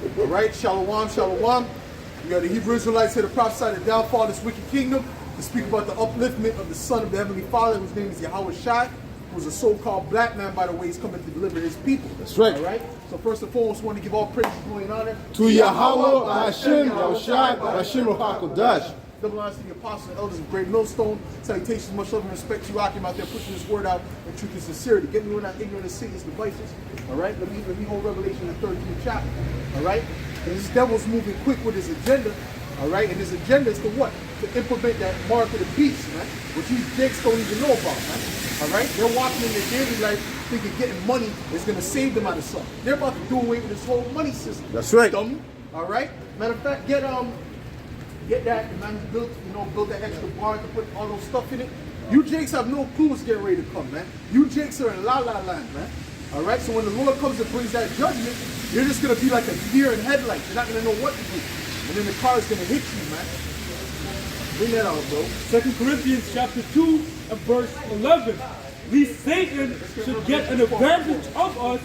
All right, shalom, shalom. We got the Hebrew Israelites here to prophesy the downfall of this wicked kingdom, to speak about the upliftment of the Son of the Heavenly Father, whose name is Yahweh Shai, who's a so-called black man, by the way. He's coming to deliver his people. That's right. All right. So first and foremost, we want to give all praise, glory, and honor to Yahweh, Hashem, Yahushai, Hashem, HaKodash. Double honors to the apostles and elders of Great Millstone. Salutations, much love and respect to you, Akim, out there pushing this word out in truth and sincerity. Get me when I'm ignorant of Satan's devices. All right, let me hold Revelation in the 13th chapter. All right, and this devil's moving quick with his agenda. All right, and his agenda is to what? To implement that mark of the beast, man, which these jakes don't even know about, man. All right, they're walking in their daily life thinking getting money is going to save them out of something. They're about to do away with this whole money system. That's right. Dummy. All right. Matter of fact, get that, man, build that extra bar to put all those stuff in it. You jakes have no clue what's getting ready to come, man. You jakes are in la-la land, man. All right, so when the Lord comes and brings that judgment, you're just going to be like a deer in headlights. You're not going to know what to do. And then the car is going to hit you, man. Bring that out, bro. 2 Corinthians chapter 2 and verse 11. Lest Satan should get an advantage of us,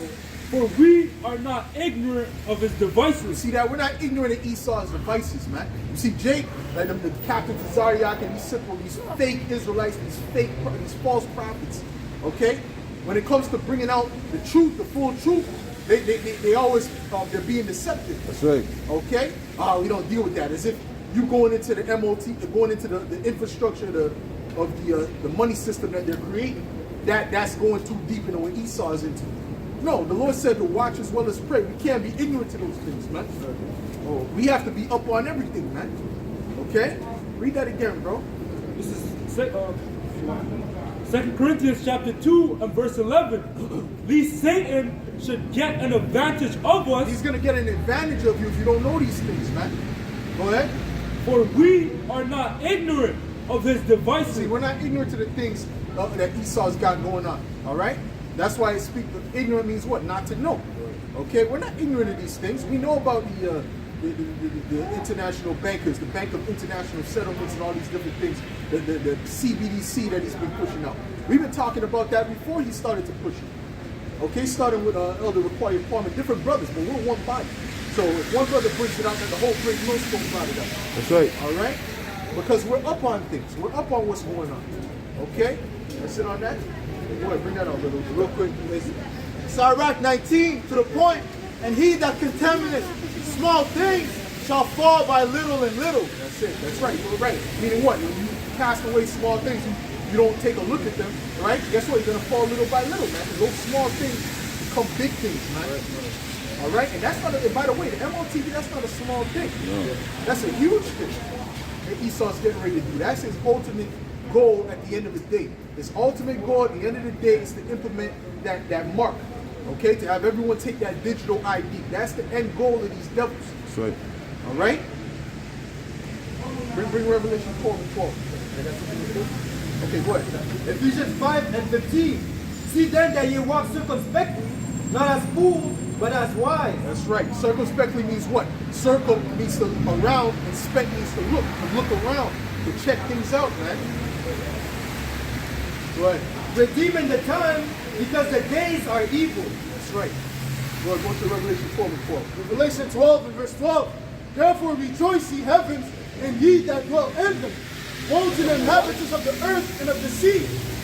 for we are not ignorant of his devices. You see that? We're not ignorant of Esau's devices, man. You see, Jake, like the captain to Zaryak and these fake Israelites, these false prophets, okay? When it comes to bringing out the truth, the full truth, they always, they're being deceptive. That's right. Okay? We don't deal with that. As if you going into the MOT, going into the infrastructure of the money system that they're creating, that's going too deep into what Esau is into. No, the Lord said to watch as well as pray. We can't be ignorant to those things, man. Oh, we have to be up on everything, man. Okay? Read that again, bro. This is 2 Corinthians chapter 2 and verse 11. Lest Satan should get an advantage of us. He's going to get an advantage of you if you don't know these things, man. Go ahead. For we are not ignorant of his devices. See, we're not ignorant to the things that Esau's got going on, all right? That's why ignorant means what? Not to know. Okay, we're not ignorant of these things. We know about the international bankers, the Bank of International Settlements, and all these different things. The CBDC that he's been pushing out. We've been talking about that before he started to push it. Okay, starting with Elder Required Palmer, different brothers, but we're one body. So if one brother brings it out, then the whole Great Millstone brought it up. That's right. All right, because we're up on things. We're up on what's going on. Okay, let's sit on that. Go ahead, bring that out real quick. Sirach 19, to the point, and he that contaminate small things shall fall by little and little. That's it. That's right. You're right. Meaning what? When you cast away small things, you don't take a look at them, right? Guess what? You're going to fall little by little, man. Because those small things become big things, man. All right? And that's not, and by the way, the MOTV, that's not a small thing. No. That's a huge thing that Esau's getting ready to do. That's his ultimate goal at the end of the day. His ultimate goal at the end of the day is to implement that mark, okay? To have everyone take that digital ID. That's the end goal of these devils. That's right. All right? Bring Revelation 12 and 12. Okay, go ahead. Ephesians 5 and 15. See then that ye walk circumspectly, not as fools, but as wise. That's right. Circumspectly means what? Circle means to around, and spec means to look around, to check things out, man. Go ahead. Redeeming the time, because the days are evil. That's right. Go to Revelation 12 and 12. Revelation 12 and verse 12. Therefore rejoice, ye heavens, and ye that dwell in them, woe to the inhabitants of the earth and of the sea.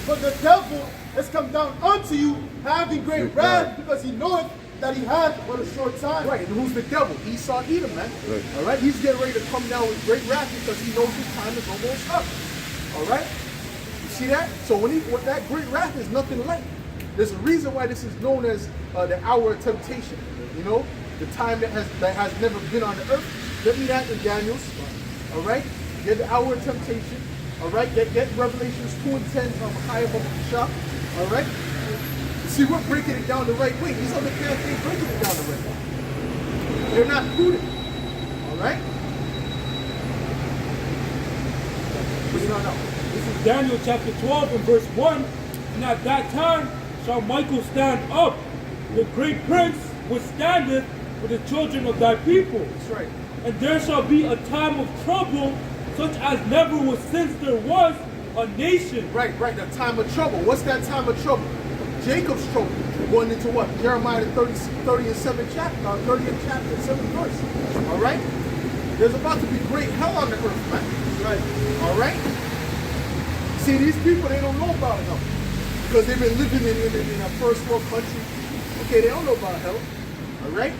For the devil has come down unto you, having great wrath, because he knoweth that he hath but a short time. Right, and who's the devil? Esau Edom, man. Right. All right, he's getting ready to come down with great wrath because he knows his time is almost up. All right, you see that? So when that great wrath is nothing like. There's a reason why this is known as the hour of temptation. You know, the time that has never been on the earth. Get me that in Daniel's. All right, get the hour of temptation. All right, get Revelations 2 and 10 high above the shop. All right. See, we're breaking it down the right way. These other cats ain't breaking it down the right way. They're not prudent. All right? What's going on? This is Daniel chapter 12 and verse 1. And at that time shall Michael stand up, the great prince which standeth with the children of thy people. That's right. And there shall be a time of trouble, such as never was since there was a nation. Right, the time of trouble. What's that time of trouble? Jacob's trouble. Going into what? Jeremiah the 30th chapter, 30th chapter, 7th verse. All right? There's about to be great hell on the earth, man. Right. All right? See, these people, they don't know about hell. Because they've been living in a first world country. Okay, they don't know about hell. All right?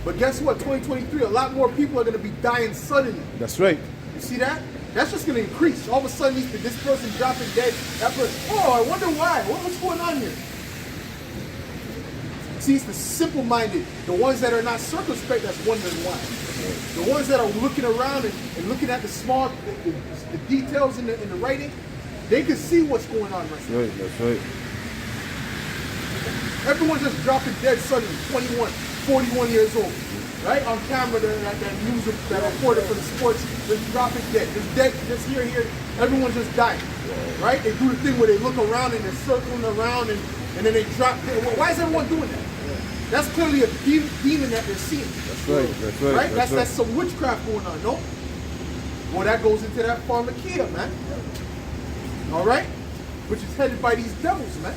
But guess what? 2023, a lot more people are going to be dying suddenly. That's right. You see that? That's just going to increase. All of a sudden, this person dropping dead. That person, oh, I wonder why. What's going on here? See, it's the simple-minded, the ones that are not circumspect that's wondering why. The ones that are looking around and looking at the small, the details in the writing, they can see what's going on right now. That's right. Everyone's just dropping dead suddenly, 21, 41 years old. Right? On camera, that news that reporter for the sports, just dropping dead. Just dead, just here. Everyone's just dying. Right? They do the thing where they look around and they're circling around and then they drop dead. Why is everyone doing that? That's clearly a demon that they're seeing. That's right. Right? That's some witchcraft going on, no? Well, that goes into that pharmakia, man. All right? Which is headed by these devils, man.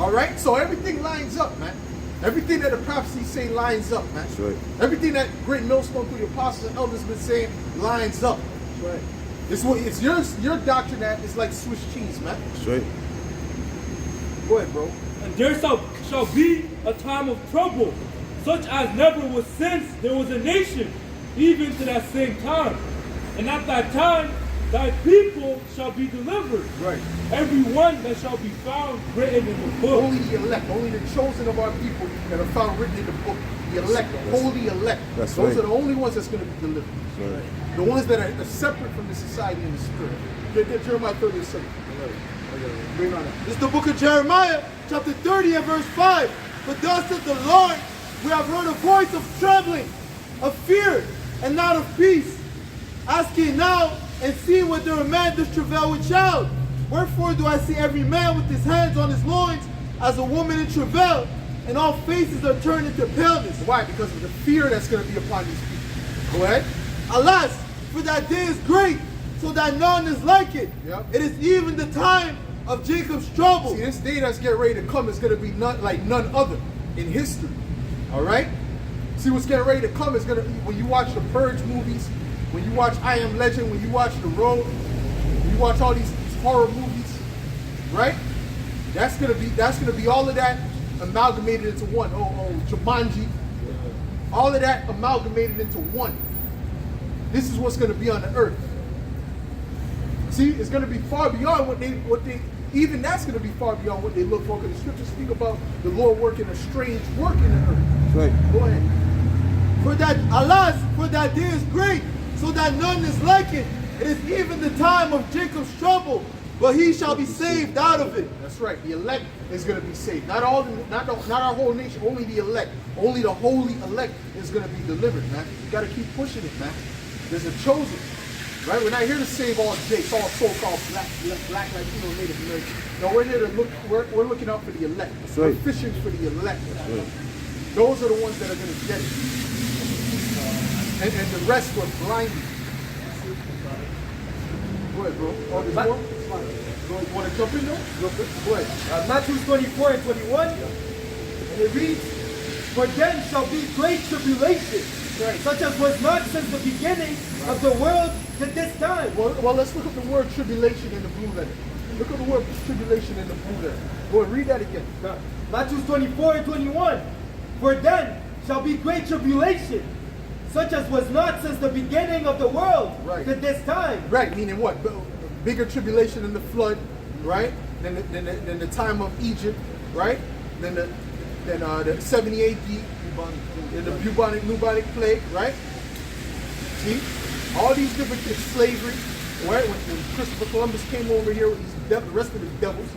All right? So everything lines up, man. Everything that the prophecies say lines up, man. That's right. Everything that great millstone through the apostles and elders been saying lines up. That's right. It's your doctrine that is like Swiss cheese, man. That's right. Go ahead, bro. And there shall be a time of trouble, such as never was since there was a nation, even to that same time. And at that time, thy people shall be delivered. Right. Every one that shall be found written in the book. Only the elect, only the chosen of our people that are found written in the book. The elect, the holy elect. That's Those right. are the only ones that's going to be delivered. That's right. The ones that are separate from the society and the spirit. Get Jeremiah 30 7. Bring on that. This is the book of Jeremiah, chapter 30 and verse 5. But thus saith the Lord, we have heard a voice of trembling, of fear, and not of peace. Ask ye now, and see whether a man does travail with child. Wherefore do I see every man with his hands on his loins, as a woman in travail, and all faces are turned into paleness. Why? Because of the fear that's going to be upon these people. Go ahead. Alas, for that day is great, so that none is like it. Yep. It is even the time of Jacob's trouble. See, this day that's getting ready to come is going to be like none other in history. All right? See, what's getting ready to come is going to, when you watch the Purge movies, when you watch I Am Legend, when you watch The Road, when you watch all these horror movies, right? That's gonna be all of that amalgamated into one. Jumanji, all of that amalgamated into one. This is what's gonna be on the earth. See, it's gonna be far beyond what they even that's gonna be far beyond what they look for, because the scriptures speak about the Lord working a strange work in the earth. That's right. Go ahead. For that, alas, for that day is great, so that none is like it. It is even the time of Jacob's trouble, but he shall be saved out of it. That's right. The elect is going to be saved. Not our whole nation. Only the elect. Only the holy elect is going to be delivered, man. You got to keep pushing it, man. There's a chosen, right? We're not here to save all Jakes, all so-called black, Latino, Native American. No, we're here to look. We're looking out for the elect. That's right. We're fishing for the elect. That's right. Those are the ones that are going to get it. And the rest were blinded. Go ahead, bro. Oh, there's more? You want to jump in though? Go ahead. Matthew 24 and 21, and it reads, for then shall be great tribulation, such as was not since the beginning of the world to this time. Well, let's look at the word tribulation in the blue letter. Look at the word tribulation in the blue letter. Go ahead, read that again. Matthew 24 and 21, for then shall be great tribulation, such as was not since the beginning of the world to this time. Right, meaning what? Bigger tribulation than the flood, right? Than the time of Egypt, right? Than the 70 AD, then the bubonic plague, right? See? All these different things, slavery, right? When Christopher Columbus came over here with the rest of the devils,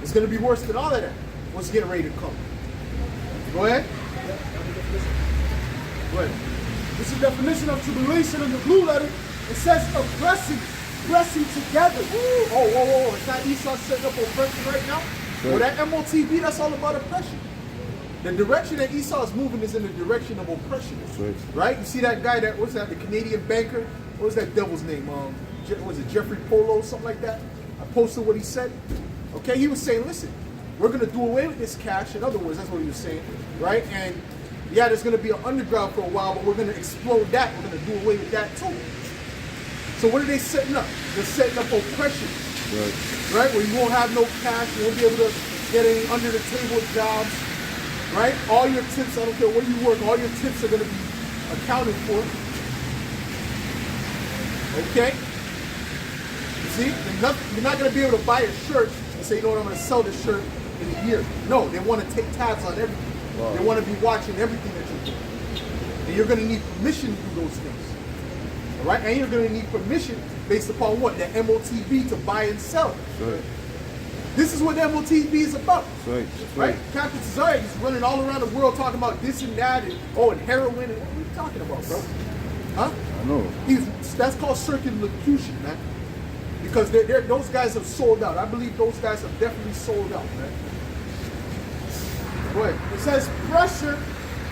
it's going to be worse than all of that. What's getting ready to come? Go ahead. Go ahead. This is the definition of tribulation in the blue letter. It says oppressing, pressing together. Whoa. It's not Esau setting up oppression right now? Well, that MOTV, that's all about oppression. The direction that Esau is moving is in the direction of oppression. Right? You see that guy what's that, the Canadian banker? What was that devil's name? Was it Jeffrey Polo, something like that? I posted what he said. Okay, he was saying, listen, we're going to do away with this cash. In other words, that's what he was saying, right? And yeah, there's going to be an underground for a while, but we're going to explode that. We're going to do away with that too. So what are they setting up? They're setting up oppression, right? Where you won't have no cash, you won't be able to get any under the table jobs, right? All your tips, I don't care where you work, all your tips are going to be accounted for. Okay? See, you're not going to be able to buy a shirt and say, you know what, I'm going to sell this shirt in a year. No, they want to take tabs on everything. Wow. They want to be watching everything that you do. And you're going to need permission to do those things. All right? And you're going to need permission based upon what? The MOTB to buy and sell. Right. This is what the MOTB is about. Right. Right? Captain Cesare is running all around the world talking about this and that and heroin and what are you talking about, bro? Huh? I know. That's called circumlocution, man. Because those guys have sold out. I believe those guys have definitely sold out, man. Go ahead. It says pressure,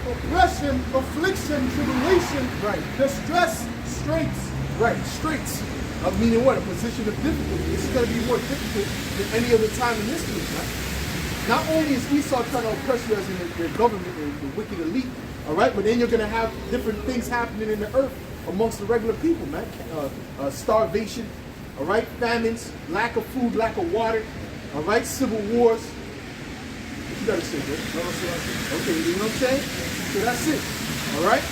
oppression, affliction, tribulation, right, distress, straits. Right, straits. Meaning what? A position of difficulty. This is going to be more difficult than any other time in history, man. Not only is Esau trying to oppress you as in their government, the wicked elite, all right, but then you're going to have different things happening in the earth amongst the regular people, man. Starvation, all right, famines, lack of food, lack of water, all right, civil wars. What you got to say, bro? Okay, you know what I'm saying? So that's it, all right?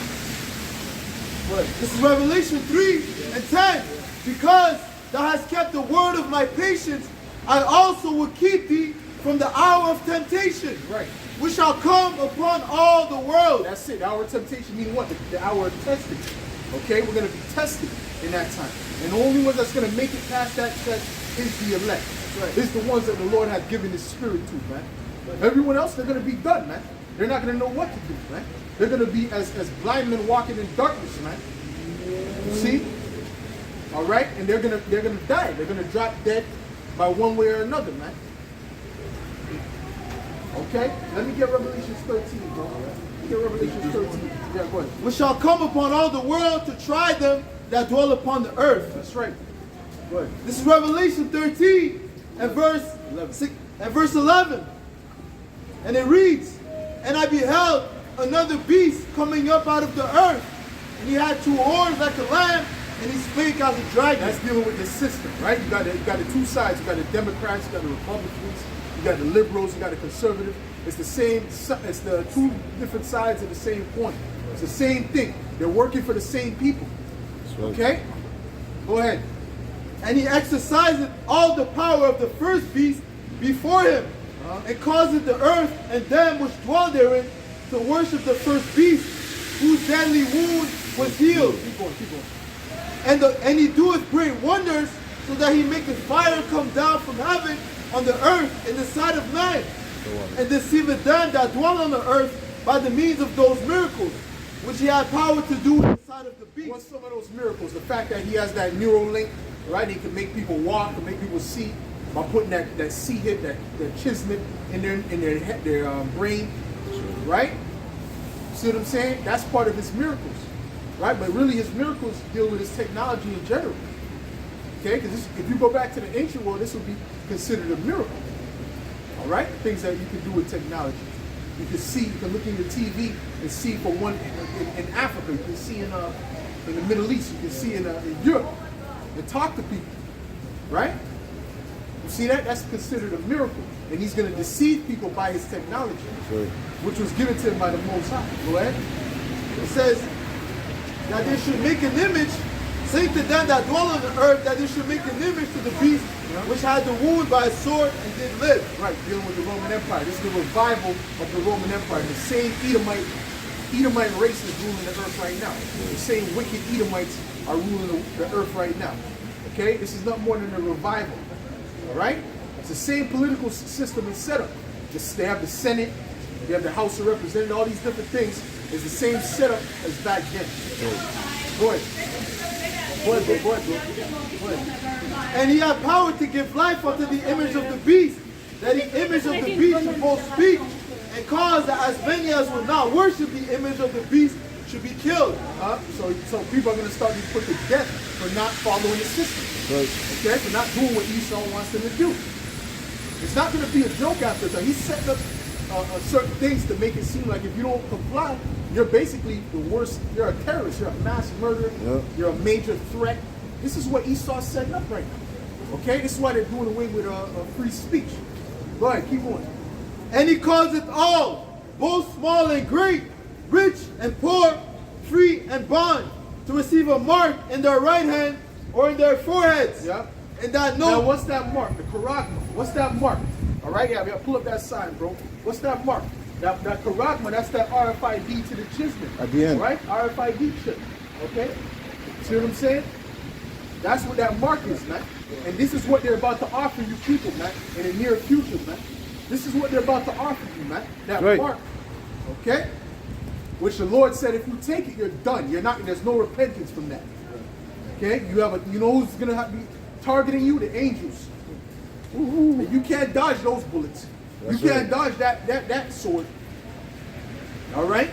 What? This is Revelation 3:10. Because thou hast kept the word of my patience, I also will keep thee from the hour of temptation, right, which shall come upon all the world. That's it. The hour of temptation means what? The hour of testing. Okay, we're going to be tested in that time. And the only ones that's going to make it past that test is the elect. Right. It's the ones that the Lord has given his spirit to, man. Everyone else, they're going to be done, man. They're not going to know what to do, man. They're going to be as blind men walking in darkness, man. You see? All right? And they're gonna die. They're going to drop dead by one way or another, man. Okay? Let me get Revelation 13, bro. Let me get Revelation 13. Yeah, go ahead. Which shall come upon all the world to try them that dwell upon the earth. That's right. Go ahead. This is Revelation 13 and verse 11. And it reads, and I beheld another beast coming up out of the earth, and he had two horns like a lamb, and he spake as a dragon. That's dealing with the system, right? You got the two sides. You got the Democrats, you got the Republicans, you got the liberals, you got the conservatives. It's the same. It's the two different sides of the same coin. It's the same thing. They're working for the same people. Okay? Go ahead. And he exercised all the power of the first beast before him, and caused the earth and them which dwell therein to worship the first beast, whose deadly wound was healed. Keep going. And he doeth great wonders, so that he maketh fire come down from heaven on the earth in the sight of man, and deceiveth them that dwell on the earth by the means of those miracles, which he had power to do in the sight of the beast. What's some of those miracles? The fact that he has that neural link, right? He can make people walk, can make people see by putting that C-hip, that chismet in their brain, right? See what I'm saying? That's part of his miracles, right? But really his miracles deal with his technology in general. Okay? Because if you go back to the ancient world, this would be considered a miracle. All right? Things that you can do with technology. You can see, you can look in your TV and see for one in Africa, you can see in the Middle East, you can see in Europe, and talk to people, right? You see that? That's considered a miracle. And he's going to deceive people by his technology, which was given to him by the Most High. Go ahead. It says that they should make an image, say to them that dwell on the earth, that they should make an image to the beast, which had the wound by a sword and did live. Right, dealing with the Roman Empire. This is the revival of the Roman Empire. The same Edomite race is ruling the earth right now. The same wicked Edomites are ruling the earth right now. Okay? This is not more than a revival. All right? It's the same political system and setup. They have the Senate, they have the House of Representatives, all these different things. It's the same setup as back then. Go ahead. Go ahead. And he had power to give life unto the image of the beast, that the image of the beast should both speak, and cause that as many as will not worship the image of the beast should be killed. So people are going to start to be put to death for not following the system. Okay, for not doing what Esau wants them to do. It's not going to be a joke after that. He's setting up certain things to make it seem like if you don't comply, you're basically the worst. You're a terrorist. You're a mass murderer. Yep. You're a major threat. This is what Esau's setting up right now. Okay? This is why they're doing away with free speech. Go ahead, keep going. And he calls it all, both small and great, rich and poor, free and bond, to receive a mark in their right hand or in their foreheads. Yeah. And that no. Now, what's that mark? The charagma. What's that mark? All right, yeah, we gotta pull up that sign, bro. What's that mark? That charagma, that's that RFID to the chismet. At the end. Right? RFID chip. Okay? See what I'm saying? That's what that mark is, man. And this is what they're about to offer you people, man, in the near future, man. This is what they're about to offer you, man. That right. mark. Okay? Which the Lord said, if you take it, you're done. You're not. There's no repentance from that. Okay? You know who's gonna be targeting you? The angels. And you can't dodge those bullets. That's you can't dodge that sword. All right?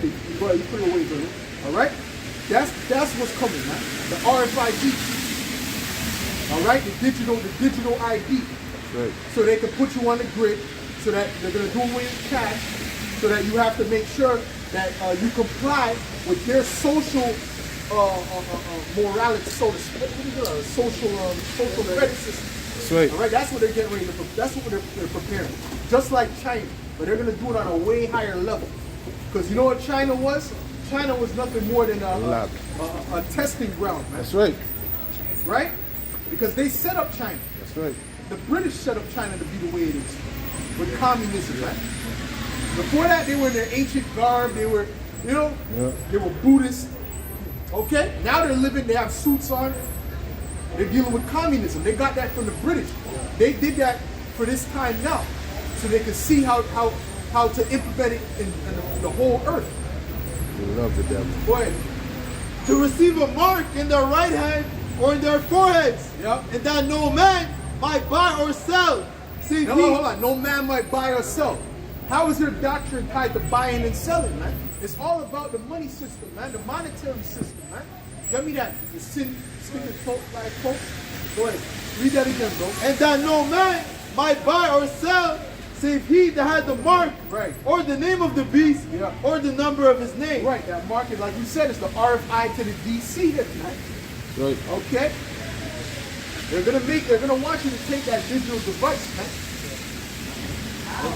You put it away, brother. All right? That's what's coming, man. The RFID. All right? The digital ID. That's right. So they can put you on the grid, so that they're going to do away with cash, so that you have to make sure that you comply with their social morality, social credit system. That's right. All right, that's what they're getting ready to. That's what they're preparing. Just like China, but they're going to do it on a way higher level. Because you know what China was? China was nothing more than a testing ground, man. That's right. Right? Because they set up China. That's right. The British set up China to be the way it is, with communism, right? Before that, they were in their ancient garb. They were, they were Buddhist. Okay? Now they're living. They have suits on. They're dealing with communism. They got that from the British. They did that for this time now, so they could see how to implement it in the whole earth. We love the devil. Go ahead. To receive a mark in their right hand or in their foreheads, and that no man might buy or sell. See, hold on. No man might buy or sell. How is your doctrine tied to buying and selling, man? It's all about the money system, man. The monetary system, man. Give me that. The sin, stick and quote, like quote. Go ahead. Read that again, bro. And that no man might buy or sell, save he that had the mark, right, or the name of the beast, or the number of his name. Right. That mark is, like you said, it's the RFI to the DC that tonight. Right. Okay. They're gonna want you to take that digital device, man.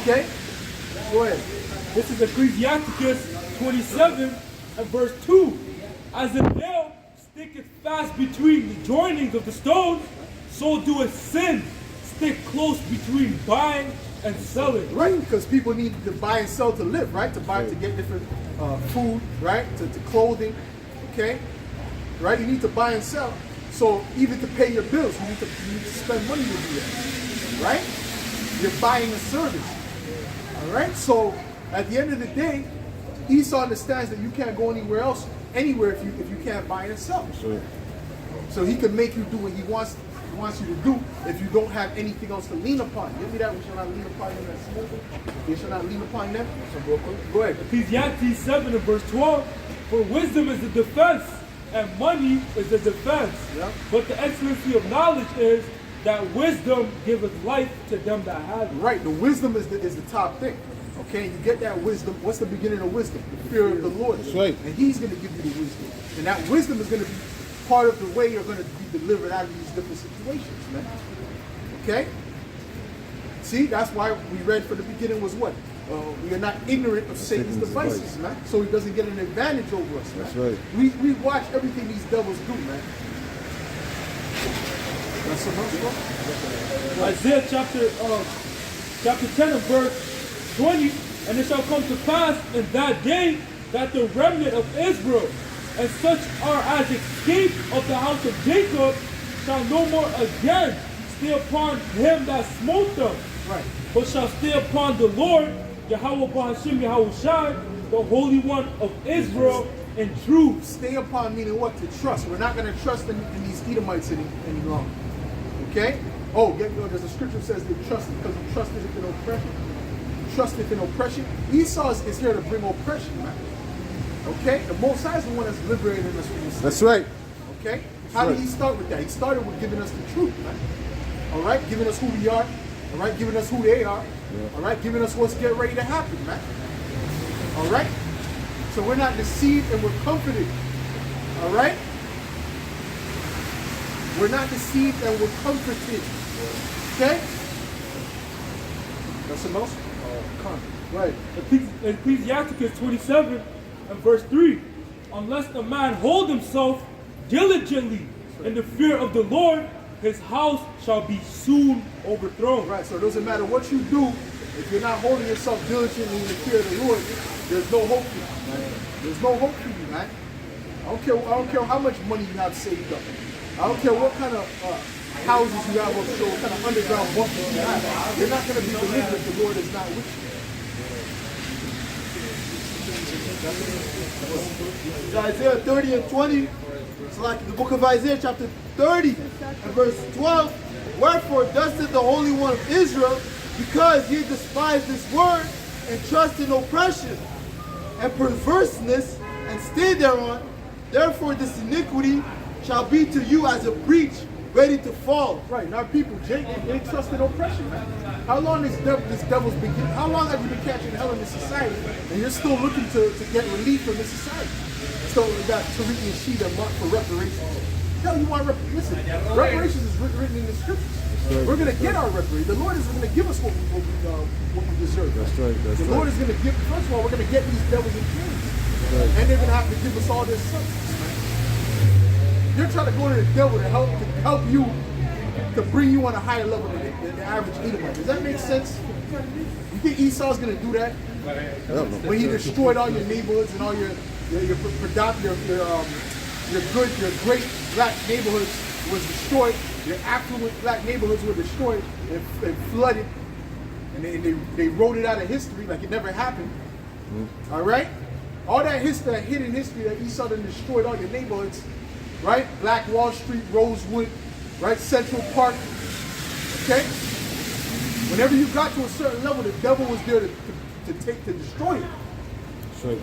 Okay? Go ahead. This is Ecclesiasticus 27 and verse 2. As a nail sticketh fast between the joinings of the stones, so doeth sin stick close between buying and selling. Right, because people need to buy and sell to live, right? To get different food, right? To clothing, okay? Right? You need to buy and sell. So even to pay your bills, you need to spend money to do that, right? You're buying a service, all right? So at the end of the day, Esau understands that you can't go anywhere if you can't buy and sell. Sure. So he can make you do what he wants you to do if you don't have anything else to lean upon. Give me that. We shall not lean upon them that smoke. They shall not lean upon them. So go ahead. Ecclesiastes 7 and verse 12. For wisdom is the defense, and money is the defense. Yeah. But the excellency of knowledge is that wisdom giveth life to them that have it. Right. The wisdom is the top thing. Okay, you get that wisdom. What's the beginning of wisdom? The fear of the Lord. That's right. And he's going to give you the wisdom. And that wisdom is going to be part of the way you're going to be delivered out of these different situations, man. Okay? See, that's why we read from the beginning was what? We are not ignorant of Satan's devices, man. So he doesn't get an advantage over us, man. That's right. We watch everything these devils do, man. That's so much, bro. Isaiah chapter 10 and verse 20. And it shall come to pass in that day that the remnant of Israel and such are as escaped of the house of Jacob shall no more again stay upon him that smote them, Right. but shall stay upon the Lord, Yahweh Bahashim Yahushai, the Holy One of Israel, in truth. Stay upon meaning what? To trust. We're not going to trust in these Edomites any longer. Okay? Oh, there's a scripture that says they trust because he trusteth in oppression. Trusteth in oppression. Esau is here to bring oppression, man. Okay? The Most High is the one that's liberating us from this. That's right. Okay? How did he start with that? He started with giving us the truth, man. all right, giving us who we are, all right, giving us who they are, all right, giving us what's getting ready to happen, man. All right? So we're not deceived and we're comforted, all right? We're not deceived and we're comforted, okay? Got something else? Come on. Right. Ecclesiasticus 27 and verse 3. Unless the man hold himself diligently in the fear of the Lord, his house shall be soon overthrown. Right, so it doesn't matter what you do, if you're not holding yourself diligently in the fear of the Lord, there's no hope for you, man. There's no hope for you, man. I don't care how much money you have saved up. I don't care what kind of houses you have up there, what kind of underground bunkers you have. You're not going to be delivered if the Lord is not with you. Isaiah 30 and 20. It's like the book of Isaiah chapter 30 and verse 12. Wherefore thus said the Holy One of Israel, because ye despise this word and trust in oppression and perverseness and stay thereon, therefore this iniquity shall be to you as a breach ready to fall. Right, now people, Jake, they trust in oppression, man. How long this devil's been getting, how long have you been catching hell in this society and you're still looking to get relief from this society? So we got Tariq and Sheet and Mark for reparations. Hell, you want reparations? Listen, reparations is written in the scriptures. Right. We're going to get our reparations. The Lord is going to give us what we deserve. That's right. The Lord is going to give, first of all, we're going to get these devils in chains. Right. And they're going to have to give us all this substance, man. You're trying to go to the devil to help you, to bring you on a higher level than the average Edomite. Does that make sense? You think Esau's going to do that? When he destroyed all your neighborhoods and all your great black neighborhoods was destroyed, your affluent black neighborhoods were destroyed and flooded, and they wrote it out of history like it never happened. All right? All that history, that hidden history that Esau done destroyed all your neighborhoods, right? Black Wall Street, Rosewood, right? Central Park, okay? Whenever you got to a certain level, the devil was there to destroy it. Right.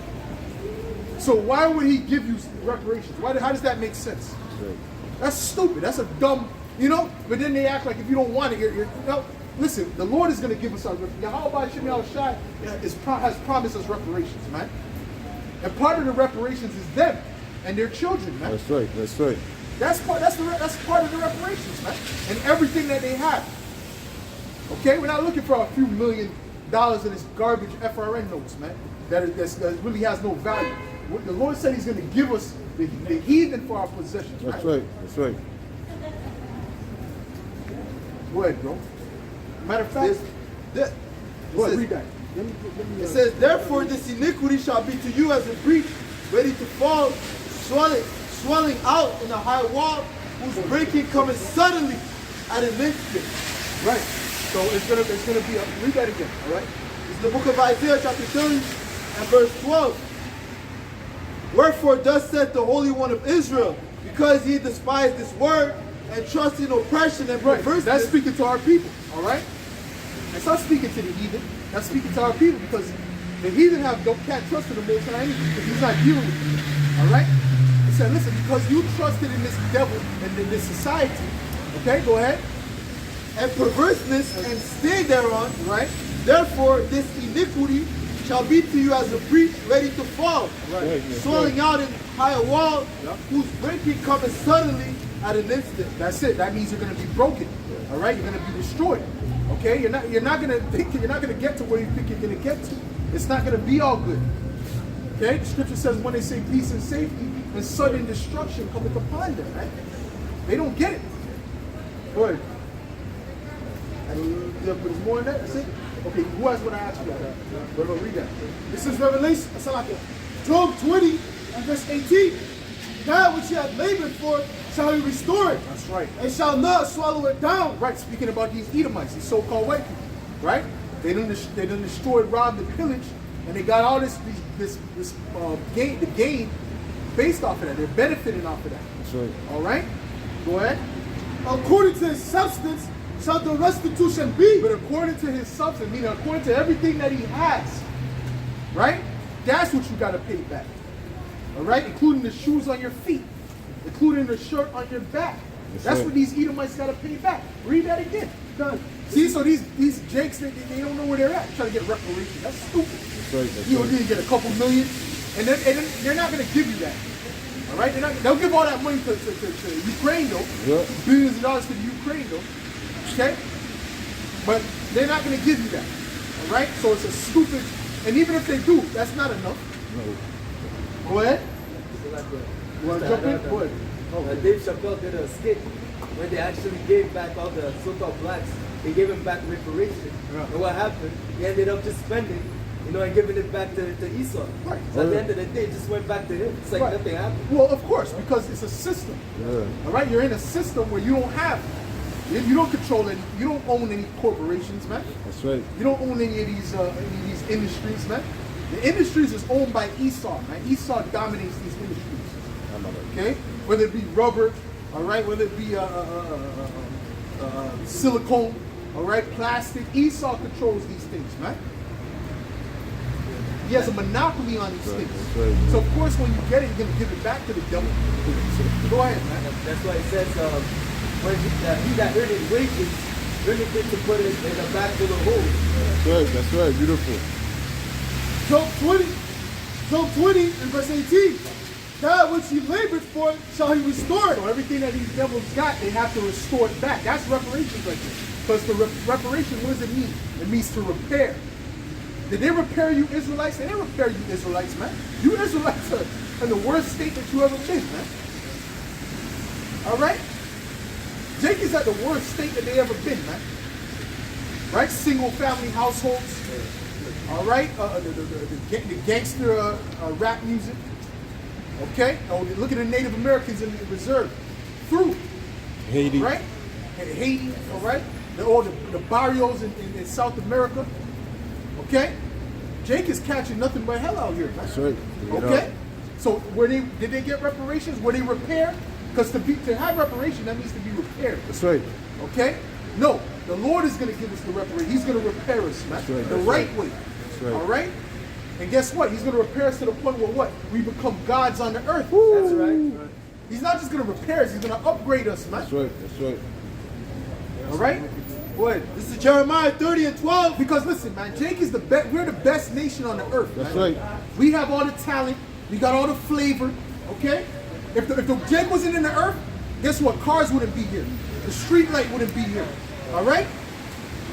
So why would he give you reparations? How does that make sense? Right. That's stupid. That's a dumb, but then they act like if you don't want it, listen, the Lord is going to give us our reparations. Yahweh Shem Yahushai has promised us reparations, man. And part of the reparations is them and their children, man. That's right. That's right. That's part of the reparations, man. And everything that they have. Okay? We're not looking for a few $1 million in this garbage FRN notes, man. That really has no value. What the Lord said he's going to give us the heathen for our possessions. That's right. That's right. Go ahead, bro. Matter of fact, go ahead, read that. It says, therefore this iniquity shall be to you as a breach ready to fall, swelling out in a high wall, whose breaking cometh suddenly at an instant. Right. So it's gonna be read that again, all right? It's the book of Isaiah chapter 30 and verse 12. Wherefore thus saith the Holy One of Israel, because ye despise this word and trust in oppression and perverseness. That's speaking to our people, all right? It's not speaking to the heathen. That's speaking to our people, because the heathen can't trust in the Most High because he's not dealing with them, all right? He said, listen, because you trusted in this devil and in this society, okay, go ahead, and perverseness and stay thereon, right? Therefore, this iniquity shall be to you as a breach ready to fall, right? Swelling out in higher wall, whose breaking cometh suddenly at an instant. That's it. That means you're going to be broken, all right? You're going to be destroyed, okay? You're not going to get to where you think you're going to get to. It's not going to be all good, okay? The scripture says when they say peace and safety, and sudden destruction cometh upon them, right? They don't get it. Go ahead. There's more than that. That's it. Okay, who else would I ask you about that? We're going to read that. This is Revelation. Job 20 and verse 18. That which he hath labored for shall he restore it. That's right. And shall not swallow it down. Right, speaking about these Edomites, these so-called white people, right? They done destroyed, robbed, and pillaged, and they got all this gain based off of that. They're benefiting off of that. That's right. All right? Go ahead. According to his substance shall the restitution be. But according to his substance, meaning according to everything that he has, right? That's what you got to pay back. All right? Including the shoes on your feet, including the shirt on your back, That's what these Edomites got to pay back. Read that again. Done. See, so these Jakes, they don't know where they're at. Trying to get reparations. That's stupid. You need to get a couple million, and they're not going to give you that. All right, they'll give all that money to Ukraine though. Yeah. Billions of dollars to the Ukraine though. Okay, but they're not going to give you that. All right, so it's a stupid. And even if they do, that's not enough. No. Go ahead. You want to jump in? Go ahead. Dave Chappelle did a skit when they actually gave back all the so-called blacks. They gave him back reparations. Yeah. And what happened? He ended up just spending, and giving it back to Esau. Right. So at the end of the day, it just went back to him. It's like nothing happened. Well, of course, because it's a system. Yeah. All right, you're in a system where you don't have, you don't control any, you don't own any corporations, man. That's right. You don't own any of these industries, man. The industries is owned by Esau, man. Esau dominates these industries. Okay, whether it be rubber, all right, whether it be silicone, all right, plastic. Esau controls these things, man. He has a monopoly on these things. Right. So of course, when you get it, you're gonna give it back to the devil. Go ahead, man. That's why it says, when he that earned his wages, really fit to put it in the back of the hole. That's right. Beautiful. Job 20 and verse 18. That which he labored for shall he restore. So everything that these devils got, they have to restore it back. That's reparations right there. Because the reparation, what does it mean? It means to repair. Did they repair you Israelites? They didn't repair you Israelites, man. You Israelites are in the worst state that you ever been, man. All right? Jake is at the worst state that they ever been, man. Right? Single family households. All right? The gangster rap music. Okay? Oh, look at the Native Americans in the reserve. Through. Haiti. Right? And Haiti, all right? All the barrios in South America. Okay? Jake is catching nothing but hell out here, man. That's right. Okay? So did they get reparations? Were they repaired? Because to have reparation, that means to be repaired. That's right. Okay? No. The Lord is going to give us the reparation. He's going to repair us, man. That's right. The right way. That's right. All right? And guess what? He's going to repair us to the point where what? We become gods on the earth. That's right. He's not just going to repair us. He's going to upgrade us, man. That's right. That's right. All right? Boy, this is Jeremiah 30 and 12. Because listen, man, Jake is the best. We're the best nation on the earth. That's man. right. We have all the talent. We got all the flavor. Okay? If the Jake wasn't in the earth, guess what? Cars wouldn't be here. The street light wouldn't be here. All right?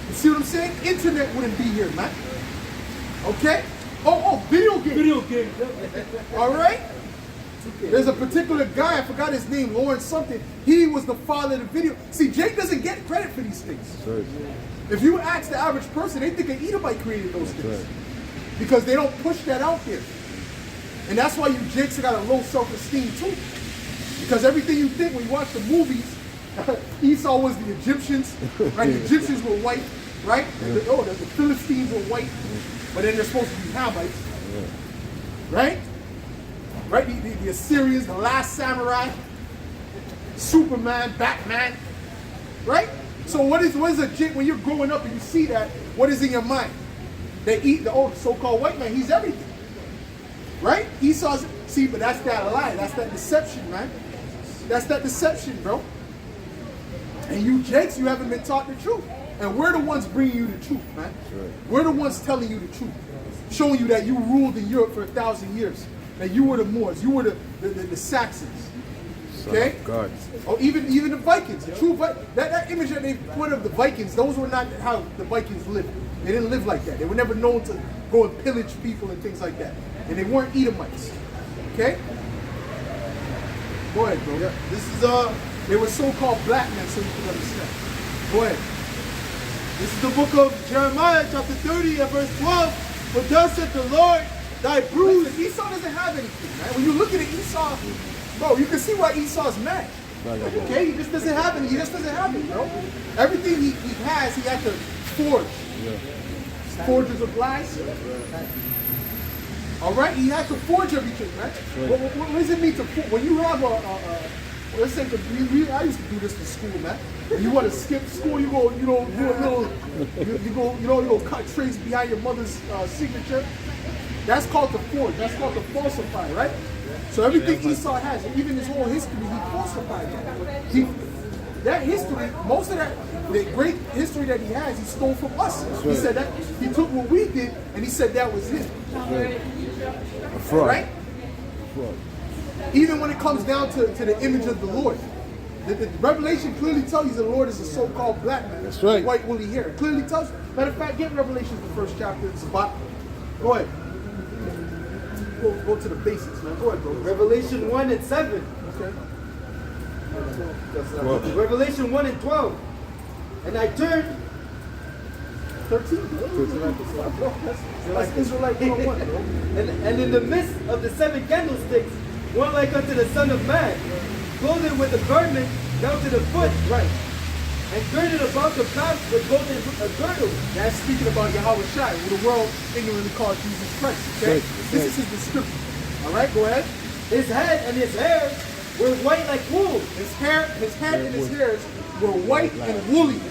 You see what I'm saying? Internet wouldn't be here, man. Okay? Oh, video game. Video game. All right? There's a particular guy, I forgot his name, Lawrence something. He was the father of the video. See, Jake doesn't get credit for these things. That's right. If you ask the average person, they think an Edomite created those things. right. Because they don't push that out there. And that's why you Jakes got a low self-esteem too. Because everything you think when you watch the movies, Esau was the Egyptians, right? The Egyptians were white, right? The Philistines were white, but then they're supposed to be Hamites, right? Right? The Assyrians, the last samurai, Superman, Batman, right? So what is a Jake when you're growing up and you see that? What is in your mind? They eat the so-called white man. He's everything, right? Esau's but that's that lie. That's that deception, man. That's that deception, bro. And you Jakes, you haven't been taught the truth. And we're the ones bringing you the truth, man. Right. We're the ones telling you the truth. Showing you that you ruled in Europe for 1,000 years. That you were the Moors. You were the Saxons. Okay? God. Or even the Vikings. The true that image that they put of the Vikings, those were not how the Vikings lived. They didn't live like that. They were never known to go and pillage people and things like that. And they weren't Edomites. Okay? Go ahead, bro. Yeah, this is They were so-called black men, so you can understand. Go ahead. This is the book of Jeremiah, chapter 30 and verse 12. For thus saith the Lord, thy bruise. Listen, Esau doesn't have anything, man. When you look at Esau, bro, you can see why Esau's mad. Okay? He just doesn't have any. He just doesn't have it, bro. Everything he has, he had to forge. Yeah. Forgers of lies. All right? He had to forge everything, man. What does it mean to forge? When you have let's say, I used to do this in school, man. When you want to skip school, you go, do a little cut trace behind your mother's signature. That's called the forge. That's called the falsify, right? So everything Esau has, even his whole history, he falsified that. that history, most of that, the great history that he has, he stole from us. He said that he took what we did and he said that was it. A fraud. Right? Fraud. Even when it comes down to the image of the Lord. The Revelation clearly tells you the Lord is a so-called black man. That's right. White woolly hair. It clearly tells you. Matter of fact, get Revelation, the first chapter. It's about. Go ahead. Go to the basics, man. Go ahead, bro. Revelation 1 and 7. Okay. Revelation 1 and 12. And I turned. 13. That's Israelite 101, bro. And in the midst of the 7 candlesticks, one like unto the Son of Man, clothed with a garment down to the foot, Right. and girded about the path with golden girdle. That's speaking about Yahweh Shai, who the world ignorantly calls Jesus Christ. Okay? Right. This is his description. All right, go ahead. His head and his hair were white like wool. His head and his hairs were white and woolly.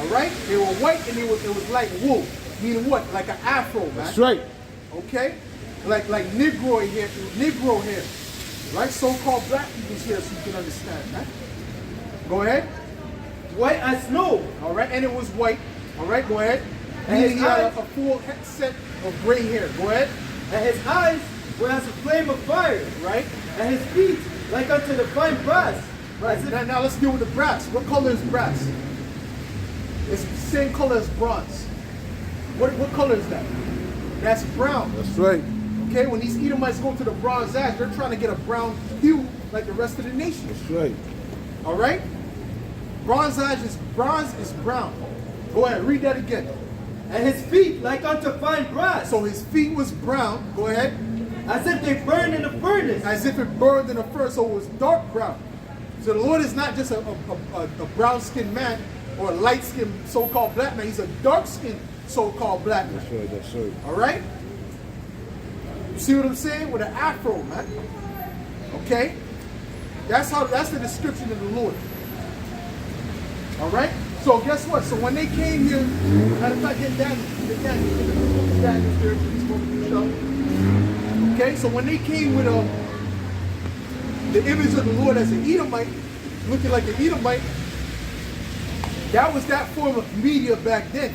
All right? They were white and it was like wool. Meaning what? Like an afro, man. That's right. Okay? Like Negro hair. Right? So-called black people's hair, so you can understand, man. Go ahead. White as snow. All right? And it was white. All right? Go ahead. And Meaning his he had eyes- a full set of gray hair. Go ahead. And his eyes were as a flame of fire. Right? And his feet like unto the fine brass. Right. Now let's deal with the brass. What color is brass? It's the same color as bronze. What color is that? That's brown. That's right. Okay, when these Edomites go to the bronze ash, they're trying to get a brown hue like the rest of the nation. That's right. All right? Bronze is brown. Go ahead, read that again. And his feet like unto fine brass. So his feet was brown. Go ahead. As if they burned in a furnace. As if it burned in a furnace, so it was dark brown. So the Lord is not just a brown-skinned man or a light-skinned so-called black man. He's a dark-skinned so-called black man. That's right. That's right. All right? You see what I'm saying? With an afro, man. Okay? That's the description of the Lord. All right? So guess what? So when they came here, matter of fact, get Daniel. Okay? So when they came with the image of the Lord as an Edomite, looking like an Edomite, that was that form of media back then.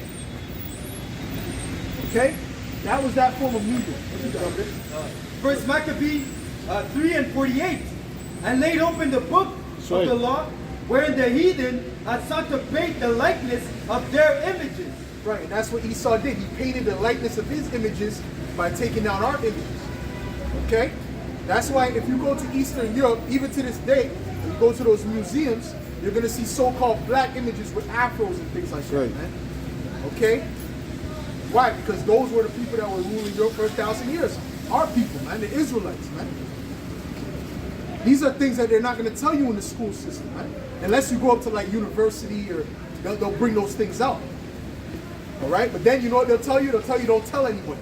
Okay? That was that form of media. First Maccabee 3 and 48. And laid open the book right. of the law, wherein the heathen had sought to paint the likeness of their images. Right, and that's what Esau did. He painted the likeness of his images by taking down our images. Okay? That's why if you go to Eastern Europe, even to this day, when you go to those museums, you're going to see so-called black images with afros and things like that, Right. man. Okay? Why? Because those were the people that were ruling Europe for 1,000 years. Our people, man, the Israelites, man. These are things that they're not going to tell you in the school system, man. Unless you go up to like university, or they'll bring those things out. All right? But then you know what they'll tell you? They'll tell you don't tell anybody.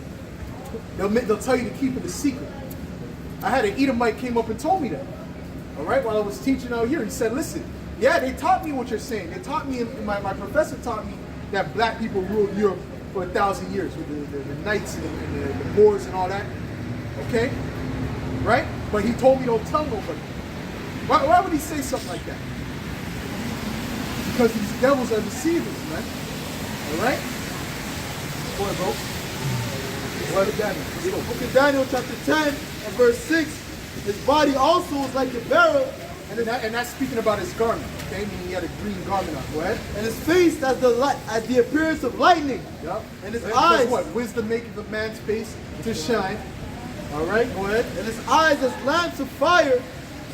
They'll tell you to keep it a secret. I had an Edomite came up and told me that. All right? While I was teaching out here, he said, listen, yeah, they taught me what you're saying. They taught me, my professor taught me that black people ruled Europe for 1,000 years with the knights and the Moors and all that. Okay? Right? But he told me don't tell nobody. Why would he say something like that? Because these devils are deceivers, man. All right? Go ahead, bro. Go ahead, Daniel. Let's go. Book of Daniel chapter 10 and verse 6. His body also is like a barrel, And that's speaking about his garment, okay? Meaning he had a green garment on. Go ahead. and his face as the appearance of lightning. Yep. And his Because eyes. what? Wisdom maketh a man's face to shine. All right, go ahead. And his eyes as lamps of fire,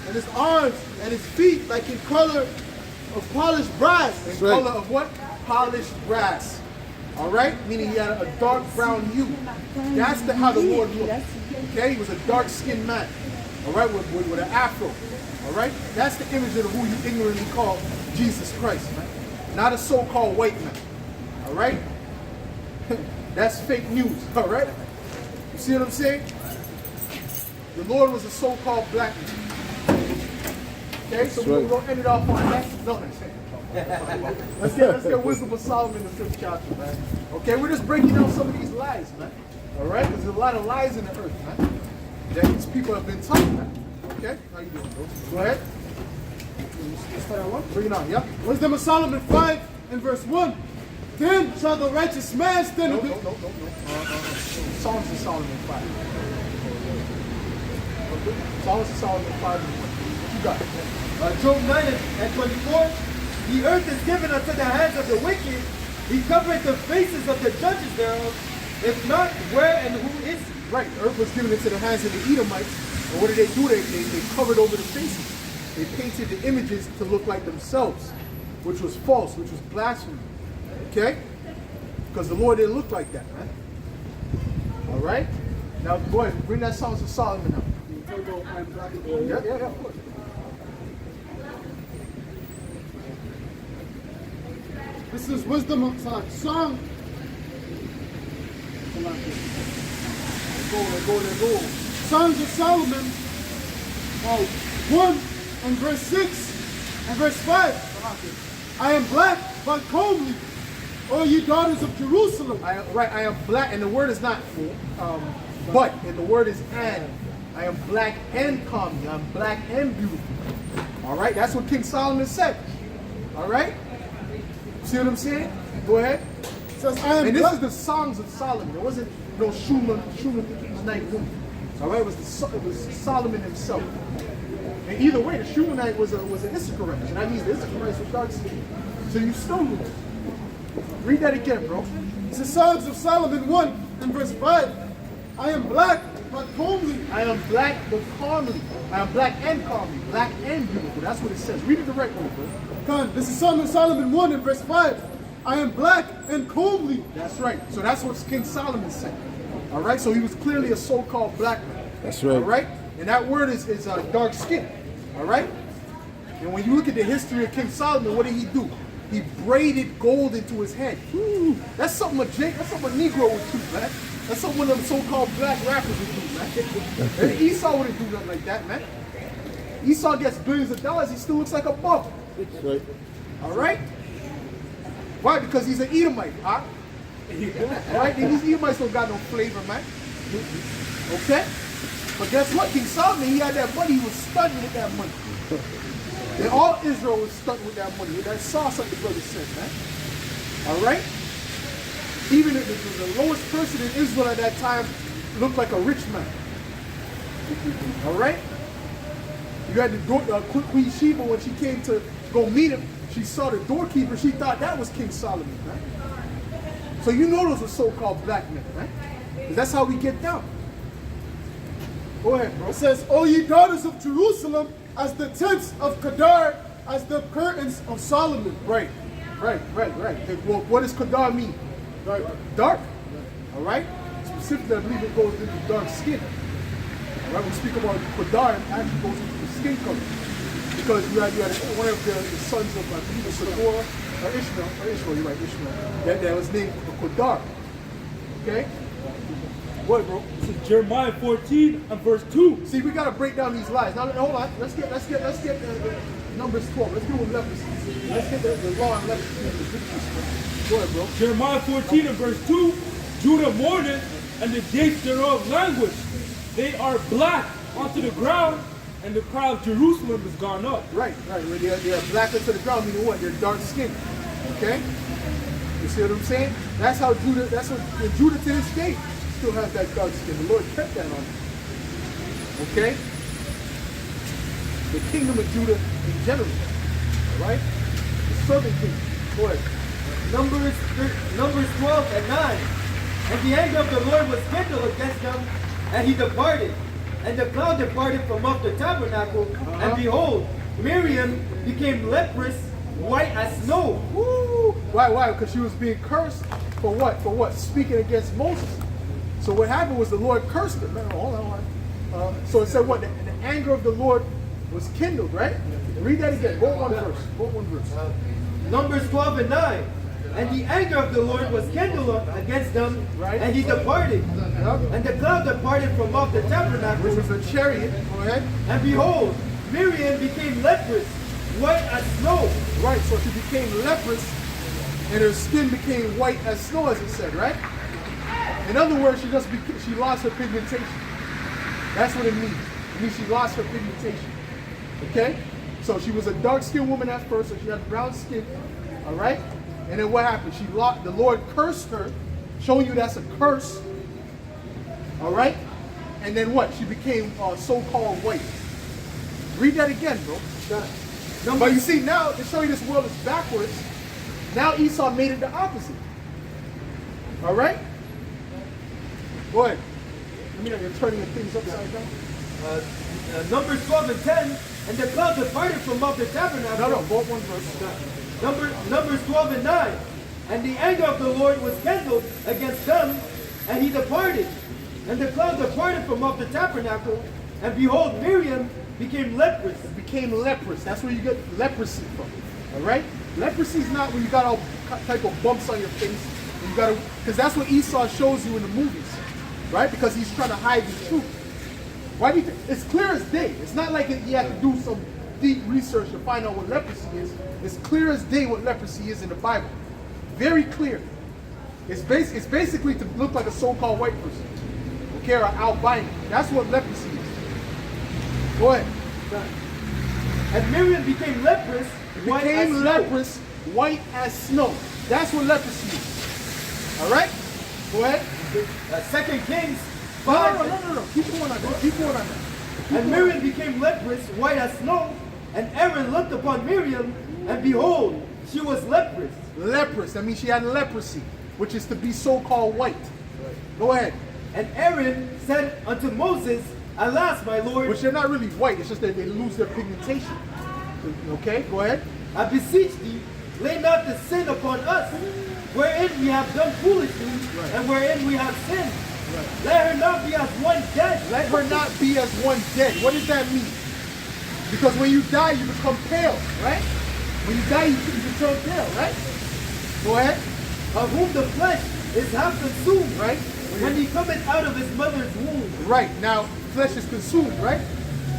and his arms and his feet like in color of polished brass. In right. color of what? Polished brass. All right? Meaning he had a dark brown hue. That's how the Lord looked. Okay? He was a dark-skinned man. All right? With an afro. All right? That's the image of who you ignorantly call Jesus Christ, man. Not a so-called white man. All right? That's fake news. All right? You see what I'm saying? The Lord was a so-called black man. Okay? So we're going to end it off on that. No, let's get Wisdom of Solomon in the 5th chapter, man. Okay, we're just breaking down some of these lies, man. All right, there's a lot of lies in the earth, man. That these people have been taught, man. Okay, how you doing, bro? Go ahead. Let's start at 1. Bring it on, yep. Wisdom of Solomon 5 and verse 1. Then shall the righteous man stand No. up. Songs of Solomon 5. Songs of Solomon 5 and 1. What you got? Job 9 and 24. The earth is given unto the hands of the wicked. He covereth the faces of the judges thereof. If not, where and who is he? Right, the earth was given into the hands of the Edomites. And what did they do? They covered over the faces. They painted the images to look like themselves, which was false, which was blasphemy. Okay? Because the Lord didn't look like that, man. All right? Now, go ahead, bring that Songs of Solomon up. Yeah, of course. This is wisdom of song. Let's go. Songs of Solomon 1 and verse 6 and verse 5. I am black but comely, O ye daughters of Jerusalem. I am black, and the word is not but, and the word is and. I am black and comely. I'm black and beautiful. All right, that's what King Solomon said. All right, see what I'm saying? Go ahead. It says, I am And this black. is the Songs of Solomon. It wasn't no Shulamite woman. All right, it was Solomon himself. And either way, the Shulamite was an Issacharite, and that means the Issacharites were dark skinned. So you still lose. Read that again, bro. It's the Songs of Solomon 1 and verse 5. I am black but comely. I am black but calmly. I am black and calmly. Black and beautiful. That's what it says. Read it the right way, bro. Con, this is Song of Solomon 1 and verse 5. I am black and comely. That's right. So that's what King Solomon said. All right. So he was clearly a so-called black man. That's right. All right. And that word is dark skin. All right. And when you look at the history of King Solomon, what did he do? He braided gold into his head. Woo. That's something that's something a Negro would do, man. That's something one of them so-called black rappers would do, man. And Esau wouldn't do nothing like that, man. Esau gets billions of dollars. He still looks like a bum. That's right. All right. Why? Because he's an Edomite, huh? All right, these Edomites don't got no flavor, man. Okay? But guess what? King Solomon, he had that money. He was stunned with that money. And all Israel was stunned with that money. That sauce, like the brother said, man. All right? Even the lowest person in Israel at that time looked like a rich man. All right? You had the Queen Sheba, when she came to go meet him, she saw the doorkeeper. She thought that was King Solomon, man. So you know those are so-called black men, right? 'Cause that's how we get down. Go ahead, bro. It says, O ye daughters of Jerusalem, as the tents of Kedar, as the curtains of Solomon. Right. Well, what does Kedar mean? Dark. All right? Specifically, I believe it goes into dark skin. All right? When we speak about Kedar, it actually goes into the skin color. Because you had one of the sons of, I believe it's Ishmael, you're right, Ishmael. That was named Kedar. Okay? What, bro? This is Jeremiah 14 and verse 2. See, we gotta break down these lies. Now, hold on. Let's get Numbers 12. Let's deal with leprosy. Let's get the law on leprosy. Go ahead, bro. Jeremiah 14 and verse 2. Judah mourneth, and the gates thereof languish. They are black onto the ground, and the cry of Jerusalem is gone up. Right. When they are black into the ground, meaning what? They're dark skinned. Okay? You see what I'm saying? That's what Judah to this day still has that dark skin. The Lord kept that on him. Okay? The kingdom of Judah in general. Alright? The southern kingdom. Go ahead. Numbers 12 and 9. And the anger of the Lord was kindled against them, and he departed. And the cloud departed from off the tabernacle, and behold, Miriam became leprous, white as snow. Woo! Why? Because she was being cursed for what? For what? Speaking against Moses. So what happened was the Lord cursed her. Man, hold on. So it said what? The anger of the Lord was kindled, right? Read that again. Go one verse. Numbers 12 and 9. And the anger of the Lord was kindled against them, Right. and he departed. And the cloud departed from off the tabernacle, Which was a chariot. Go ahead. and behold, Miriam became leprous, white as snow. Right, so she became leprous and her skin became white as snow, as it said, right? In other words, she lost her pigmentation. That's what it means. It means she lost her pigmentation. Okay? So she was a dark-skinned woman at first, so she had brown skin. All right? And then what happened? The Lord cursed her, showing you that's a curse. All right? And then what? She became so-called white. Read that again, bro. But you see, now, to show you this world is backwards, now Esau made it the opposite. All right? Go ahead. I mean, you're turning the things upside down. Numbers 12 and 10, and the cloud departed from off the tabernacle. No, go one verse. Numbers 12 and 9, and the anger of the Lord was kindled against them, and he departed. And the cloud departed from off the tabernacle, and behold, Miriam became leprous. Became leprous. That's where you get leprosy from. All right? Leprosy is not when you got all type of bumps on your face. You got to, because that's what Esau shows you in the movies, right? Because he's trying to hide the truth. Why do you think? It's clear as day. It's not like you have to do some deep research to find out what leprosy is. It's clear as day what leprosy is in the Bible. Very clear. It's basically to look like a so-called white person. Okay, or albino. That's what leprosy is. Go ahead. And Miriam became leprous, white as snow. That's what leprosy is. All right? Go ahead. 2 Kings No. 5. Keep going on that. And Miriam became leprous, white as snow. And Aaron looked upon Miriam, and behold, she was leprous. Leprous. That means she had leprosy, which is to be so-called white. Go ahead. And Aaron said unto Moses, Alas, my Lord, Which they're not really white. It's just that they lose their pigmentation. Okay, go ahead. I beseech thee, lay not the sin upon us, wherein we have done foolishly, and wherein we have sinned. Let her not be as one dead. Let her not be as one dead. What does that mean? Because when you die, you become pale, right? When you die, you turn pale, right? Go ahead. Of whom the flesh is half consumed, Right? when he cometh out of his mother's womb. Right. Now, flesh is consumed, right?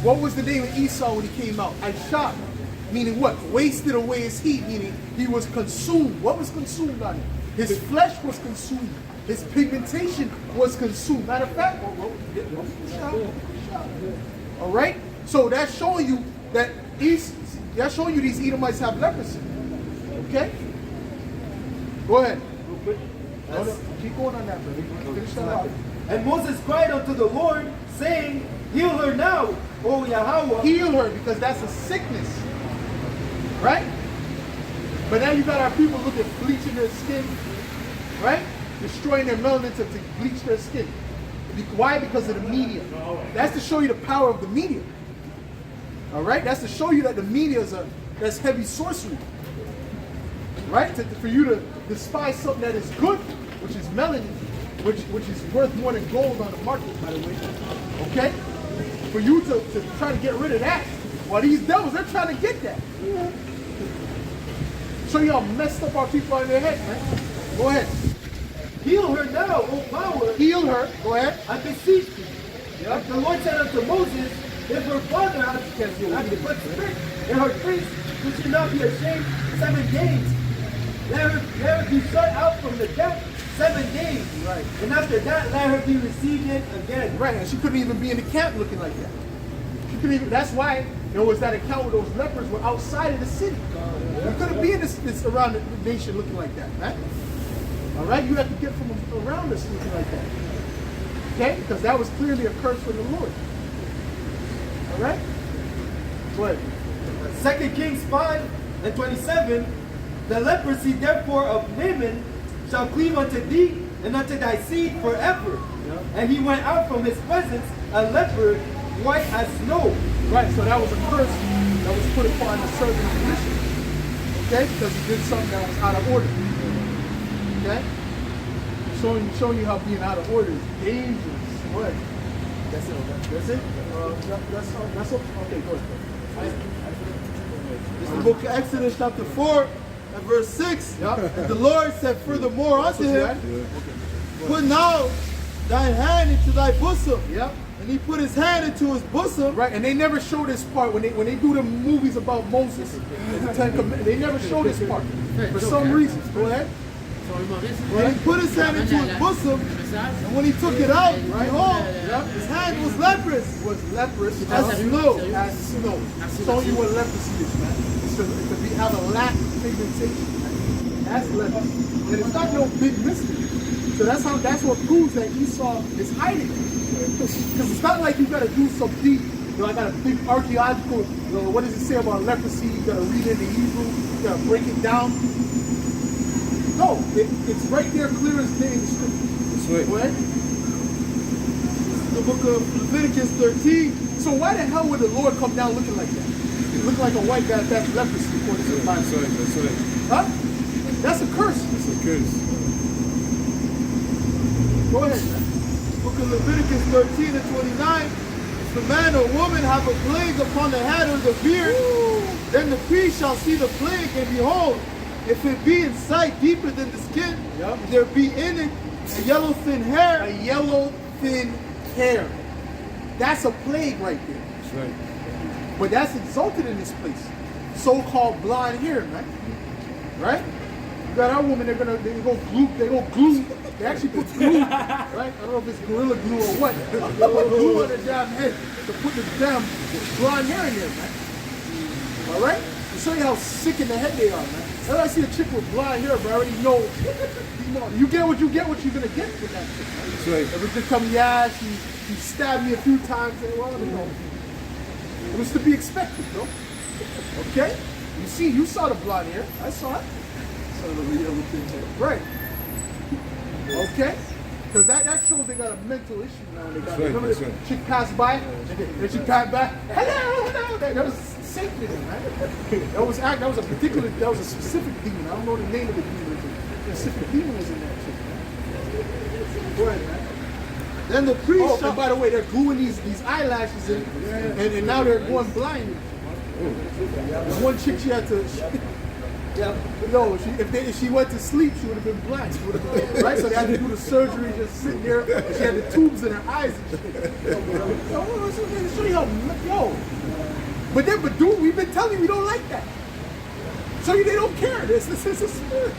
What was the name of Esau when he came out? Ashab. Meaning what? Wasted away his heat, meaning he was consumed. What was consumed on him? His flesh was consumed. His pigmentation was consumed. Matter of fact, all right? So that's showing you that these Edomites have leprosy. Okay? Go ahead. No, keep going on that, brother. Finish that off. And Moses cried unto the Lord, saying, Heal her now, O Yahweh. Heal her, because that's a sickness. Right? But now you got our people look at bleaching their skin, right? Destroying their melanin to bleach their skin. Why? Because of the media. That's to show you the power of the media. All right? That's to show you that the media that's heavy sorcery. Right? For you to despise something that is good, which is melanin, which is worth more than gold on the market, by the way. Okay? For you to try to get rid of that. Well, these devils, they're trying to get that. Show you how messed up our people are in their head, man. Go ahead. Heal her now, O power. Heal her. Go ahead. I beseech thee. And the Lord said unto Moses, If her father hath put spirit in her face, she should not be ashamed 7 days. Let her be shut out from the camp 7 days. Right. And after that, let her be received in again. Right, and she couldn't even be in the camp looking like that. She couldn't even. That's why there was that account where those lepers were outside of the city. You couldn't be in this around the nation looking like that, right? All right, you have to get from around us looking like that. Okay, because that was clearly a curse from the Lord. All right. Go ahead. 2 Kings 5:27. The leprosy therefore of Naaman shall cleave unto thee and unto thy seed forever. And he went out from his presence a leper, white as snow. Right, so that was a curse that was put upon the servant of Elisha. Okay, because he did something that was out of order. Okay, showing you how being out of order is dangerous. What? That's it. That's it. That's okay. Go ahead. It's the book of Exodus chapter 4 and verse 6. Yeah. And the Lord said furthermore unto him, Put now thine hand into thy bosom. Yep. And he put his hand into his bosom. Right, and they never show this part when they do the movies about Moses. They never show this part for some reasons. Go ahead. And he put his hand into his bosom. And when he took it out, behold, his hand was leprous. Was leprous As snow. as snow. Showing you what leprosy is, man. It's to have a lack of pigmentation, man. That's leprosy. And it's not no big mystery. So that's what proves that Esau is hiding. Because it's not like you gotta do some deep, I got a big archaeological, what does it say about leprosy? You gotta read it in the Hebrew, you gotta break it down. No, it's right there clear as day in the scripture. That's right. Right? The book of Leviticus 13. So why the hell would the Lord come down looking like that? Looking like a white guy that's leprosy, according to the Bible. That's right. That's right. Huh? That's a curse. That's a curse. Go ahead, man. Book of Leviticus 13 and 29. If the man or woman have a plague upon the head or the beard, then the priest shall see the plague, and behold, if it be in sight deeper than the skin, there be in it a yellow thin hair. A yellow thin hair. That's a plague right there. That's right. But that's exalted in this place. So-called blonde hair, man. Right? You got our woman, they go glue. They actually put glue, right? I don't know if it's Gorilla Glue or what. They put glue on their damn head to put the damn blonde hair in there, man. All right? To show you how sick in the head they are, man. When I see a chick with blonde hair, but I already know. You get what you're gonna get with that chick, man. That's right. If it just come, she stabbed me a few times, and well, it was to be expected, though. Okay? You saw the blonde hair. I saw it. Right. Okay? Because that shows they got a mental issue now. They got, right, remember the chick passed by, and she passed by. Hello. That was Satan in it, man. That was a specific demon. I don't know the name of the demon. A specific demon was in that chick, man. Go ahead, man. Then the priest. And by the way, they're gluing these eyelashes in, and now they're going blind. There's one chick she had to. No, if she went to sleep, she would have been blind. Right? So they had to do the surgery, just sitting there, and she had the tubes in her eyes and shit. Show you how, But dude, we've been telling you we don't like that. Show you they don't care. This is a spirit.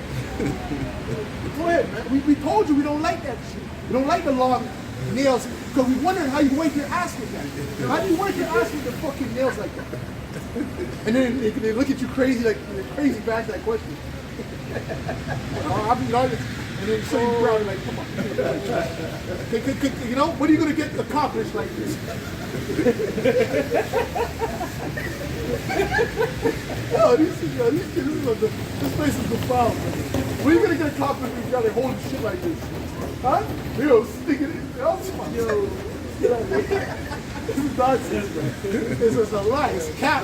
Go ahead, man. We told you we don't like that shit. We don't like the long nails, because we wondered how you wipe your ass with that. How do you wipe your ass with the fucking nails like that? And then they look at you crazy, like crazy back that question. I'll be honest. And then show you around like, come on. You know, what are you going to get accomplished like this? This place is defiled, man. What are you going to get accomplished if you got to hold shit like this? Huh? Sticking it. Get out of here. This is nonsense, man. This is a lie. It's cap.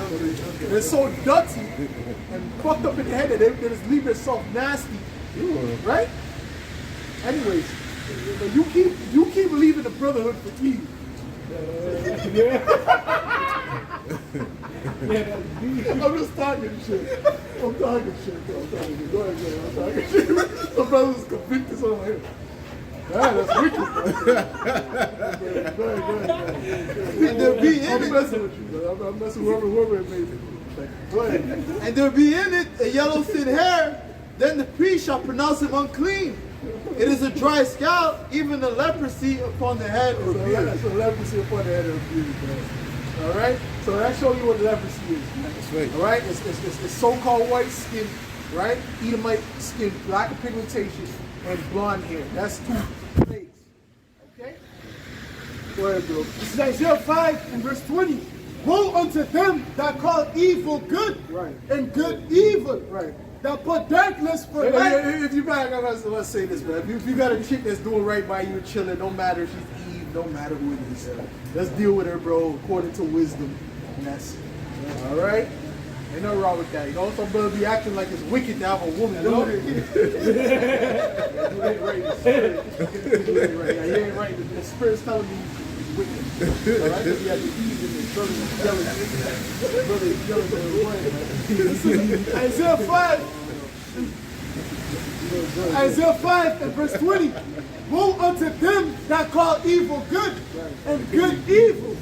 They're so dirty and fucked up in the head that they just leave themselves nasty. Right? Anyways, you keep leaving the brotherhood for Eve. I'm just talking shit. I'm talking shit. Go ahead, I'm talking shit. The brother's convicted on here. That's wicked. Go ahead. There be in it. I'm messing with you, bro. I'm messing with whoever it may be. Go ahead. And there be in it a yellow thin hair. Then the priest shall pronounce him unclean. It is a dry scalp, even the leprosy upon the head or beard. That's a leprosy upon the head or beard, bro. All right. So that shows you what leprosy is. That's right. All right. It's so-called white skin, right? Edomite skin, lack of pigmentation, and blonde hair. That's two plagues. Okay? Go ahead, bro. This is Isaiah 5 and verse 20. Woe unto them that call evil good, Right. and good evil, Right. that put darkness for light. If you back, let's say this, man. If you got a chick that's doing right by you, chilling, don't matter if she's Eve, don't matter who it is. Let's deal with her, bro, according to wisdom. And that's it. All right? Ain't nothing wrong with that. You know, some brother be acting like it's wicked to have a woman. You know? You ain't right. You ain't right. The spirit's telling me he's wicked. All right? Because he had the Eve in his brother yelling. Isaiah 5. Isaiah 5 and verse 20. Woe unto them that call evil good, and good evil,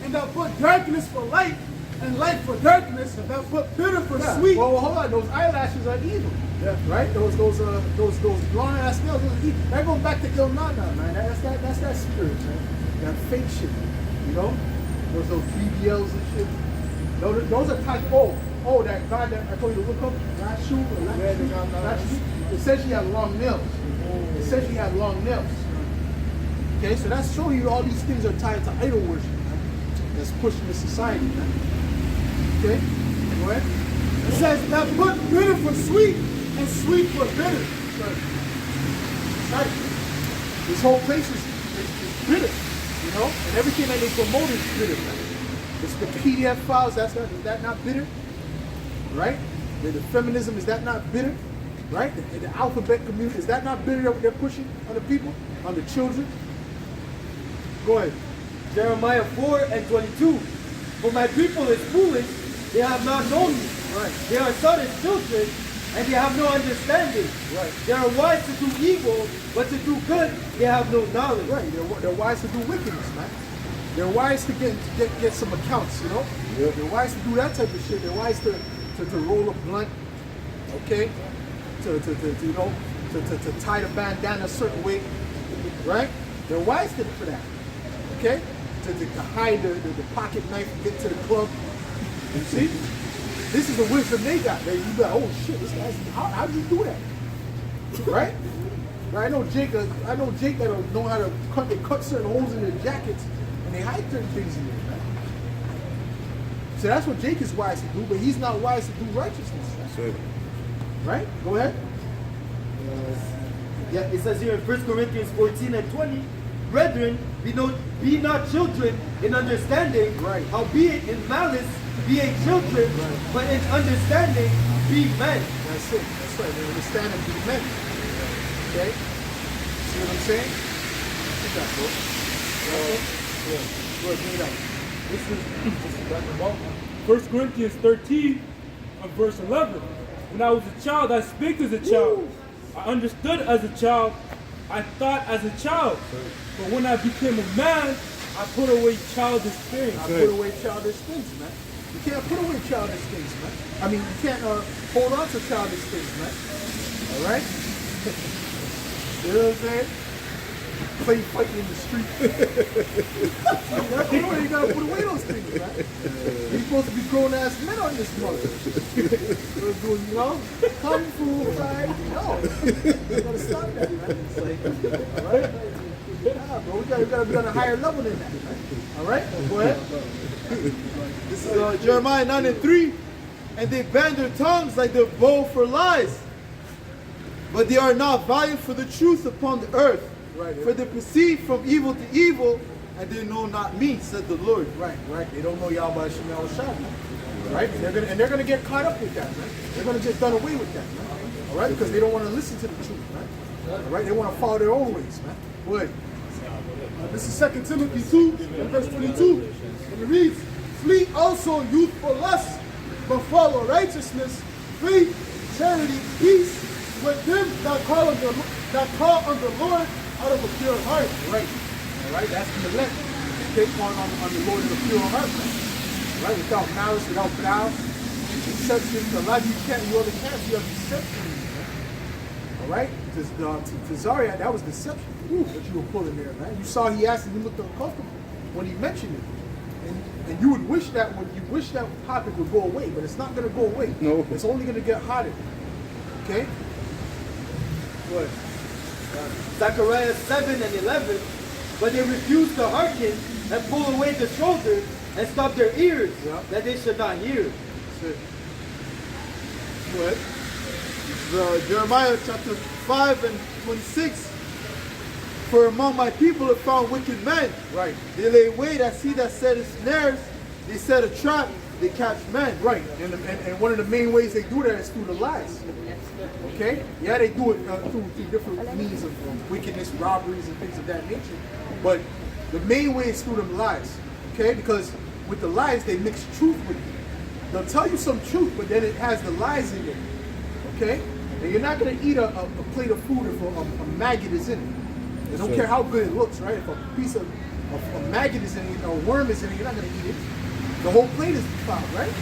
and that put darkness for light, and light for darkness, and that put bitter for sweet. Well, hold on. Those eyelashes are evil. Yeah. Right? Those blonde ass nails, those are evil. That goes back to Ilnana, man. That's that spirit, man. That fake shit. You know, those little BBLs and shit. Those are type. That guy that I told you to look up, last shoe or last shoe. It says she had long nails. It says she had long nails. Okay, so that's showing you all these things are tied to idol worship, man. That's pushing the society, man. Okay, go ahead. It says that put bitter for sweet and sweet for bitter. Right. This whole place is bitter, you know, and everything that they promote is bitter, man. It's the PDF files, is that not bitter? Right? The feminism, is that not bitter? Right? The alphabet community, is that not bitter that they're pushing on the people, on the children? Go ahead. Jeremiah 4:22. For my people is foolish, they have not known me. Right. They are taught as children, and they have no understanding. Right. They are wise to do evil, but to do good, they have no knowledge. Right. They're wise to do wickedness, man. They're wise to get some accounts, you know? Yeah. They're wise to do that type of shit. They're wise to roll a blunt, okay? To tie the bandana a certain way, right? They're wise for that, okay? To hide the pocket knife and get to the club. You see? This is the wisdom they got. You be like, oh shit, this guy's, how did you do that? Right? Right? I know Jake that'll know how to cut certain holes in their jackets and they hide certain things in there, right? So that's what Jake is wise to do, but he's not wise to do righteousness. Right? Right? Go ahead. Yeah, it says here in 1 Corinthians 14:20, brethren, be not children in understanding, Right. howbeit in malice be a children, Right. but in understanding be men. That's it. That's right. They understand and be men. Okay? See what I'm saying? Good job, bro. Yeah. Go ahead, bring it out. This is talking about 1 Corinthians 13 and verse 11. When I was a child, I spake as a child. I understood as a child. I thought as a child. But when I became a man, I put away childish things. I put away childish things, man. You can't put away childish things, man. I mean, you can't hold on to childish things, man. All right? You know what I'm saying? Play fighting in the street. You gotta put away those things, man. You're supposed to be grown ass men on this mother. You know? Kung fu fight. No. You gotta stop that, man. It's like, all right? Nah, bro, we gotta be on a higher level than that, man. All right? Go ahead. This is Jeremiah 9:3. And they bend their tongues like their bow for lies. But they are not valiant for the truth upon the earth. Right. For they proceed from evil to evil, and they know not me, said the Lord. Right. They don't know Yahweh Shemel Shah. Right? And they're gonna get caught up with that, man. They're gonna get done away with that, man. All right? Because they don't want to listen to the truth, man. All right? They want to follow their own ways, man. Go ahead. This is 2 Timothy 2, and verse 22. And it reads, flee also youthful lusts, but follow righteousness, faith, charity, peace, with them that call on the Lord out of a pure heart. Right. All right? That's the elect. Take on the Lord of the pure heart, man. Right? Without malice, without guile, deception. A lot of you can't, you other can't, you have deception. All right? To Zaria, that was deception. That you were pulling there, man. You saw he asked and you looked uncomfortable when he mentioned it. And you would wish that topic would go away, but it's not going to go away. No. It's only going to get hotter. Okay? Go ahead. Zechariah 7:11, but they refused to hearken and pull away the shoulders and stop their ears, that they should not hear. That's it. Go ahead. Jeremiah chapter 5 and 26. For among my people are found wicked men. Right. They lay wait as he that setteth snares. They set a trap. They catch men. Right. And one of the main ways they do that is through the lies. Okay? Yeah, they do it through different means of wickedness, robberies, and things of that nature. But the main way is through them lies. Okay? Because with the lies, they mix truth with it. They'll tell you some truth, but then it has the lies in it. Okay? And you're not going to eat a plate of food if a maggot is in it. I don't care how good it looks, right? If a piece of maggot is in it, or a worm is in it, you're not going to eat it. The whole plate is defiled, right?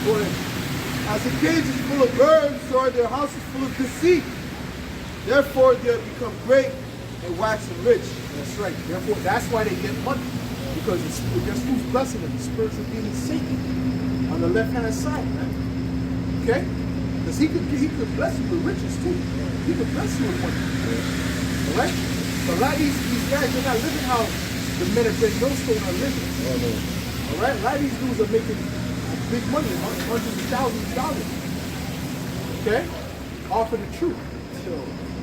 Go ahead. As the cage is full of birds, so are their houses full of deceit. Therefore they have become great and waxen rich. That's right. Therefore, that's why they get money. Because guess who's blessing them? The spiritual demon Satan on the left-hand side, man. Okay? Because he could bless you with riches too. He could bless you with money. Alright? But a lot of these guys, they're not living how the men of Ben Millstone are living. Alright? A lot of these dudes are making big money, hundreds of thousands of dollars. Okay? Off of the truth. So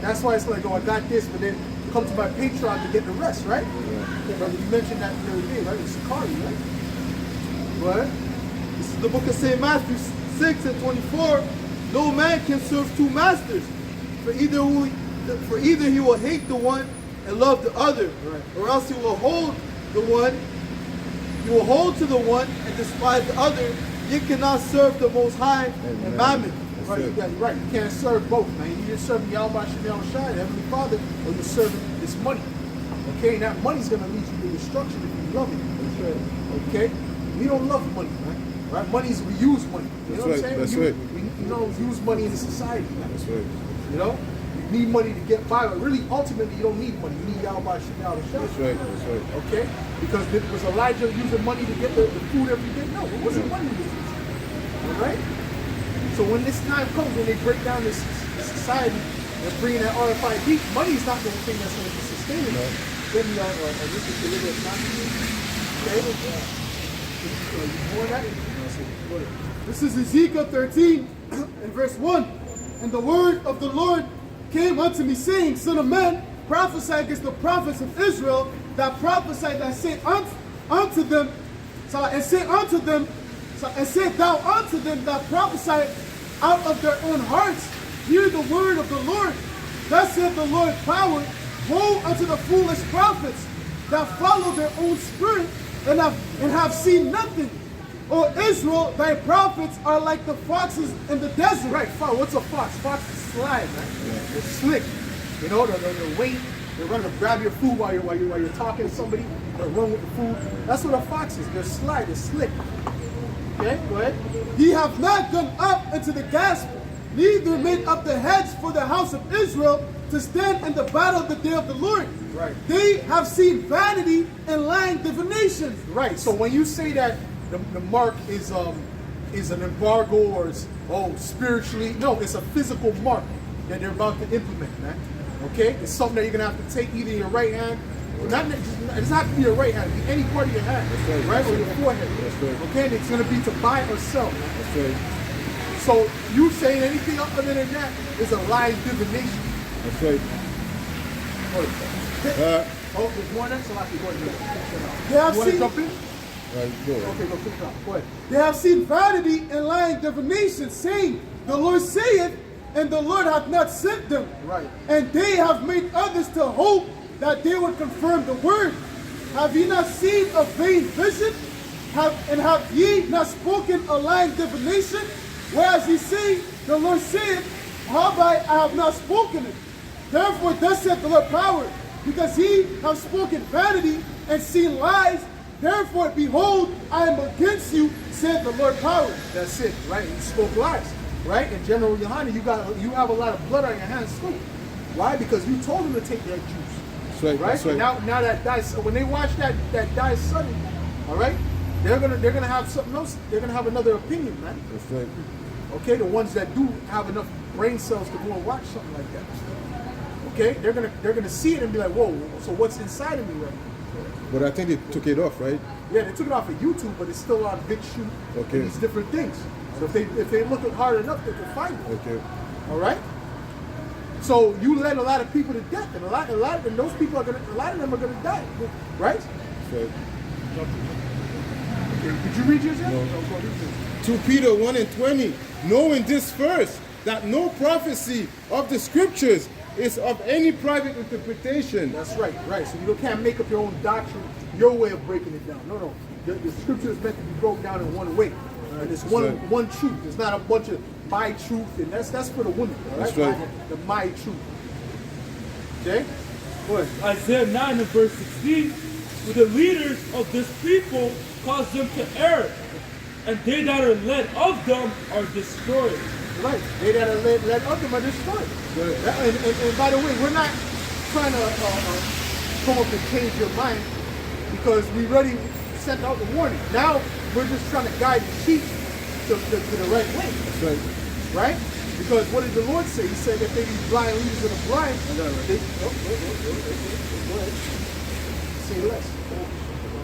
that's why it's like, oh, I got this, but then come to my Patreon to get the rest, right? Brother, you mentioned that the other day, right? It's Sakari, right? But this is the book of St. Matthew 6 and 24. No man can serve two masters, for either he will hate the one and love the other, or else he will hold to the one and despise the other. You cannot serve the Most High and Mammon. Right, right. You can't serve both, man. You either serve Yahweh Shem Shai, the Heavenly Father, or you're serving this money. Okay, and that money's gonna lead you to destruction if you love it. Okay? We don't love money, man. Right? We use money. You know what I'm saying? That's right. We don't use money in the society, man. That's right. You know? You need money to get by, but really, ultimately, you don't need money. You need Yahweh Shem Shai. That's right. That's right. Okay? Because was Elijah using money to get the food every day? No, it wasn't money he was using. All right? So when this time comes, when they break down this society and bring in that RFID, money is not the thing that's going to sustain it. Then we are This is Ezekiel 13 and verse 1. And the word of the Lord came unto me, saying, Son of man, prophesy against the prophets of Israel that prophesied and say unto them, and say thou unto them that prophesy out of their own hearts, hear the word of the Lord. Thus saith the Lord power, woe unto the foolish prophets that follow their own spirit and have seen nothing. O Israel, thy prophets are like the foxes in the desert. Right, what's a fox? Fox is sly, man. They're slick. You know, they're wait. They're running to grab your food while you're talking to somebody. They'll run with the food. That's what a fox is. They're sly. They're slick. Okay, go ahead. Ye have not gone up into the gospel, neither made up the hedge for the house of Israel to stand in the battle of the day of the Lord. Right. They have seen vanity and lying divination. Right. So when you say that the mark is an embargo or it's spiritually, no, it's a physical mark that they're about to implement, man. Okay, it's something that you're gonna have to take either your right hand. It doesn't have to be your right hand, it can be any part of your hand, right? Or your forehead. Okay, and it's going to be to buy or sell. That's right. So you saying anything other than that is a lying divination. That's right. There's more than that, so I can go ahead. They have You want to seen, jump in? Go. Okay, go finish up. Go ahead. they have seen vanity and lying divination, saying, the Lord saith, and the Lord hath not sent them. Right. And they have made others to hope that they would confirm the word. Have ye not seen a vain vision? Have ye not spoken a lying divination? Whereas ye say, the Lord saith, howbeit I have not spoken it. Therefore thus saith the Lord power, because ye have spoken vanity and seen lies. Therefore behold, I am against you, saith the Lord power. That's it, right? You spoke lies, right? In General Yohana, you have a lot of blood on your hands too. Why? Because you told them to take that juice. Right, right? that's right. Now that dies, when they watch that dies sudden, all right, they're gonna have something else. They're gonna have another opinion, man. That's right. Okay, the ones that do have enough brain cells to go and watch something like that. Okay, they're gonna see it and be like, whoa, so what's inside of me right now? But I think they took it off, right? Yeah, they took it off of YouTube, but it's still on BitChute Okay. and these different things. So if they look hard enough, they can find it. Okay. All right. So you led a lot of people to death, and a lot of those people a lot of them are gonna die, right? That's right. Okay, did you read yours yet? No. Go read yours. 2 Peter 1 and 20, knowing this first, that no prophecy of the scriptures is of any private interpretation. That's right, right. So you can't make up your own doctrine, your way of breaking it down. No. The scripture is meant to be broken down in one way. And it's one truth. It's not a bunch of my truth, and that's for the women. All right? That's right. The my truth. Okay? What? Isaiah 9 and verse 16, for the leaders of this people cause them to err, and they that are led of them are destroyed. Right. They that are led of them are destroyed. And by the way, we're not trying to come up and change your mind. because we already sent out the warning. Now we're just trying to guide the sheep to the right way. That's right. Right? Because what did the Lord say? He said if they be blind leaders of the blind, they, go ahead. Say less.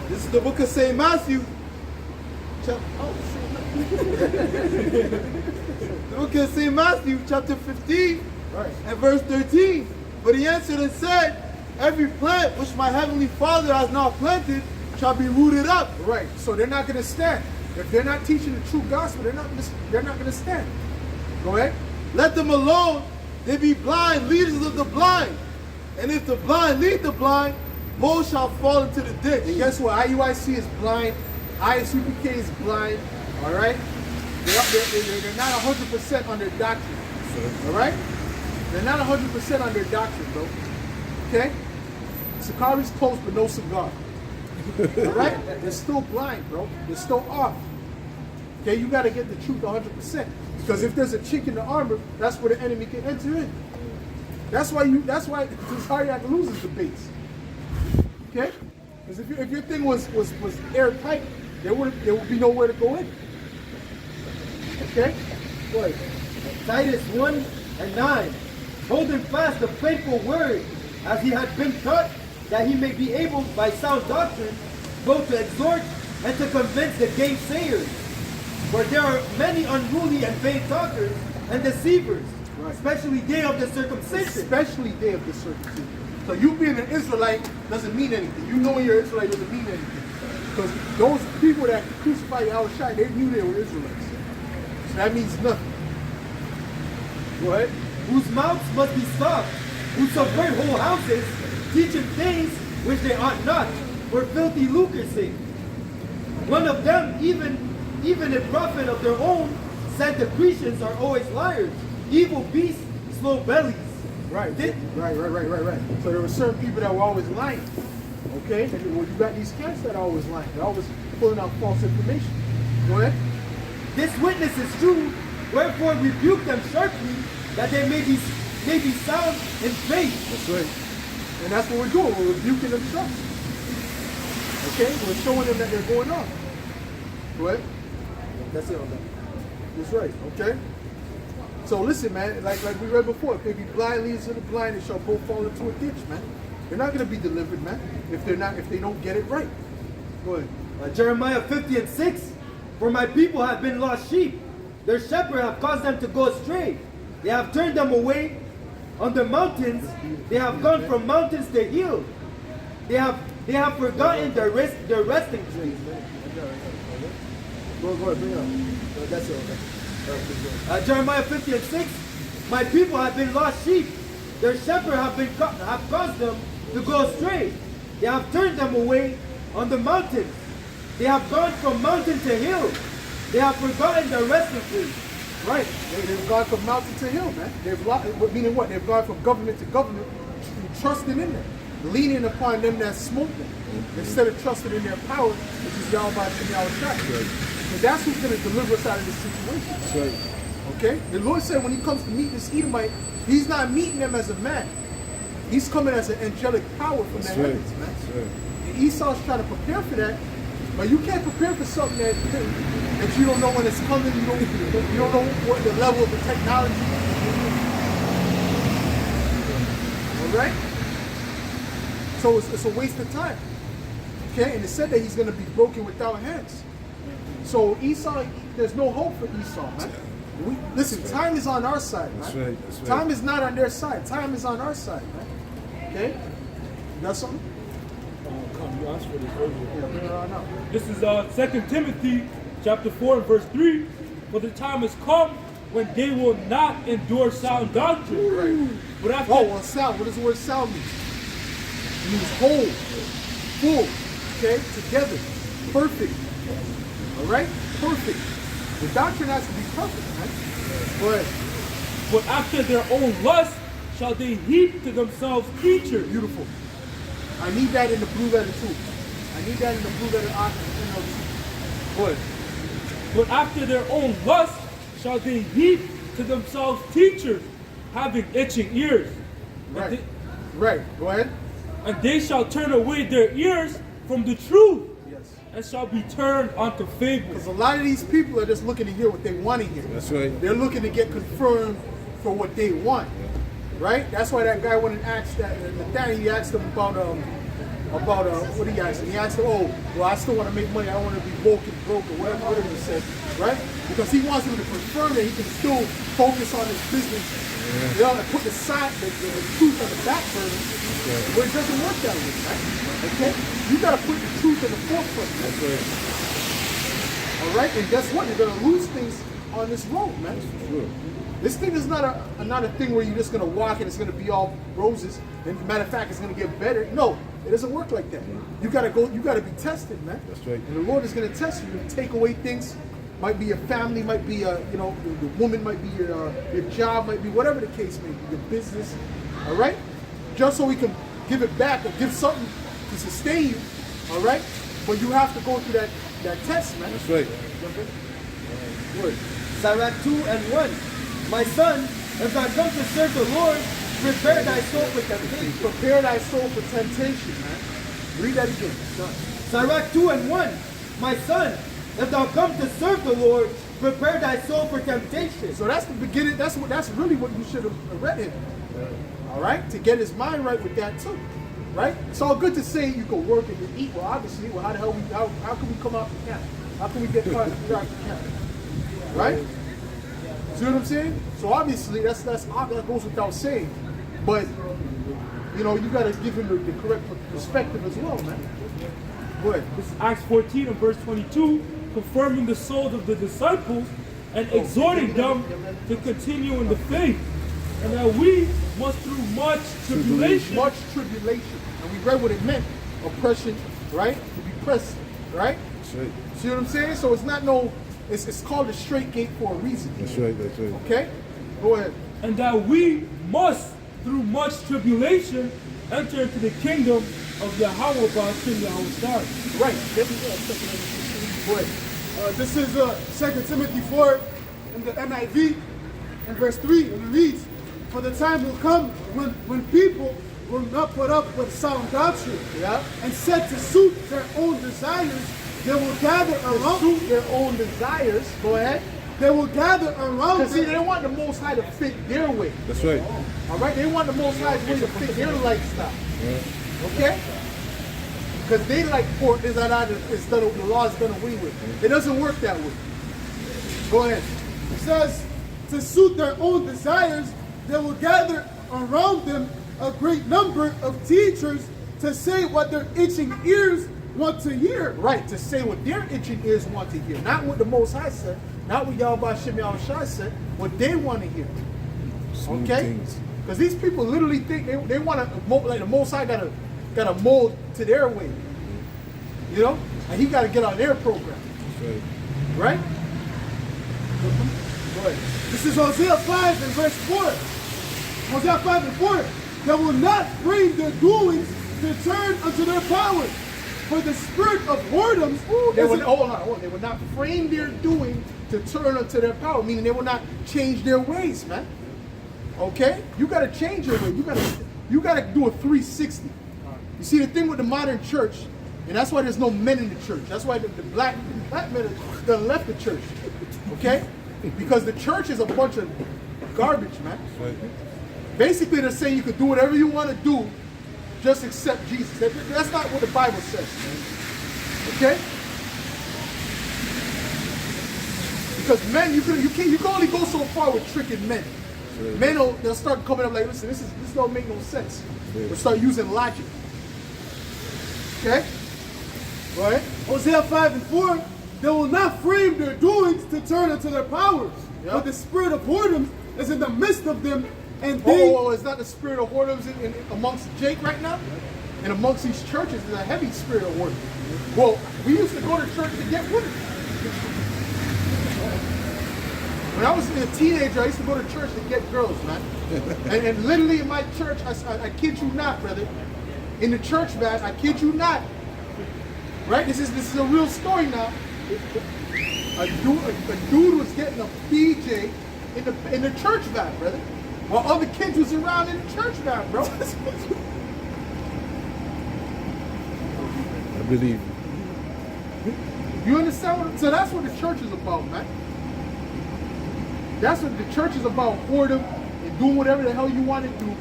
This is the book of St. Matthew. The book of St. Matthew, chapter 15, Right. and verse 13. But he answered and said, every plant which my heavenly Father has not planted shall be rooted up. Right. So they're not going to stand. If they're not teaching the true gospel, they're not going to stand. Go ahead. Let them alone. They be blind, leaders of the blind. And if the blind lead the blind, both shall fall into the ditch. And guess what? IUIC is blind. ISUPK is blind. All right? They're not 100% on their doctrine. All right? They're not 100% on their doctrine, bro. Okay? Sakari's close, but no cigar. All right? They're still blind, bro. They're still off. Okay? You got to get the truth 100%. Because if there's a chink in the armor, that's where the enemy can enter in. That's why Zariak loses debates. Okay? Because if your thing was airtight, there would be nowhere to go in. Okay? Go ahead. Titus 1 and 9. Holding fast the faithful word, as he had been taught, that he may be able by sound doctrine both to exhort and to convince the gainsayers. For there are many unruly and vain talkers and deceivers, Right. especially day of the circumcision. Especially day of the circumcision. So you being an Israelite doesn't mean anything. You knowing you're Israelite doesn't mean anything. Because those people that crucified Yahushua, they knew they were Israelites. So that means nothing. Go ahead. Whose mouths must be stopped, who subvert whole houses, teaching things which they ought not, for filthy lucre's sake. One of them, even a prophet of their own, said the Grecians are always liars, evil beasts, slow bellies. Right. Right. So there were certain people that were always lying. Okay? And well, you got these cats that are always lying. They're always pulling out false information. Go ahead. This witness is true, wherefore rebuke them sharply, that they may be sound in faith. That's right. And that's what we're doing. We're rebuking them sharply. Okay? We're showing them that they're going on. Go ahead. That's it on that. That's right. Okay? So listen, man, like we read before, if they be blind leaders of the blind, they shall both fall into a ditch, man. They're not going to be delivered, man, if they don't get it right. Go ahead. Jeremiah 50 and 6. For my people have been lost sheep. Their shepherd have caused them to go astray. They have turned them away on the mountains. They have gone from mountains to hills. They have forgotten their resting place. Go ahead, bring it up. That's it. Okay. Jeremiah 50 and 6. My people have been lost sheep. Their shepherd have caused them to go astray. They have turned them away on the mountains. They have gone from mountain to hill. They have forgotten their resting place. Right. They've gone from mountain to hill, man. Meaning what? They've gone from government to government, trusting in them, leaning upon them that smote them, instead of trusting in their power, which is Yahweh and Yahushua. Because that's who's going to deliver us out of this situation. That's right. Okay? The Lord said when he comes to meet this Edomite, he's not meeting them as a man. He's coming as an angelic power from the heavens, man. That's right. And Esau's trying to prepare for that, but you can't prepare for something that you don't know when it's coming. You don't know what the level of the technology. All right? So it's a waste of time. Okay? And it said that he's going to be broken without hands. So Esau, there's no hope for Esau, man. Listen, time is on our side, man. That's right. That's right. Time is not on their side. Time is on our side, man. Okay? You got something? You asked for this earlier. Yeah, bring it on up. This is 2 Timothy chapter 4 and verse 3. For the time has come when they will not endure sound doctrine. Right. But after Sound. What does the word sound mean? It means whole, full, okay, together, perfect. All right? Perfect. The doctrine has to be perfect, man. Go ahead. But after their own lust shall they heap to themselves teachers. Beautiful. I need that in the blue letter too. I need that in the blue letter NLT. Go ahead. But after their own lust shall they heap to themselves teachers, having itching ears. Right. Right. Go ahead. And they shall turn away their ears from the truth, Yes. and shall be turned unto fables. Because a lot of these people are just looking to hear what they want to hear. That's right. They're looking to get confirmed for what they want. Right? That's why that guy went and asked that Nathaniel, he asked him about what he asked him. He asked him, oh, well, I still want to make money. I don't want to be woke and broke or whatever he said. Right? Because he wants him to confirm that he can still focus on his business. You know, and put the truth on the back burner. But it doesn't work that way, right? Okay? You got to put the truth in the forefront. That's right. All right? And guess what? You're going to lose things on this road, man. Sure. This thing is not a thing where you're just going to walk and it's going to be all roses. And matter of fact, it's going to get better. No, it doesn't work like that. You got to go. You got to be tested, man. That's right. And the Lord is going to test you. To take away things. Might be your family, might be the woman, might be your job, might be whatever the case may be, your business. All right, just so we can give it back or give something to sustain you. All right, but you have to go through that test, man. That's right. Good. Sirach 2 and 1. My son, if thou come to serve the Lord, prepare thy soul for temptation. Prepare thy soul for temptation, man. Read that again. Sirach 2 and 1. My son, if thou come to serve the Lord, prepare thy soul for temptation. So that's the beginning. That's really what you should have read him. All right, to get his mind right with that too. Right? It's all good to say you can work and you eat. Well, obviously, how the hell how can we come out the camp? How can we get caught out the camp? Right? See what I'm saying? So obviously that goes without saying. But you know, you gotta give him the correct perspective as well, man. Go ahead. This is Acts 14 and verse 22, confirming the souls of the disciples and exhorting them to continue in the faith, and that we must through much tribulation. Much tribulation. And we read what it meant. Oppression, right? To be pressed, right? That's right. See what I'm saying? So it's not it's called a straight gate for a reason. That's right. That's right. Okay? Go ahead. And that we must through much tribulation enter into the kingdom of Yahweh by King Yahweh. Right. Go ahead. This is 2 Timothy 4 in the NIV, and verse 3, and it reads, for the time will come when people will not put up with sound doctrine, Yeah. and set to suit their own desires, they will gather around. Suit their own desires. Go ahead. They will gather around. Because see, they want the Most High to fit their way. That's right. All right? They want the Most High's way to fit their lifestyle. Okay? Because they like pork is done, the law is done away with. It doesn't work that way. Go ahead. It says, to suit their own desires, they will gather around them a great number of teachers to say what their itching ears want to hear. Right, to say what their itching ears want to hear. Not what the Most High said. Not what Yahweh Shem Yahushua said. What they want to hear. Smooth Okay? things. Because these people literally think they want to, like the Most High got to mold to their way. You know? And he got to get on their program. That's right. Right? Go ahead. This is Hosea 5 and verse 4. Hosea 5 and 4. They will not frame their doings to turn unto their power. For the spirit of whoredoms They will, hold on. They will not frame their doing to turn unto their power. Meaning they will not change their ways, man. Okay? You got to change your way. You got to do a 360. You see, the thing with the modern church, and that's why there's no men in the church. That's why the black men have done left the church. Okay? Because the church is a bunch of garbage, man. That's right. Basically, they're saying you can do whatever you want to do, just accept Jesus. That's not what the Bible says. Okay? Because men, you can only go so far with tricking men. Men they'll start coming up like, listen, this don't make no sense. They'll start using logic. Okay? Go ahead. Hosea 5 and 4. They will not frame their doings to turn unto their powers. Yep. But the spirit of whoredom is in the midst of them, and they Is that the spirit of whoredoms in amongst Jake right now? And amongst these churches, there's a heavy spirit of whoredom. Well, we used to go to church to get women. When I was a teenager, I used to go to church to get girls, man. and literally in my church, I kid you not, brother. In the church, man, I kid you not. Right? This is a real story now. A dude was getting a BJ in the church van, brother. While other kids was around in the church van, bro. believe. You understand what? So that's what the church is about, man. That's what the church is about, whoredom and doing whatever the hell you want to do,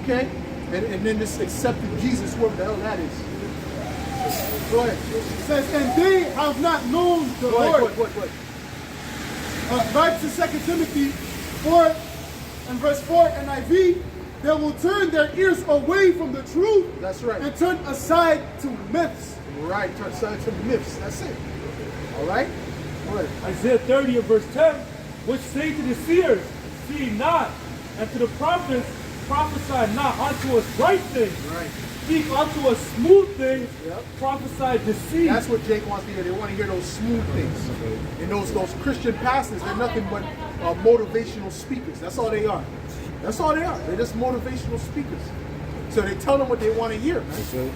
okay? And then just accepting Jesus, whoever the hell that is. Go ahead. It says, and they have not known the Lord. Go ahead. Back to 2 Timothy 4 and verse 4 NIV, they will turn their ears away from the truth. That's right. And turn aside to myths. Right, turn aside to myths. That's it. All right? Go ahead. Isaiah 30 and verse 10, which say to the seers, see not, and to the prophets, prophesy not unto us right things. Right. Speak unto us smooth things, Yep. prophesy deceit. That's what Jake wants to hear. They want to hear those smooth things. And those Christian pastors, they're nothing but motivational speakers. That's all they are. That's all they are. They're just motivational speakers. So they tell them what they want to hear, man. That's right.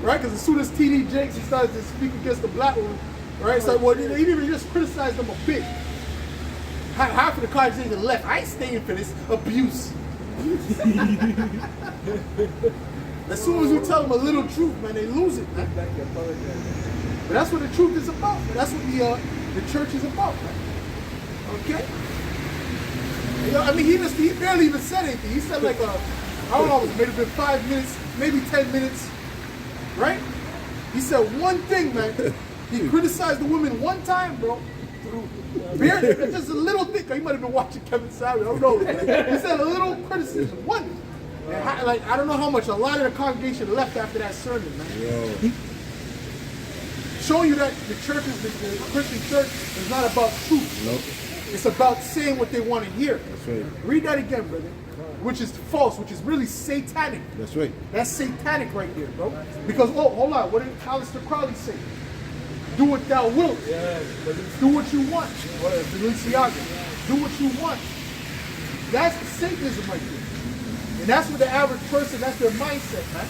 Right? Because as soon as TD Jakes he starts to speak against the black woman, right? It's like, well, he didn't even just criticize them a bit. Half of the congregation left. I ain't staying for this abuse. As soon as you tell them a little truth, man, they lose it, man. But that's what the truth is about. Man. That's what the church is about, man. Okay? You know, I mean, he barely even said anything. He said like I don't know, maybe been 5 minutes, maybe 10 minutes, right? He said one thing, man. He criticized the women one time, bro. Barely, just a little thing. He might have been watching Kevin Savage. I don't know. He said a little criticism, one. And like I don't know how much. A lot of the congregation left after that sermon, man. Yo. Showing you that the church is the Christian church is not about truth. Nope. It's about saying what they want to hear. That's right. Read that again, brother. Which is false, which is really satanic. That's right. That's satanic right there, bro. Because, oh, hold on. What did Aleister Crowley say? Do what thou wilt. Yeah, Do what you want. Balenciaga. Do what you want. That's Satanism right there. And that's what the average person, that's their mindset, man.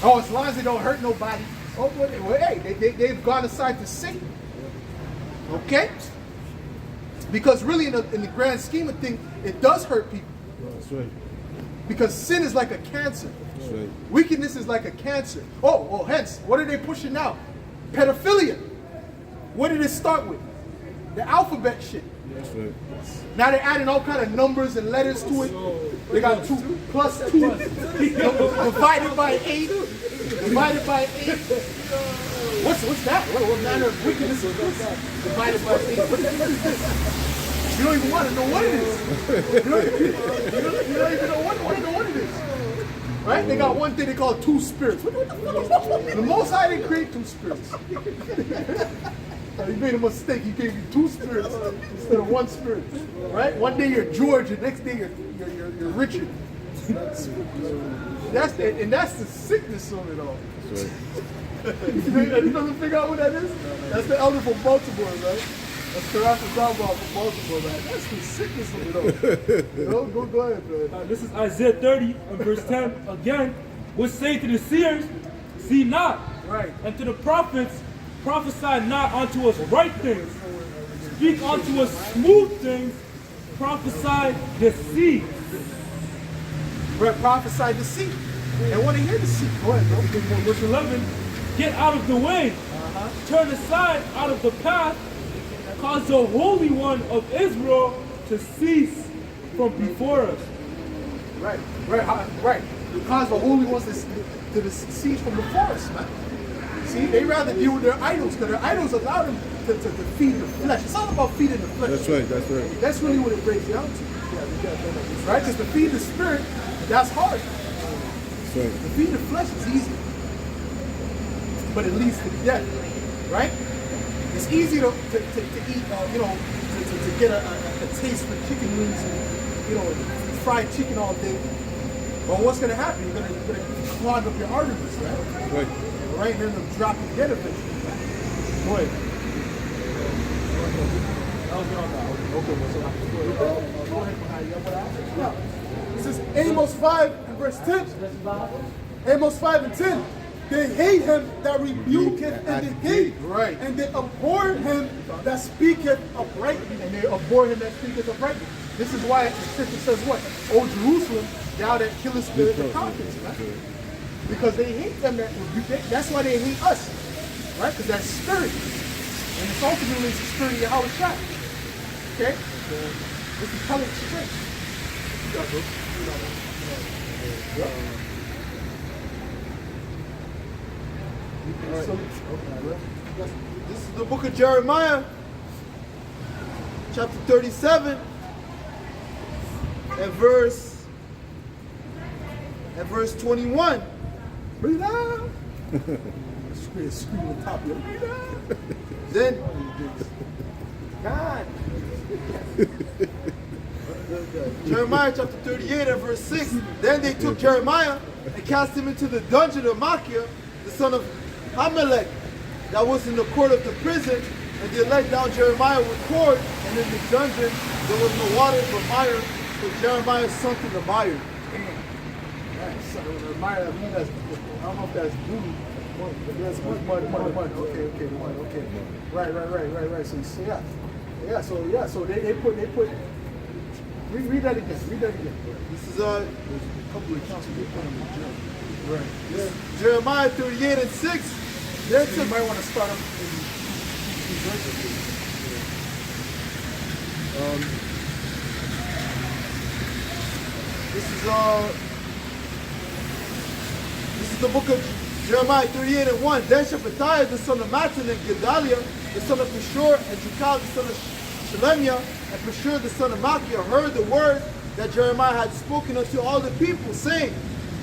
Oh, as long as they don't hurt nobody. Oh, well, hey, they've gone aside to Satan. Okay? Because really, in the grand scheme of things, it does hurt people. That's right. Because sin is like a cancer. That's right. Wickedness is like a cancer. Oh, hence, what are they pushing now? Pedophilia. What did it start with? The alphabet shit. That's right. Now they're adding all kind of numbers and letters to it. They got 2 plus 2 divided by 8. Divided by 8. What's that? What manner of wickedness is this? Divided by 8. What is this? You don't even want to know what it is. You don't even want to know what it is. Right? They got one thing they call 2 spirits. What the fuck is that? The Most High didn't create 2 spirits. You made a mistake. He gave you 2 spirits instead of 1 spirit. Right? One day you're George, the next day you're Richard. That's the sickness of it all. That's right. You doesn't figure out what that is? That's the elder from Baltimore, right? That's Karaka Daba from Baltimore, man. That's the sickness of it all. You know? Go ahead, man. this is Isaiah 30 and verse 10 again, which say to the seers, see not, Right. and to the prophets, prophesy not unto us right things. Speak unto us smooth things, prophesy deceit. Prophesy deceit. They want to hear deceit. Go ahead, bro. Verse 11, get out of the way, turn aside out of the path, cause the Holy One of Israel to cease from before us. Right. Because the Holy Ones to cease from the forest, man. See, they rather deal with their idols, because their idols allow them to feed the flesh. It's all about feeding the flesh. That's right. That's right. That's really what it breaks down to. Right? Because to feed the spirit, that's hard. That's right. To feed the flesh is easy. But it leads to death. Right? It's easy to eat, to get a taste for chicken wings and, fried chicken all day. But what's going to happen? You're going to clog up your arteries, right? Right. Right, and then they'll drop you dead eventually. Go ahead. This is Amos 5 and verse 10. Amos 5 and 10. They hate him that rebuketh in the gate, Right. and they abhor him that speaketh uprightly. And they abhor him that speaketh uprightly. This is why the scripture says what? O Jerusalem, thou that killest the prophets, right? Because they hate them. That's why they hate us. Right? Because that's spirit. And it's ultimately the spirit of Yahweh Shai. Okay? This is telling straight. This is the book of Jeremiah, chapter 37, and verse 21. Breathe out. Scream on top of you. Breathe out. Then God. Jeremiah chapter 38 and verse 6. Then they took Jeremiah and cast him into the dungeon of Machia, the son of Hamelech, that was in the court of the prison. And they let down Jeremiah with cords, and in the dungeon there was no water but mire, so Jeremiah sunk in the mire. I don't know if that's booty. That's mud. Okay. Right. So they put. Read that again. This is a couple of accounts they put in the jail. Right. This is Jeremiah 38 and 6. You might want to start up these verses. This is the book of Jeremiah 38 and 1. Then Shephatiah the son of Mattan and Gedaliah the son of Pashur and Jukal the son of Shelemiah and Pashur the son of Machia heard the word that Jeremiah had spoken unto all the people, saying,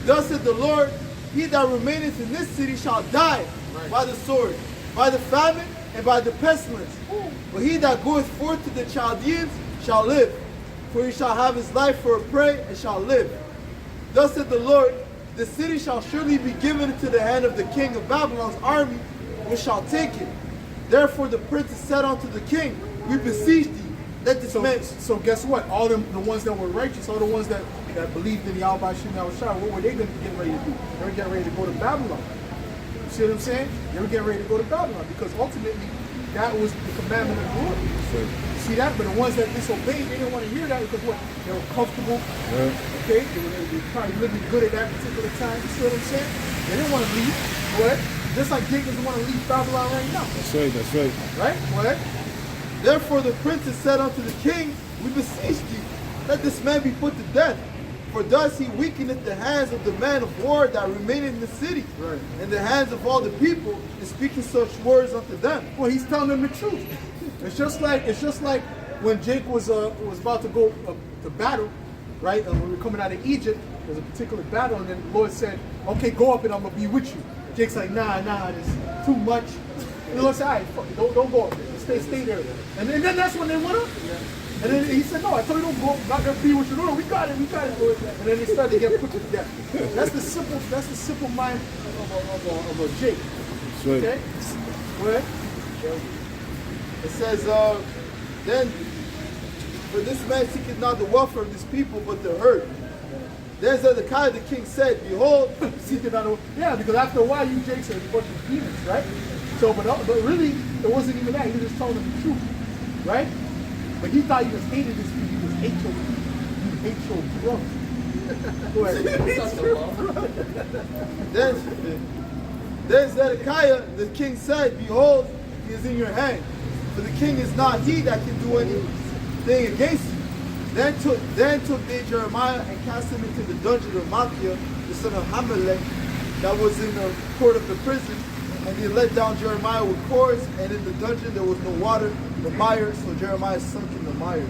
Thus said the Lord, he that remaineth in this city shall die by the sword, by the famine, and by the pestilence. But he that goeth forth to the Chaldeans shall live, for he shall have his life for a prey and shall live. Thus said the Lord, the city shall surely be given into the hand of the king of Babylon's army, which shall take it. Therefore the princes said unto the king, We beseech thee, let this man... So guess what? All the ones that were righteous, all the ones that believed in Yahweh Shai, what were they going to get ready to do? They were getting ready to go to Babylon. You see what I'm saying? They were getting ready to go to Babylon because ultimately that was the commandment of the Lord. You see that? But the ones that disobeyed, they didn't want to hear that because what? They were comfortable. Okay? They were probably living good at that particular time. You see what I'm saying? They didn't want to leave. What? Just like Jacob doesn't want to leave Babylon right now. That's right. Right? What? Therefore the princes said unto the king, We beseech thee, let this man be put to death. For thus he weakeneth the hands of the man of war that remain in the city, and the hands of all the people, in speaking such words unto them. Well, he's telling them the truth. It's just like when Jake was about to go to battle, right? And when we were coming out of Egypt, there's a particular battle, and then the Lord said, "Okay, go up, and I'm gonna be with you." Jake's like, "Nah, it's too much." And the Lord said, "All right, fuck it, don't go up there. Stay there." And then that's when they went up. And then he said, "No, I told you don't go. Not gonna be with you. No, we got it, Lord." And then they started to get put to death. That's the simple mind of a Jake. Okay. What? It says, then, for this man seeketh not the welfare of this people, but the herd. Then Zedekiah the king said, Behold, seeketh not the because after a while you Jake said a bunch of demons, right? So, but really, it wasn't even that. He was just telling them the truth, right? But he thought he just hated his people. He just hate your brother. Then Zedekiah the king said, Behold, he is in your hand. For the king is not he that can do anything against you. Then took they Jeremiah and cast him into the dungeon of Machia, the son of Hamelech, that was in the court of the prison. And they let down Jeremiah with cords, and in the dungeon there was no water, the mire, so Jeremiah sunk in the mire.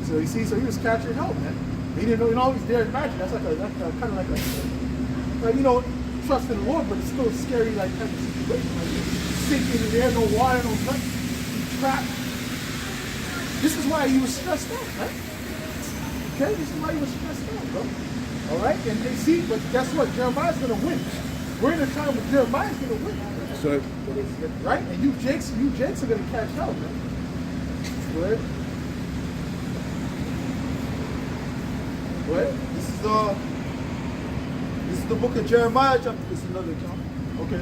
So you see, so he was capturing help, man. He didn't know, he's there. Imagine that's kind of like trust in the Lord, but it's still a scary type of situation. Like sinking in there, no water, no nothing, he's trapped. This is why he was stressed out, right? Okay, this is why he was stressed out, bro. All right, and they see, but guess what? Jeremiah's gonna win. We're in a time where Jeremiah's gonna win. So, right? And you Jakes are gonna catch out, man. What? This is the book of Jeremiah, this is another account. Okay.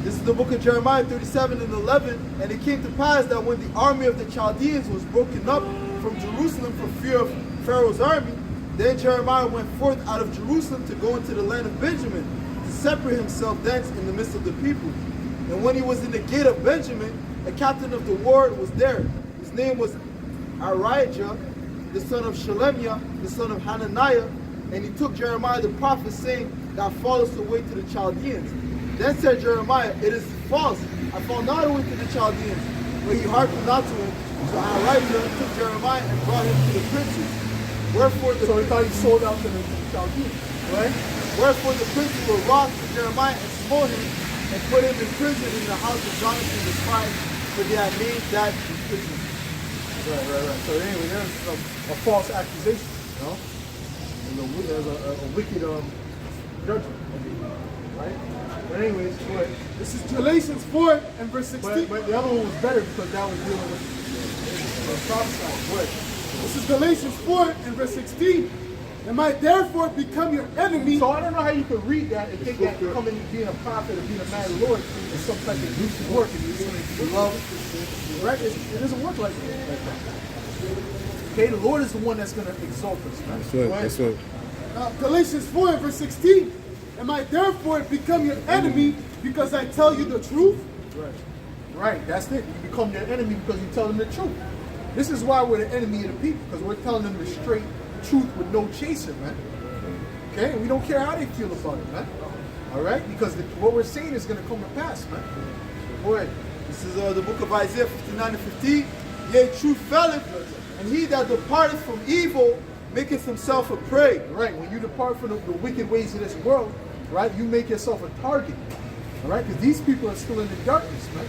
This is the book of Jeremiah 37 and 11. And it came to pass that when the army of the Chaldeans was broken up from Jerusalem for fear of Pharaoh's army, Then Jeremiah went forth out of Jerusalem to go into the land of Benjamin, to separate himself thence in the midst of the people. And when he was in the gate of Benjamin, a captain of the ward was there. His name was Arijah, the son of Shelemiah, the son of Hananiah. And he took Jeremiah the prophet, saying, Thou fallest away to the Chaldeans. Then said Jeremiah, It is false. I fall not away to the Chaldeans. But he hearkened not to him. So Arijah took Jeremiah and brought him to the princes. Wherefore the So he thought he sold out to the Chaldeans. right? Wherefore the princes were wroth with Jeremiah and smote him and put him in prison in the house of Jonathan the scribe, for they had made that in prison. Right. So anyway, there's a false accusation, you know? And there's a wicked judgment, right? But anyways, this is Galatians 4 and verse 16. But the other one was better because that was dealing with prophesying. This is Galatians 4 and verse 16. Am I therefore become your enemy? So I don't know how you could read that and think that coming being a prophet or being a man of the Lord is some type of gruesome work and you're going to love. Right? It doesn't work like that. Okay, the Lord is the one that's going to exalt us. Right? That's right. Galatians 4 and verse 16. Am I therefore become your enemy because I tell you the truth? Right, that's it. You become their enemy because you tell them the truth. This is why we're the enemy of the people, because we're telling them the straight truth with no chaser, man. Okay, and we don't care how they feel about it, man. All right, because what we're saying is going to come to pass, man. Boy, this is the book of Isaiah 59 and 15. Yea, truth faileth, and he that departeth from evil maketh himself a prey. Right, when you depart from the wicked ways of this world, right, you make yourself a target. All right, because these people are still in the darkness, man.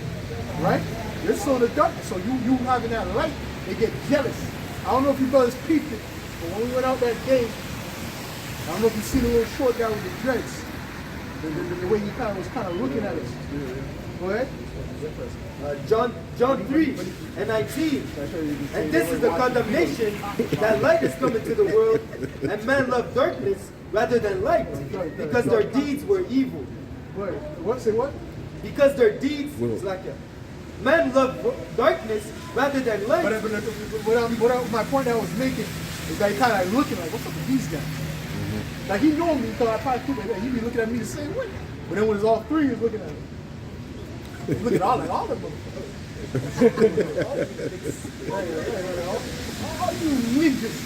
Right? They're still in the darkness, so you having that light, they get jealous. I don't know if you brothers peeped it, but when we went out that day, I don't know if you see the little short guy with the dreads, the way he was kind of looking at us. Go ahead. John 3 and 19. And this is the condemnation that light is coming to the world, and men love darkness rather than light, because their deeds were evil. What? Say what? Because their deeds was like a men love darkness rather than light. But my point I was making is that he kind of like looking like, what's up with these guys? Like he know me, because I probably think like, he'd be looking at me the same way. But then when it's all three, he's looking at me. He's looking at all the motherfuckers. All you niggas.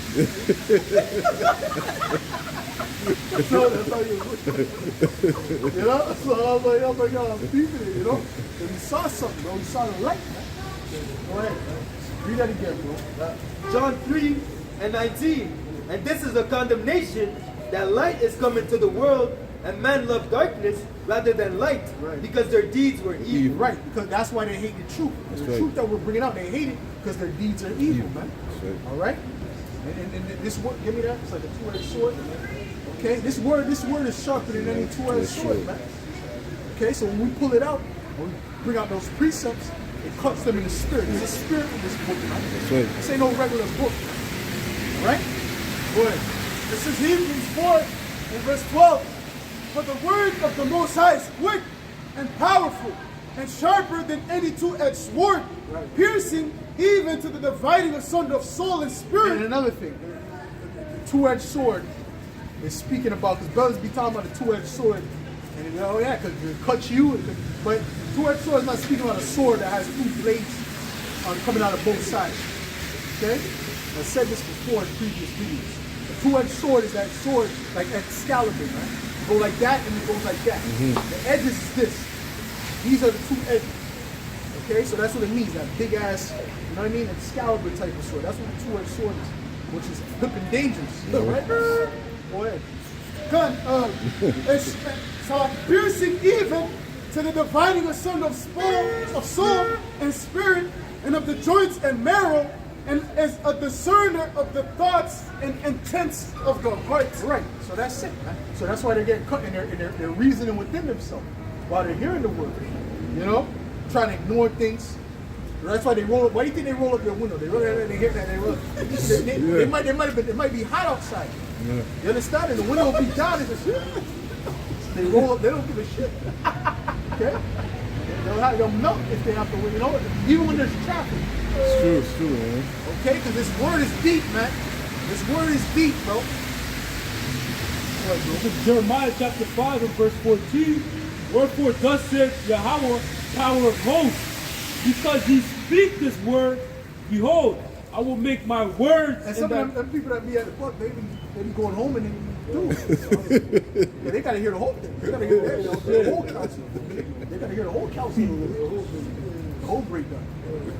So that's how you look. You know? So I was like, yo, I'm peeping it, you know? And he saw something, bro. He saw the light, man. Go ahead, man. Read that again, bro. John 3 and 19. And this is the condemnation that light is coming to the world, and men love darkness rather than light, because their deeds were evil. Right, because that's why they hate the truth. The truth that we're bringing out, they hate it because their deeds are evil, man. All right? And this word, give me that. It's like a two-edged sword. Okay, this word is sharper than any two-edged sword, man. Okay, so when we pull it out, when we bring out those precepts, it cuts them in the spirit. There's a spirit in this book, man. This ain't no regular book. All right? Good. This is Hebrews 4 and verse 12. For the word of the Most High is quick and powerful and sharper than any two-edged sword, piercing even to the dividing asunder of soul and spirit. And another thing, the two-edged sword is speaking about, because brothers be talking about the two-edged sword, and you know, yeah, because it cuts you, but two-edged sword is not speaking about a sword that has two blades coming out of both sides. Okay? I've said this before in previous videos. The two-edged sword is that sword like Excalibur, man. You go like that and it goes like that. The edges is this. These are the two edges. Okay, so that's what it means, that big ass, you know what I mean? Excalibur type of sword. That's what the two-edged sword is, which is flipping dangerous. Right? Go ahead. So piercing even to the dividing asunder of soul and spirit, and of the joints and marrow, and as a discerner of the thoughts and intents of the heart. Right. So that's it, man. So that's why they're getting cut in their reasoning within themselves while they're hearing the word. You know, trying to ignore things. That's why they roll up. Why do you think they roll up their window? They roll it, they hear that, they roll up. It might be hot outside. Yeah. You understand? And the window will be down and just they roll up, they don't give a shit. Okay? They'll melt if they have to, you know, even when there's traffic. It's true, man. Okay, because this word is deep, man. This word is deep, bro. This is Jeremiah chapter 5 and verse 14. Wherefore thus saith Yahweh, power of hosts, because ye speak this word, behold, I will make my words. And some of them people that be at the club, they be going home and they do. Yeah, they gotta hear the whole thing. They gotta hear the whole counsel. They gotta hear the whole counsel, the whole breakdown.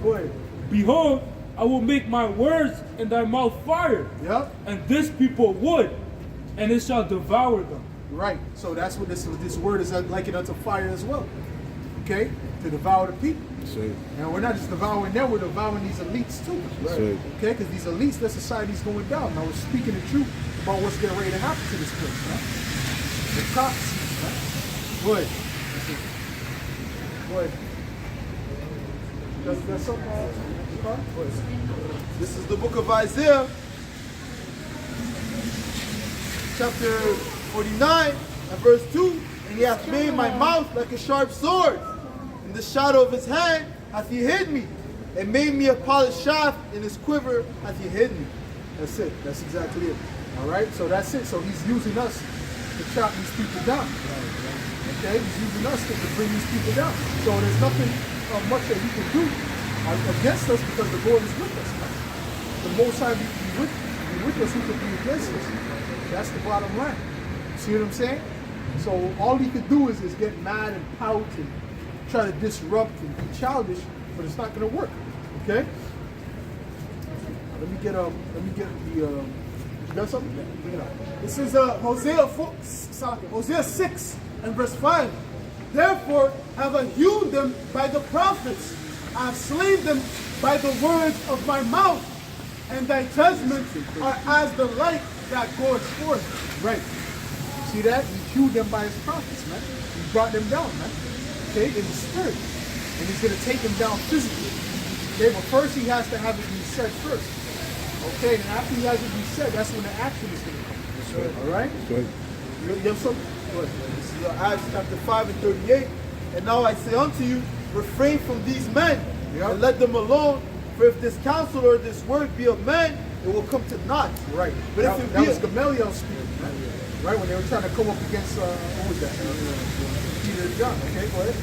Go ahead. Behold, I will make my words in thy mouth fire, Yep. and this people wood, and it shall devour them. Right. So that's what this word is likened unto fire as well. Okay? To devour the people. Sweet. Now we're not just devouring them, we're devouring these elites too. Sweet. Okay? Because these elites, their society's going down. Now we're speaking the truth about what's getting ready to happen to this place, right? The prophecies, right? Go ahead. Go ahead. That's something, Carl? Go ahead. This is the book of Isaiah, chapter 49 and verse 2. And he hath made my mouth like a sharp sword. In the shadow of his hand hath he hid me, and made me a polished shaft. In his quiver hath he hid me. That's it. That's exactly it. All right? So that's it. So he's using us to chop these people down. Okay? He's using us to bring these people down. So there's nothing much that he can do against us because the Lord is with us. The Most High be with us, who can be against us. That's the bottom line. See what I'm saying? So all he could do is get mad and pout and try to disrupt and be childish, but it's not going to work. Okay? Let me get the. You got something? Yeah, bring it out. This is Hosea 6 and verse 5. Therefore have I hewn them by the prophets. I have slain them by the words of my mouth. And thy judgments are as the light that goes forth. Right. See that? He hewed them by his prophets, man. He brought them down, man. Okay? In the spirit. And he's going to take them down physically. Okay? But first he has to have it reset first. Okay? And after he has it reset, that's when the action is going to come. Right. All right? Right. You have something? Go ahead. This is Acts chapter 5 and 38. And now I say unto you, refrain from these men, and let them alone. For if this counsel or this word be of man, it will come to naught. Right. But that, if it that be was Gamaliel speaking, right? When they were trying to come up against, what was that? Peter and John. Okay, go ahead.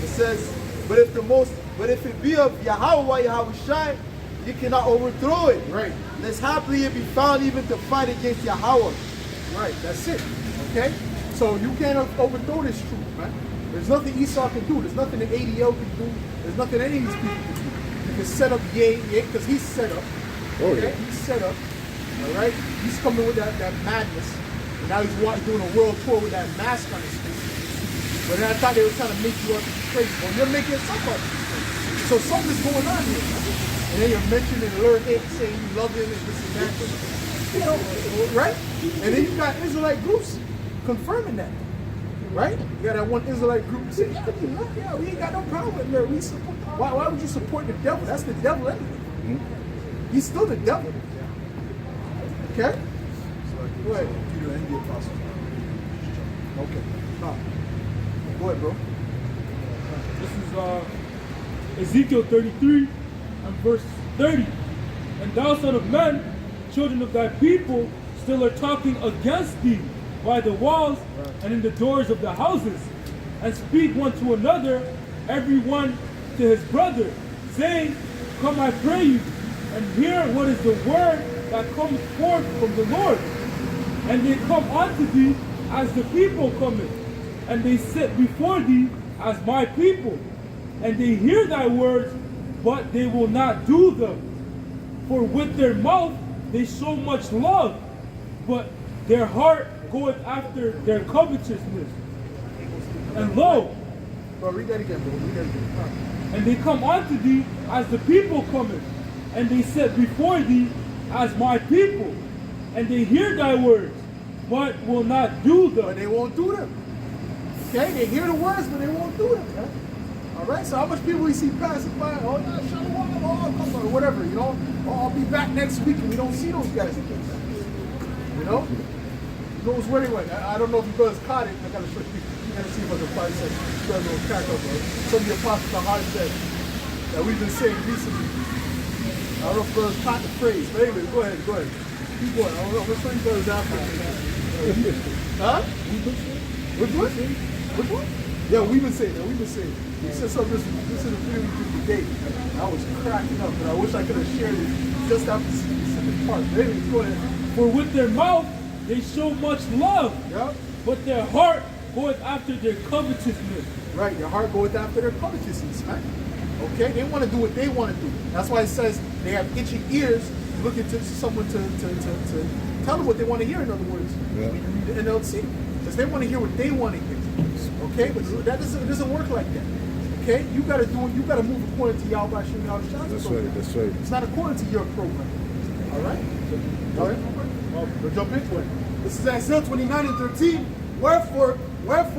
it says, but if it be of Yahweh Yahushai, you cannot overthrow it. Right. Lest haply it be found even to fight against Yahweh. Right, that's it. Okay? So you can't overthrow this truth, man. There's nothing Esau can do. There's nothing that ADL can do. There's nothing any of these people can do. You can set up Yay, because he's set up. Okay? He's set up. All right? He's coming with that madness. And now he's doing a world tour with that mask on his face. But then I thought they were trying to make you up crazy. Well, you're making yourself up crazy. So something's going on here, man. And then you're mentioning Lord 8 saying you love him and this and that. You know, right? And then you got Israelite groups confirming that. Right? You got that one Israelite group that says, yeah, we ain't got no problem with Mary. Why would you support the devil? That's the devil anyway. He's still the devil. Okay? Go ahead. Peter and the apostles. Okay. No. Go ahead, bro. This is Ezekiel 33 and verse 30. And thou, son of man, children of thy people still are talking against thee by the walls and in the doors of the houses, and speak one to another, every one to his brother, saying, come, I pray you, and hear what is the word that comes forth from the Lord. And they come unto thee as the people cometh, and they sit before thee as my people, and they hear thy words, but they will not do them. For with their mouth they show much love, but their heart goeth after their covetousness. And lo, Bro, read that again, bro. Read that again. and they come unto thee as the people cometh, and they sit before thee as my people, and they hear thy words, but will not do them. But they won't do them. Okay? They hear the words, but they won't do them. Man. All right? So how much people we see passing by? Oh, yeah, shalom, oh, come on, or whatever, you know? Oh, I'll be back next week, and we don't see those guys again. You know? Who knows where they went? I don't know if you brothers caught it. I gotta show you. I gotta see if I can find some little crack up, bro. Some of the apostles are hard said that we've been saying recently. I don't know if brothers caught the phrase, but anyway, go ahead. Keep going. I don't know. Let's show you brothers after. Huh? Which one? Which one? Yeah, we've been saying that. We've been saying. You said something. This is a video we did today. I was cracking up, but I wish I could have shared it just after the specific part. But anyway, go ahead. For with their mouth they show much love, Yeah. but their heart goeth after their covetousness. Right, your heart goeth after their covetousness, man. Okay, they want to do what they want to do. That's why it says they have itchy ears, looking to someone to tell them what they want to hear. In other words, Yeah. when you read the NLT, because they want to hear what they want to hear. Okay, but that doesn't work like that. Okay, you got to move according to Yahweh Shem Yahweh Shah's That's program. right. That's right. It's not according to your program. All right, all right. We'll jump into it. This is Isaiah 29 and 13. Wherefore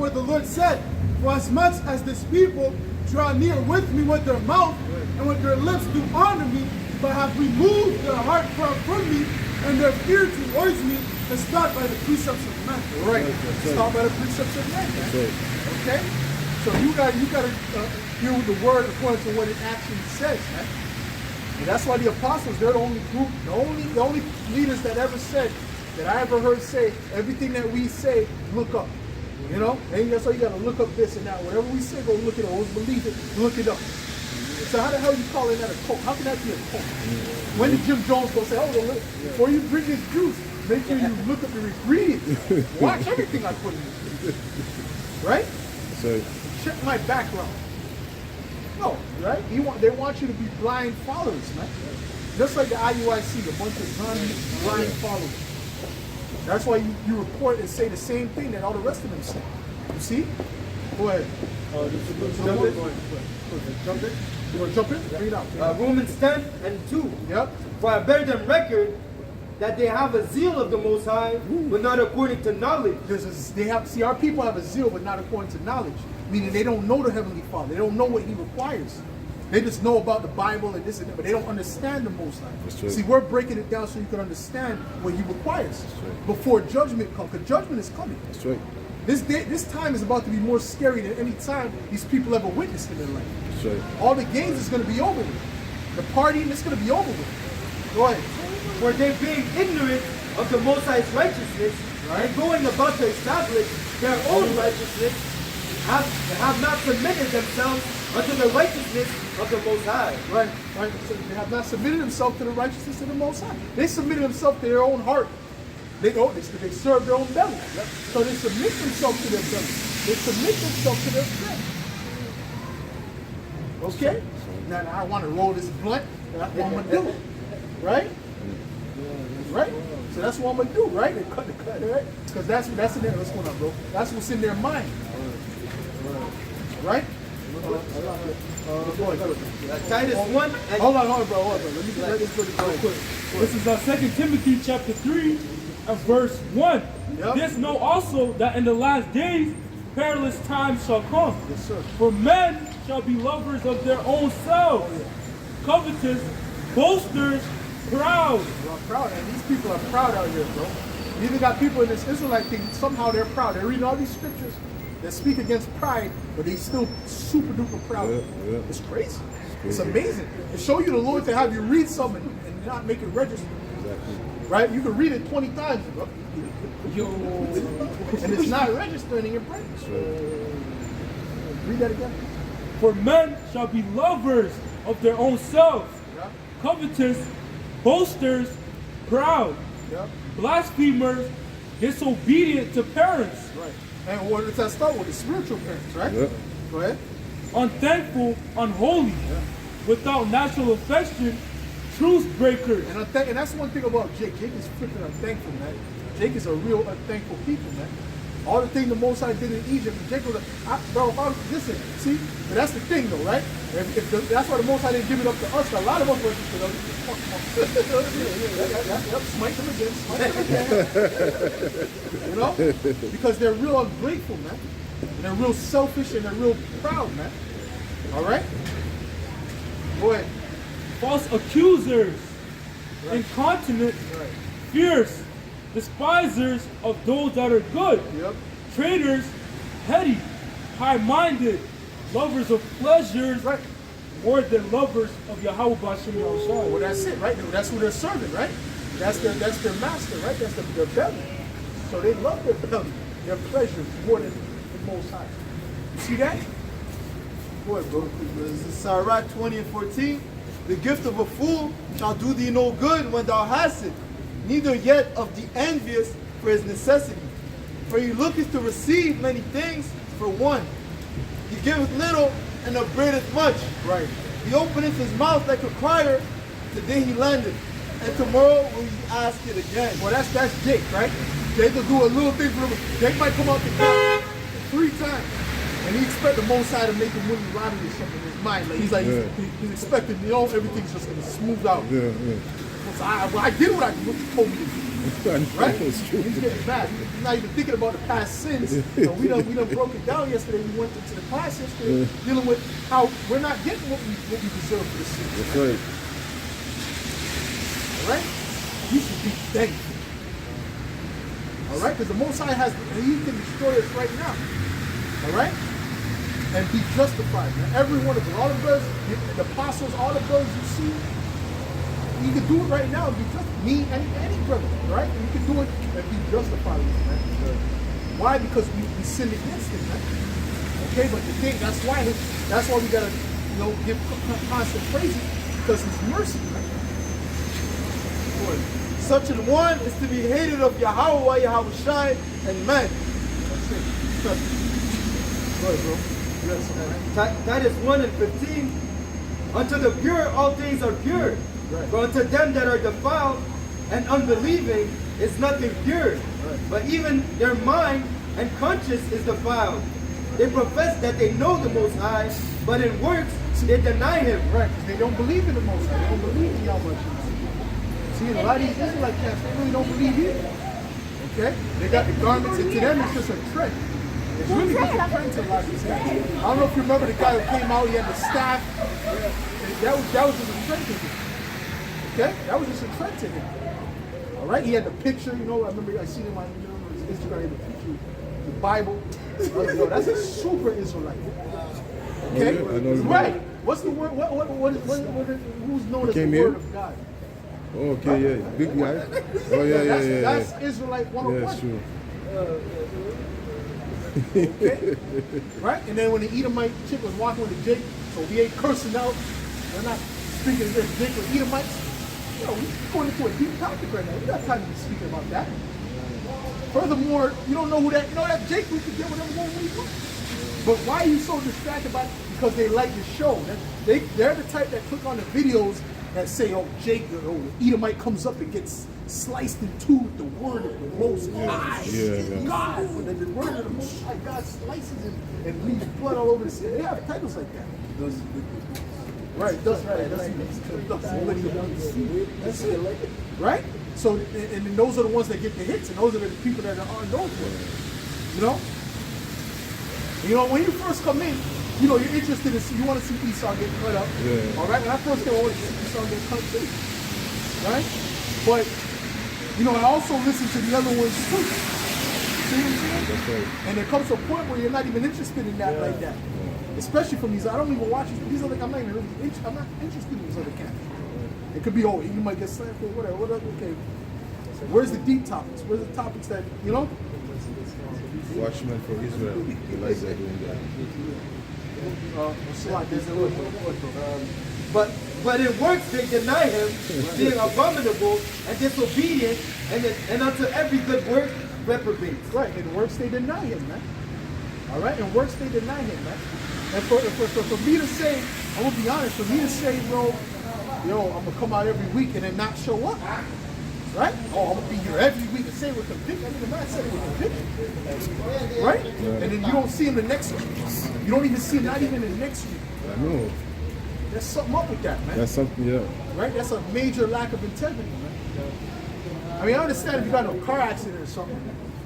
the Lord said, for as much as this people draw near with me with their mouth and with their lips do honor me, but have removed their heart from me, and their fear towards me is not by the precepts of man. Right. That's It's right. not by the precepts of man, man. That's right. Okay? So you got to deal with the word according to what it actually says, man. And that's why the apostles, they're the only group, the only leaders that ever said, that I ever heard say, everything that we say, look up. You know? And that's why you got to look up this and that. Whatever we say, go look it up. Always believe it, look it up. So how the hell you calling that a cult? How can that be a cult? When did Jim Jones go say, oh, well, look, before you drink his juice, make sure you look up the ingredients. Watch everything I put in this. Right? So, Check my background. No, right? They want you to be blind followers, man. Just like the IUIC, a bunch of blind followers. That's why you report and say the same thing that all the rest of them say. You see? Go ahead. Jump in. Jump in. You want to jump in? Bring it out. Romans 10 and 2. Yep. For I bear them record that they have a zeal of the Most High, but not according to knowledge. See, our people have a zeal, but not according to knowledge. Meaning they don't know the Heavenly Father. They don't know what He requires. They just know about the Bible and this and that, but they don't understand the Most High. That's right. See, we're breaking it down so you can understand what He requires right. before judgment comes. Because judgment is coming. that's right. This time is about to be more scary than any time these people ever witnessed in their life. That's right. All the games is going to be over with. The partying is going to be over with. Go ahead. For they being ignorant of the Most High's righteousness, and going about to establish their own righteousness, have not submitted themselves unto the righteousness of the Most High. Right. So they have not submitted themselves to the righteousness of the Most High. They submitted themselves to their own heart. They serve their own belly. So they submit themselves to their belly. They submit themselves to their flesh. Okay? Now I want to roll this blunt. That's what I'm going to do. Right? Right? So that's what I'm going to do, right? They cut, right? Because that's in there. What's going on, bro? That's what's in their mind. Right? Titus 1 and Hold on, bro. Hold on. Let this go real quick. This is 2 Timothy chapter 3 and verse 1. Yep. This know also that in the last days perilous times shall come. Yes, sir. For men shall be lovers of their own selves, covetous, boasters, proud. We're proud, and these people are proud out here, bro. You even got people in this Israelite thing, somehow they're proud. They're reading all these scriptures that speak against pride, but they still super duper proud. Yeah. It's crazy. It's amazing. To show you the Lord to have you read something and not make it register. Exactly. Right? You can read it 20 times, bro. And it's not registering in your brain. That's right. Read that again. For men shall be lovers of their own selves, Yeah. covetous, boasters, proud, Yeah. blasphemers, disobedient to parents, Right. And what does that start with? The spiritual parents, right? Yeah. Go ahead. unthankful, unholy, without natural affection, truce breakers. And that's one thing about Jake. Jake is freaking unthankful, man. Jake is a real unthankful people, man. All the thing the Most High did in Egypt, and Jake was like, listen, see? But that's the thing, though, right? That's why the Most High didn't give it up to us. A lot of us were smite them again. You know? Because they're real ungrateful, man. And they're real selfish and they're real proud, man. All right? Go ahead. False accusers, incontinent, fierce, despisers of those that are good, Yep. traitors, heady, high-minded, lovers of pleasures, Right. more than lovers of Yahweh B'Shem Yahushua. Well, that's it, right? That's who they're serving, right? That's their master, right? That's their belly. So they love their belly. their pleasures more than the Most High. You see that? Go ahead, bro. This is Sirach 20 and 14. The gift of a fool shall do thee no good when thou hast it, neither yet of the envious for his necessity. For he looketh to receive many things for one. He giveth little and upbraideth much. Right. He openeth his mouth like a crier, today he lendeth, and tomorrow will he ask it again. Well, that's Jake, right? Jake will do a little thing for him. Jake might come out the car 3 times, and he expect the Most High to make him win the lottery or something in his mind. Like he's like he's expecting, everything's just gonna smooth out. Yeah, yeah. So I did what you told me to do. Right? That's true. He's getting mad. He's not even thinking about the past sins. We done broke it down yesterday. We went into the class yesterday, dealing with how we're not getting what we deserve for the sins. That's right. All right? You should be thankful. All right? Because the Most High he can destroy us right now. All right? And be justified. Now, every one of them, all the brothers, the apostles, all the brothers you see, you can do it right now and be justified. Me, any brother, right? And you can do it and be justified with it, man. Why? Because we sinned against him, man. Okay, but the thing, that's why we gotta, give constant praises, because his mercy, man. Such an one is to be hated of Yahweh, Yahweh Shai, and men. That's it. Trust me. Go ahead, bro. Yes, That is 1 and 15. Unto the pure all things are pure. Right. But unto them that are defiled and unbelieving is nothing pure. Right. But even their mind and conscience is defiled. They profess that they know the Most High, but in works they deny him. right, because they don't believe in the Most High. They don't believe in Yahweh. See, a lot of these Israelite camps, they really don't believe either. Okay? They got the garments, and to them it's just a trend. It's really just a trend to a lot of these guys. I don't know if you remember the guy who came out, he had the staff. That was just a trend to him. Okay? That was just a trend to him. All right? He had the picture, I remember I seen him on his Instagram, he had the picture, the Bible. That's a super Israelite. Okay? Oh, yeah, I know. Right. What's the word? Who's known as the Word of God? Oh, okay, yeah. Big guy. Oh, yeah. That's Israelite 101. Yeah, that's true. Okay? Right? And then when the Edomite chick was walking with the Jake, so we ain't cursing out. We're not speaking against Jake with Edomites. We're going into a deep topic right now. We got time to be speaking about that. Furthermore, you don't know who that, that Jake, we can get whatever one we want. But why are you so distracted by it? Because they like the show. They're the type that click on the videos that say, Jake, the Edomite comes up and gets sliced in two with the word of the Most High. Yeah. God, when the word of the Most High, God slices him and leaves blood all over the city. They have titles like that. Right, that's right. That's it. Right? So, and those are the ones that get the hits, and those are the people that are known for it. When you first come in, you're interested in, you want to see Esau get cut up. Yeah. All right? When I first came, I wanted to see Esau get cut too. Right? But, I also listen to the other ones too. See what I'm saying? That's right. And there comes a point where you're not even interested in that like that. Especially from these, I don't even watch these other, I'm not interested in these other camps. It could be, you might get slammed for whatever, okay. Where's the deep topics? Where's the topics that, Watchmen for Israel. You like that doing that. But in works they deny him, being abominable and disobedient, and unto every good work reprobate. Right, in works they deny him, man. All right, in works they deny him, man. And for me to say, I'm gonna be honest, for me to say, bro, I'm gonna come out every week and then not show up. Right? I'm gonna be here every week and say with conviction. I mean, the man said it with conviction. Right? And then you don't see him the next week. You don't even see him, not even the next week. I know. There's something up with that, man. That's something, yeah. Right? That's a major lack of integrity, man. I mean, I understand if you got a car accident or something,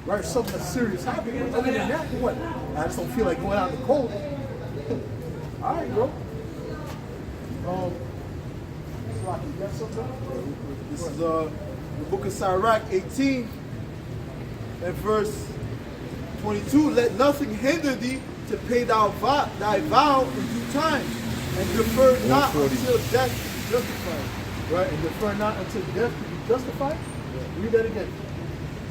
right? Something that's serious happening. Other than that, what? I just don't feel like going out in the cold. All right, bro. You got something? This is the book of Sirach 18 and verse 22. Let nothing hinder thee to pay thy vow in due time, and defer not until death be justified. Right, and defer not until death to be justified? Read that again.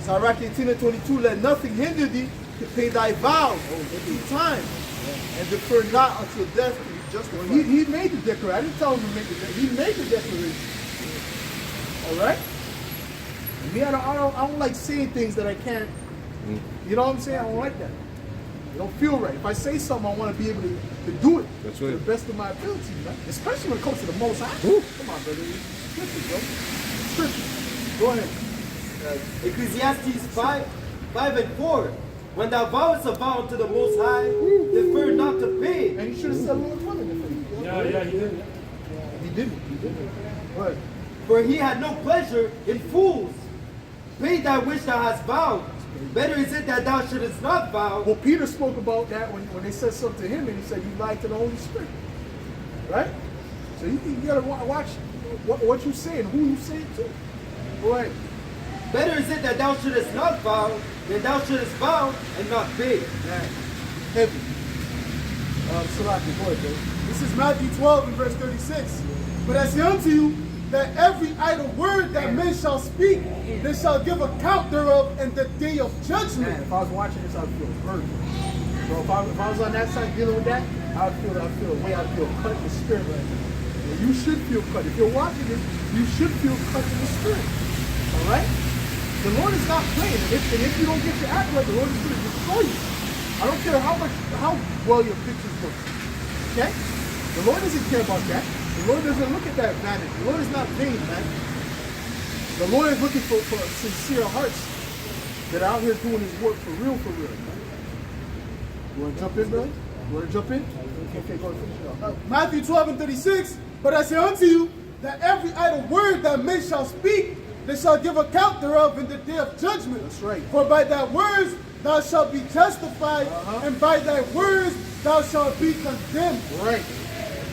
Sirach 18 and 22, let nothing hinder thee to pay thy vows in due time, and defer not until death to be justified. Well, he made the declaration. I didn't tell him to make the declaration. He made the declaration. All right? Me, I don't like saying things that I can't. You know what I'm saying? I don't like that. It don't feel right. If I say something, I want to be able to do it That's to right. the best of my ability, man. Especially when it comes to the Most High. Come on, brother. It's scripture, bro. It's scripture. Go ahead. Ecclesiastes 5 and 4. When thou vowest a vow to the Most High, defer not to pay. And he should have said Lord willing if he Yeah, he did. He didn't. He didn't. Go ahead. For he had no pleasure in fools. Pay that which thou hast vowed. Better is it that thou shouldest not vow. Well, Peter spoke about that when they said something to him, and he said, you lied to the Holy Spirit. Right? So you got to watch what you say and who you say it to. Go ahead. Better is it that thou shouldest not vow than thou shouldest vow and not pay. Man, heavy. Salaki, go ahead, baby. This is Matthew 12 and verse 36. But I say unto you, that every idle word that men shall speak, they shall give account thereof in the day of Man, judgment. if I was watching this, I'd feel hurt. Bro, if I was on that side dealing with that, I'd feel the way I'd feel cut in the spirit right now. And you should feel cut. If you're watching this, you should feel cut in the spirit. All right? The Lord is not playing. And if you don't get your act right, the Lord is going to destroy you. I don't care how well your pictures look. Okay? The Lord doesn't care about that. The Lord doesn't look at that vanity. The Lord is not vain, man. The Lord is looking for sincere hearts that are out here doing his work for real, man. You want to jump in, brother? You want to jump in? Okay, go ahead, finish it up. Matthew 12 and 36. But I say unto you, that every idle word that men shall speak, they shall give account thereof in the day of judgment. That's right. For by thy words thou shalt be justified, and by thy words thou shalt be condemned. Right.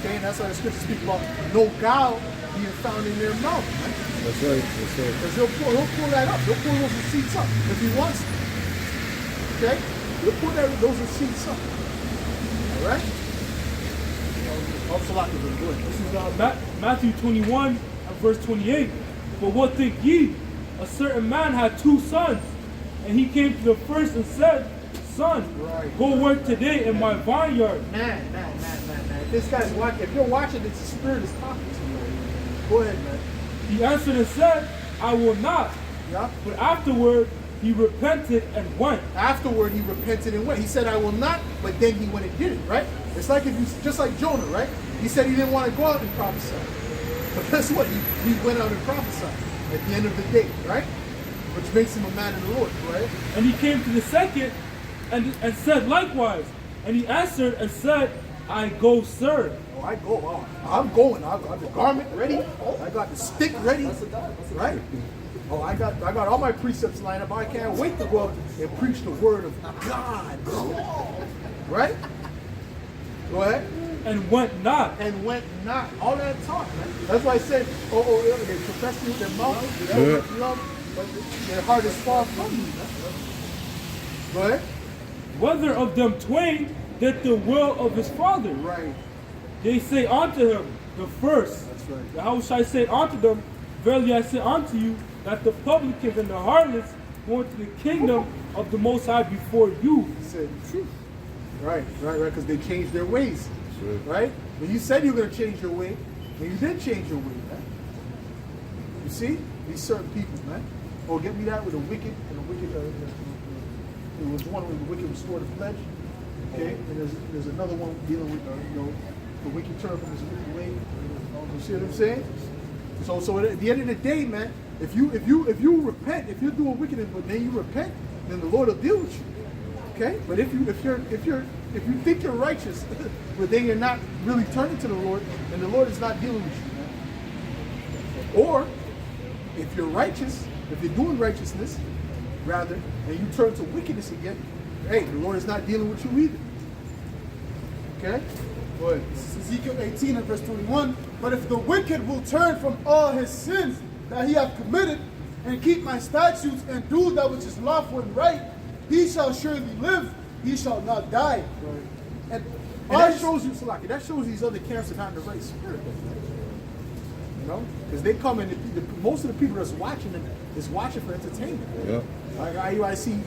Okay, and that's why the scriptures speak about no guile being found in their mouth. Right? That's right. That's right. Because he'll pull that up. He'll pull those receipts up if he wants to. Okay? He'll pull those receipts up. All right? This is Matthew 21 and verse 28. But what think ye? A certain man had 2 sons, and he came to the first and said, Son, go work today in my vineyard. Man. If this guy's watching, if you're watching, it's the Spirit is talking to you. Go ahead, man. He answered and said, I will not. Yeah? But afterward he repented and went. Afterward, he repented and went. He said, I will not, but then he went and did it, right? It's like if you, just like Jonah, right? He said he didn't want to go out and prophesy. But guess what? He went out and prophesied at the end of the day, right? Which makes him a man of the Lord, right? And he came to the second and said likewise. And he answered and said, I go, sir. Oh, I go. Oh, I'm going. I got the garment ready. I got the stick ready. Right? Oh, I got all my precepts lined up. I can't wait to go up and preach the word of God. Right? Go ahead. And went not. And went not. All that talk, man. That's why I said, they profess with their mouth, they love, but their heart is far from you. Go ahead. Whether of them twain did the will of his father? Right. They say unto him, the first. That's right. How shall I say unto them, verily I say unto you, that the publicans and the harlots go into the kingdom of the Most High before you. He said the truth. Right, because they changed their ways. Sure. Right? When you said you were going to change your way, and you did change your way, man. You see? These certain people, man. Oh, get me that with a wicked, and a wicked, it was one where the wicked restored the pledge. Okay? And there's another one dealing with, the wicked turn from his wicked way. You see what I'm saying? So at the end of the day, man, if you repent, if you're doing wickedness, but then you repent, then the Lord will deal with you. Okay? But if you think you're righteous, but then you're not really turning to the Lord, then the Lord is not dealing with you, man. Or if you're righteous, if you're doing righteousness, rather, and you turn to wickedness again, hey, the Lord is not dealing with you either. Okay? Go ahead. This is Ezekiel 18 and verse 21. But if the wicked will turn from all his sins that he hath committed, and keep my statutes, and do that which is lawful and right, he shall surely live, he shall not die. Right. And all that his- shows you, Salaki, that shows these other camps are not in the right spirit. You know? Because they come and most of the people that's watching them is watching for entertainment. Yeah. I see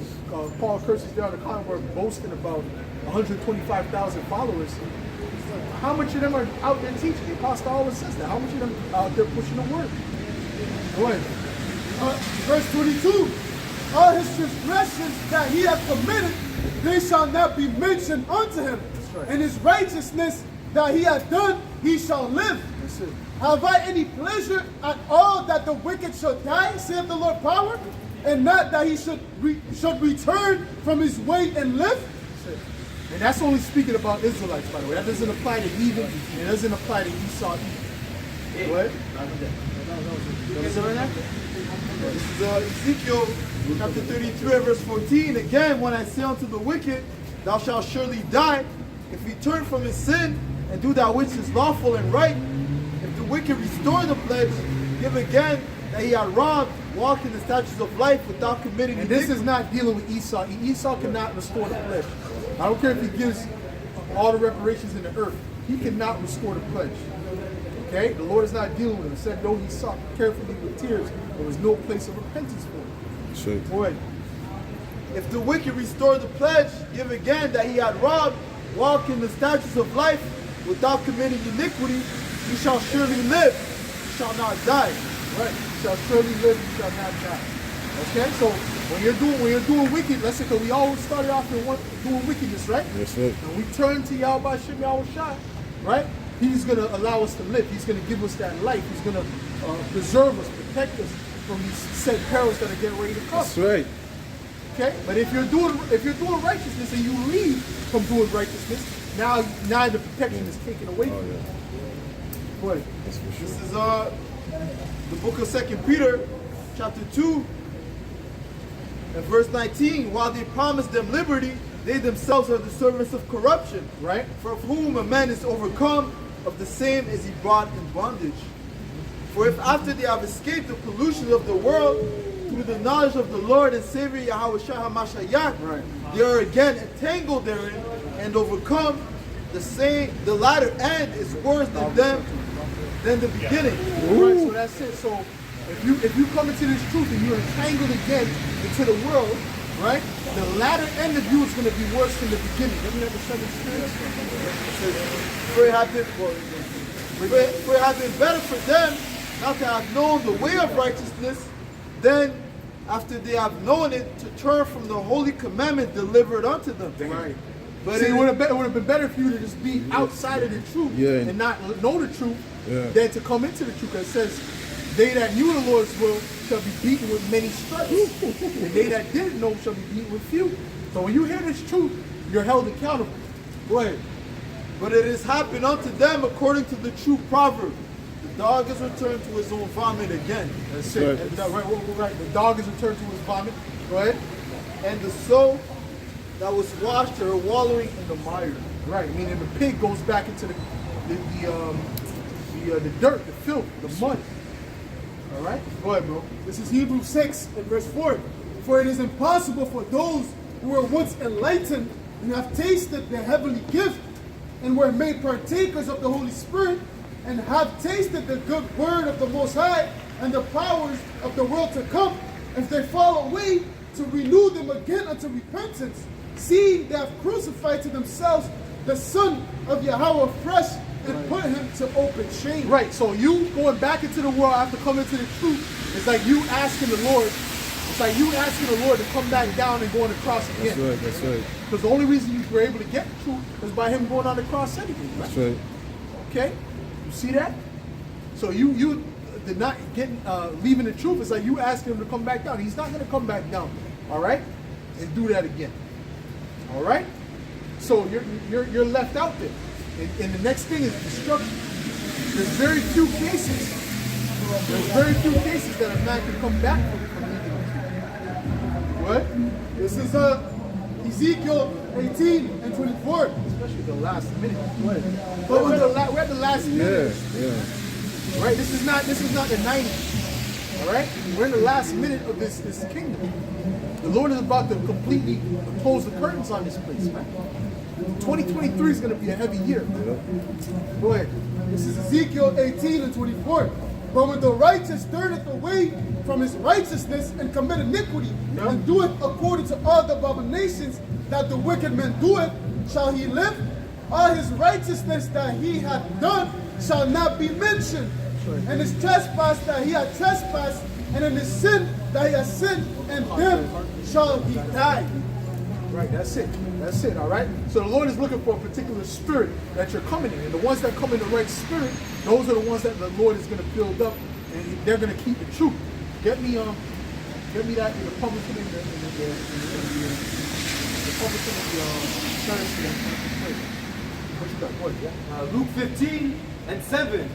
Paul curses down the convert boasting about 125,000 followers. How much of them are out there teaching? The apostle always says that. How much of them are out there pushing the word? Go ahead. Verse 22. All his transgressions that he hath committed, they shall not be mentioned unto him. right. And his righteousness that he hath done, he shall live. That's it. Have I any pleasure at all that the wicked should die, saith the Lord power, and not that he should return from his way and live? That's it. And that's only speaking about Israelites, by the way. That doesn't apply to heathen. It doesn't apply to Esau either. Go ahead. This is Ezekiel chapter 33, verse 14. Again, when I say unto the wicked, thou shalt surely die, if he turn from his sin and do that which is lawful and right, if the wicked restore the pledge, give again that he had robbed, walk in the statutes of life without committing And iniquity. this is not dealing with Esau. Esau cannot restore the pledge. I don't care if he gives all the reparations in the earth. He cannot restore the pledge. Okay? The Lord is not dealing with him. It said, though he sought carefully with tears, there was no place of repentance for him. Sure. Boy, If the wicked restore the pledge, give again that he had robbed, walk in the statutes of life without committing iniquity, he shall surely live, he shall not die. right? You shall surely live, you shall not die. Okay? So when you're doing wicked, let's say, because we always started off in doing wickedness, right? That's right. And we turn to Yahweh Shem Yahweh Shai, right? He's going to allow us to live. He's going to give us that life. He's going to preserve us, protect us from these said perils that are getting ready to come. That's right. Okay? But if you're doing righteousness and you leave from doing righteousness, now the protection is taken away from you. Boy, That's for sure. This is the book of 2 Peter, chapter 2, and verse 19. While they promise them liberty, they themselves are the servants of corruption, right? for of whom a man is overcome, of the same is he brought in bondage. For if after they have escaped the pollution of the world, through the knowledge of the Lord and Savior Yahweh Shai HaMashiach, Right. they are again entangled therein and overcome, the latter end is worse than the beginning. Right, so that's it. So if you come into this truth and you're entangled again into the world, right? The latter end of you is going to be worse than the beginning. Have you ever said this? For it had been better for them not to have known the way of righteousness, than after they have known it, to turn from the holy commandment delivered unto them. Right. But See, it it would have been better for you to just be outside of the truth Yeah. and not know the truth Yeah. than to come into the truth. Because it says, they that knew the Lord's will shall be beaten with many stripes. And they that didn't know shall be beaten with few. So when you hear this truth, you're held accountable. Go ahead. But it has happened unto them according to the true proverb. The dog is returned to his own vomit again. That's it. Right. Right. The dog is returned to his vomit. Go ahead. And the soul that was washed to her wallowing in the mire. Right. Meaning the pig goes back into the dirt, the filth, the mud. All right. Go ahead, bro. This is Hebrews 6 and verse 4. For it is impossible for those who were once enlightened and have tasted the heavenly gift and were made partakers of the Holy Spirit and have tasted the good word of the Most High and the powers of the world to come, if they fall away, to renew them again unto repentance, seeing they have crucified to themselves the Son of Yahweh afresh and put him to open shame. Right. So you going back into the world after coming to the truth, it's like you asking the Lord. It's like you asking the Lord to come back down and go on the cross That's again. right. That's right. Because the only reason you were able to get the truth is by him going on the cross anyway. Right? That's right. Okay? You see that? So you did not get leaving the truth. It's like you asking him to come back down. He's not going to come back down. All right? And do that again. All right? So you're left out there. And the next thing is destruction. There's very few cases. There's very few cases that a man can come back from leaving the truth. What? This is Ezekiel 18 and 24. Especially the last minute. But We're at the last minute. Yeah. Yeah. Right? This is not the 90s. All right? We're in the last minute of this kingdom. The Lord is about to completely close the curtains on this place, man. 2023 is going to be a heavy year. Yeah. Go ahead. This is Ezekiel 18 and 24. But when the righteous turneth away from his righteousness and commit iniquity, and doeth according to all the abominations that the wicked man doeth, shall he live? All his righteousness that he hath done shall not be mentioned. And his trespass that he hath trespassed, and in his sin that he hath sinned, and them shall he die. Right, that's it. That's it, all right? So the Lord is looking for a particular spirit that you're coming in. And the ones that come in the right spirit, those are the ones that the Lord is going to build up, and they're going to keep the truth. Get me that in the publican in the publican in the church. What you got? What, yeah? Luke 15:7.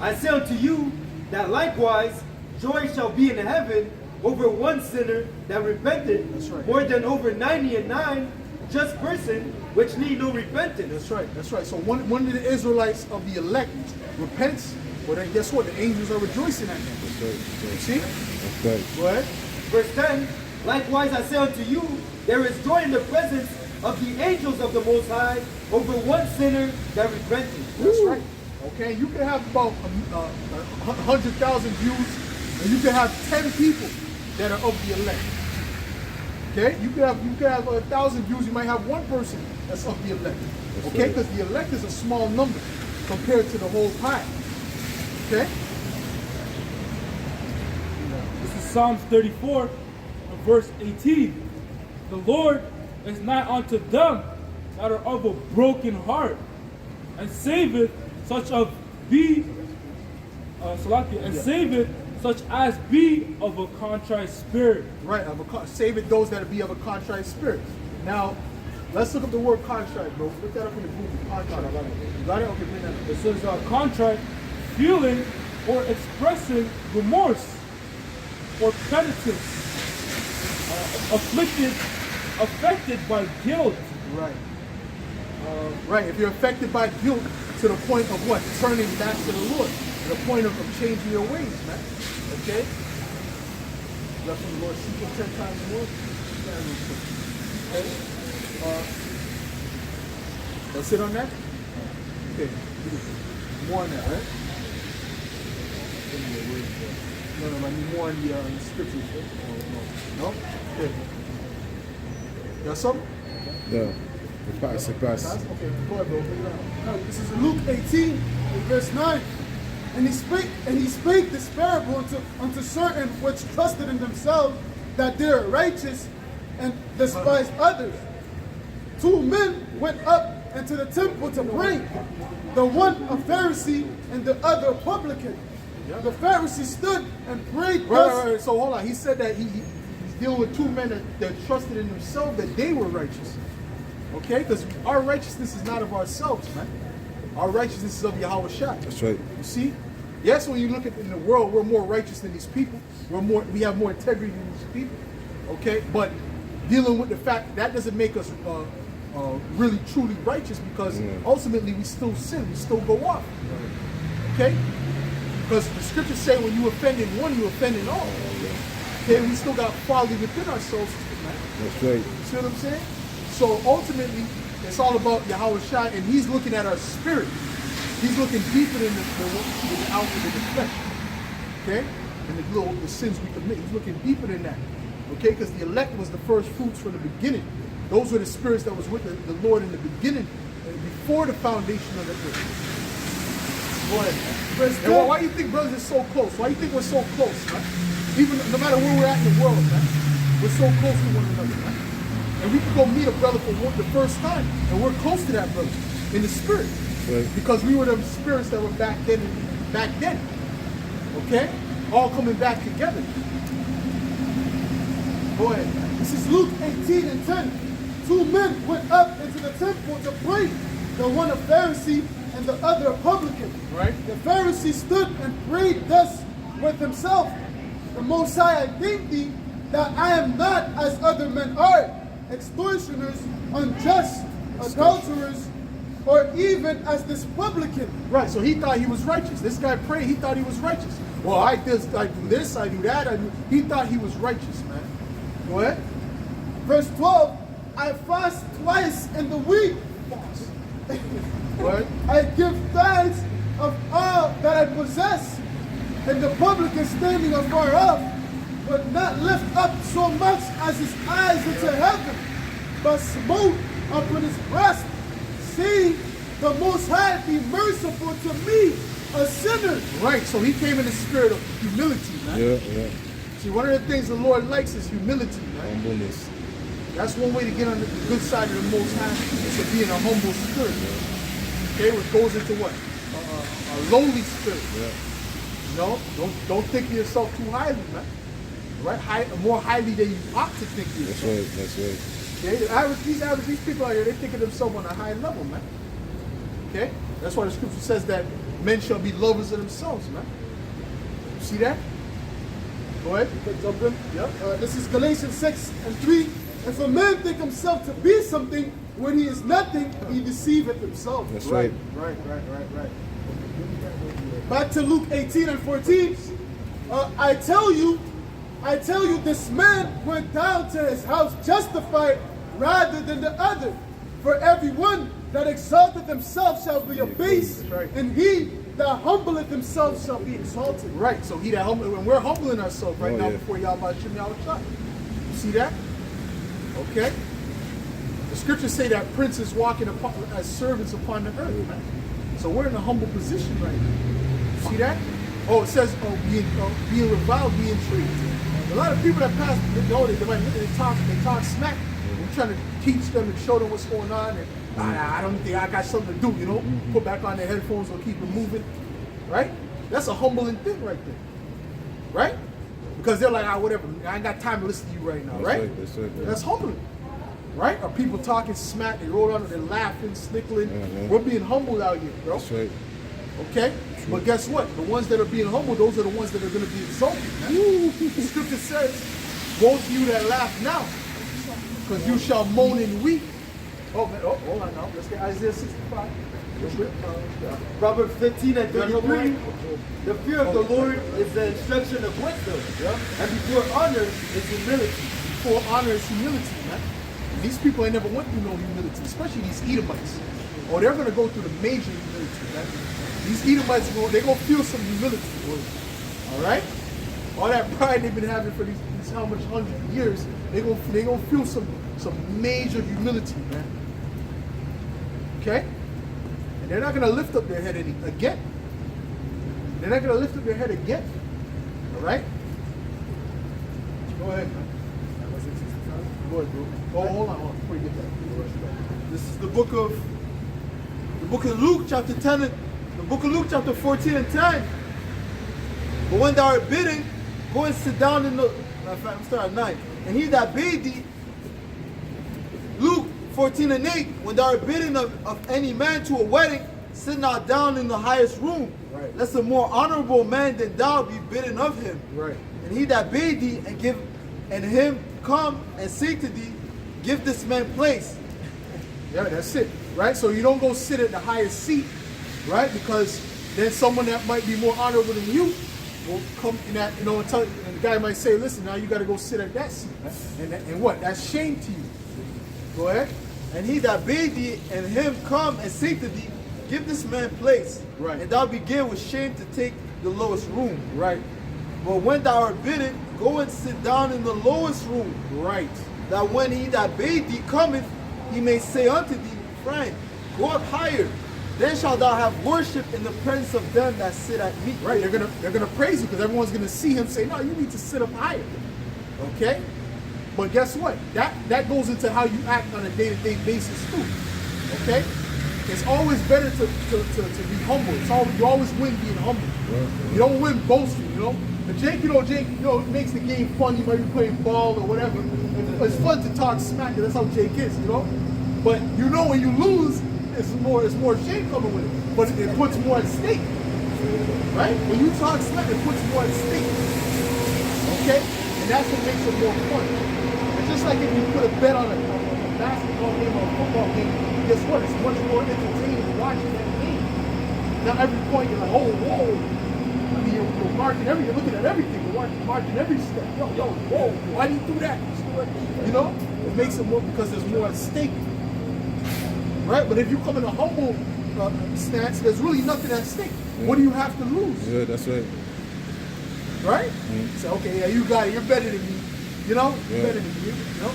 I say unto you that likewise joy shall be in heaven over one sinner that repented, That's right. more than over 99 just person which need no repentance. That's right, that's right. So one of the Israelites of the elect repents, well then guess what? The angels are rejoicing at him. That's right. You see? That's right. Go ahead. Verse 10, likewise I say unto you, there is joy in the presence of the angels of the Most High over one sinner that repented. That's right. Okay, you can have about 100,000 views, and you can have 10 people that are of the elect. Okay, you can have 1,000 views. You might have one person that's of the elect. Okay, because the elect is a small number compared to the whole pie. Okay. This is Psalms 34, verse 18. The Lord is nigh unto them that are of a broken heart, and saveth such of saveth such as be of a contrite spirit. Right, save it those that be of a contrite spirit. Now, let's look up the word contrite, bro. Look that up in the Google. Contrite. You got it? Okay, bring that up. It says contrite, feeling or expressing remorse or penitence, affected by guilt. Right. Right. If you're affected by guilt to the point of what? Turning back to the Lord. To the point of changing your ways, man. Okay? Left from the Lord, seek him 10 times more. Okay? Let's sit on that. Okay. More on that, right? No, I need more on the scriptures. No? Okay. Got something? No. It's pass. Okay, go ahead, bro. Bring it out. This is Luke 18, verse 9. And he spake this parable unto certain which trusted in themselves that they are righteous and despised others. 2 men went up into the temple to pray, the one a Pharisee and the other a publican. The Pharisee stood and prayed thus. Right. So hold on. He said that he's dealing with 2 men that trusted in themselves that they were righteous. Okay? Because our righteousness is not of ourselves, man. Our righteousness is of Yahweh Shai. That's right. You see? Yes, when you look at in the world, we're more righteous than these people. We have more integrity than these people. Okay? But dealing with the fact that doesn't make us really truly righteous, because ultimately we still sin, we still go off. Okay? Because the scriptures say when you offend in one, you offend in all. Okay, we still got folly within ourselves. That's right. See what I'm saying? So ultimately, it's all about Yahweh Shai, and he's looking at our spirit. He's looking deeper than the outward of the flesh. Okay? And the sins we commit. He's looking deeper than that. Okay? Because the elect was the first fruits from the beginning. Those were the spirits that was with the Lord in the beginning, before the foundation of the earth. Go ahead. And why do you think brothers are so close? Why do you think we're so close, man? Even no matter where we're at in the world, man, we're so close to one another, man. And we can go meet a brother for the first time, and we're close to that brother in the spirit, Right. because we were the spirits that were back then. Okay, all coming back together. Go ahead. This is Luke 18:10. 2 men went up into the temple to pray, the one a Pharisee and the other a publican. Right. The Pharisee stood and prayed thus with himself: The Most High, I thank thee that I am not as other men are, extortioners, unjust, adulterers, or even as this publican. Right, so he thought he was righteous. This guy prayed, he thought he was righteous. Well, I do this, I do that. He thought he was righteous, man. Go ahead. Verse 12, I fast twice in the week. Go ahead. I give tithes of all that I possess. and the publican standing afar off would not lift up so much as his eyes into heaven, but smote upon his breast, saying, the Most High be merciful to me, a sinner. Right, so he came in the spirit of humility, man. Yeah. See, one of the things the Lord likes is humility, man. Humbleness. That's one way to get on the good side of the Most High, is to be in a humble spirit. Okay, which goes into what? A lowly spirit. Yeah. You know, don't think of yourself too highly, man. Right? More highly than you ought to think of yourself. That's right. Okay, these people out here, they think of themselves on a high level, man. Okay, that's why the scripture says that men shall be lovers of themselves, man. You see that? Go ahead. Okay, jump in. Yep. This is Galatians 6:3. If a man think himself to be something when he is nothing, he deceiveth himself. That's right. Right. Back to Luke 18:14. I tell you, this man went down to his house justified rather than the other. For everyone that exalteth himself shall be abased, That's right. and he that humbleth himself shall be exalted. Right. So he that humble, when we're humbling ourselves right now Yeah. before Yahweh Shem Yahweh Shai. You see that? Okay. The scriptures say that princes walking as servants upon the earth, man. So we're in a humble position right now. See that? Oh, it says, being reviled, being treated. A lot of people that pass, they talk smack. We're trying to teach them and show them what's going on. And I don't think I got something to do, you know? Put back on their headphones or keep it moving. Right? That's a humbling thing right there. Right? Because they're like, whatever, I ain't got time to listen to you right now, right? That's right. That's humbling. Right? Are people talking smack, they roll on, they're laughing, snickling. Yeah. We're being humble out here, bro. That's right. Okay? But guess what? The ones that are being humble, those are the ones that are going to be exalted. Man. The scripture says, woe to you that laugh now, because you shall moan and weep. Oh, man, hold on now. Let's get Isaiah 65. Proverbs 15:33. The fear of the Lord is the instruction of wisdom, and before honor is humility. Before honor is humility, man. And these people ain't never went through no humility, especially these Edomites. Oh, they're going to go through the major humility, man. These Edomites, they're going to feel some humility. All right? All that pride they've been having for these how much hundreds of years, they're going to feel some major humility, man. Okay? And they're not going to lift up their head again. They're not going to lift up their head again. All right? Go ahead, man. Go ahead, bro. Oh, hold on. Before you get that. This is the book of Luke, chapter 10, the book of Luke, chapter 14 and 10. But when thou art bidden, go and sit down in the, I'm starting at 9. And he that bade thee, Luke 14 and 8, when thou art bidden of any man to a wedding, sit not down in the highest room. Right. Lest a more honorable man than thou be bidden of him. Right. Mm-hmm. And he that bade thee and him come and say to thee, give this man place. Yeah, that's it. Right? So you don't go sit at the highest seat, right? Because then someone that might be more honorable than you will come in that, and the guy might say, listen, now you got to go sit at that seat. And what? That's shame to you. Go ahead. And he that bade thee and him come and say to thee, give this man place. Right. And thou begin with shame to take the lowest room. Right. But when thou art bidden, go and sit down in the lowest room. Right. That when he that bade thee cometh, he may say unto thee, friend, go up higher. Then shalt thou have worship in the presence of them that sit at meat. Right. They're gonna praise you because everyone's gonna see him say, no, you need to sit up higher. Okay? But guess what? That goes into how you act on a day-to-day basis too. Okay? It's always better to be humble. You always win being humble. Right. You don't win boasting, you know? But Jake, it makes the game fun. You might be playing ball or whatever. It's fun to talk smack. That's how Jake is, you know? But you know when you lose, it's more shame coming with it. But it puts more at stake. Right? When you talk smack, it puts more at stake. Okay? And that's what makes it more fun. It's just like if you put a bet on a basketball game or a football game, guess what? It's much more entertaining watching that game. Now every point you're like, oh, whoa. I mean, you're marking everything, you're looking at everything, you're marking every step. Yo, whoa, why did you do that? You know? It makes it more because there's more at stake. Right? But if you come in a humble stance, there's really nothing at stake. Yeah. What do you have to lose? Yeah, that's right. Right? Say, okay, yeah, you got it. You're better than me. You know? You're better than me. You know?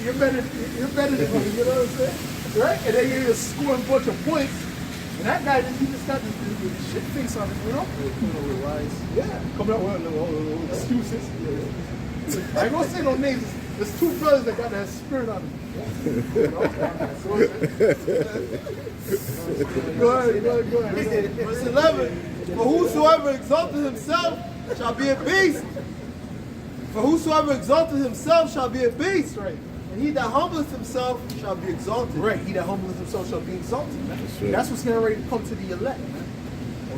You're better than me. You know what I'm saying? Right? And then you're just scoring a bunch of points. And that guy, he just got this shit face on him, you know? Yeah. Coming up with little excuses. I ain't gonna say no names. There's two brothers that got that spirit on them. Go ahead. Verse 11. For whosoever exalteth himself shall be a beast. For whosoever exalteth himself shall be a beast. Right. And he that humbleth himself shall be exalted. Right. He that humbleth himself shall be exalted, man. That's what's getting ready to come to the elect, man.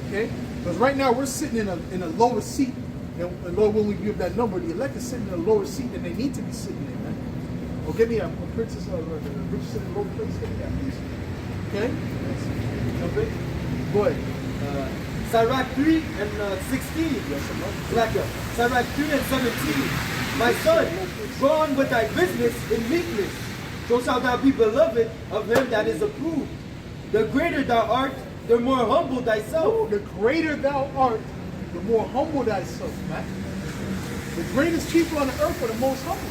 Okay? Because right now we're sitting in a lower seat. And Lord, when we give that number, the elect is sitting in a lower seat than they need to be sitting in, man. Oh, give me a princess of richest in a low place. Give me that, please. Okay? Go ahead. Sirach 3 and 16. Sirach 3 and 17. My son, go on with thy business in meekness. So shalt thou be beloved of him that is approved. The greater thou art, the more humble thyself. Oh, the greater thou art, the more humble thyself, man. The greatest people on the earth are the most humble.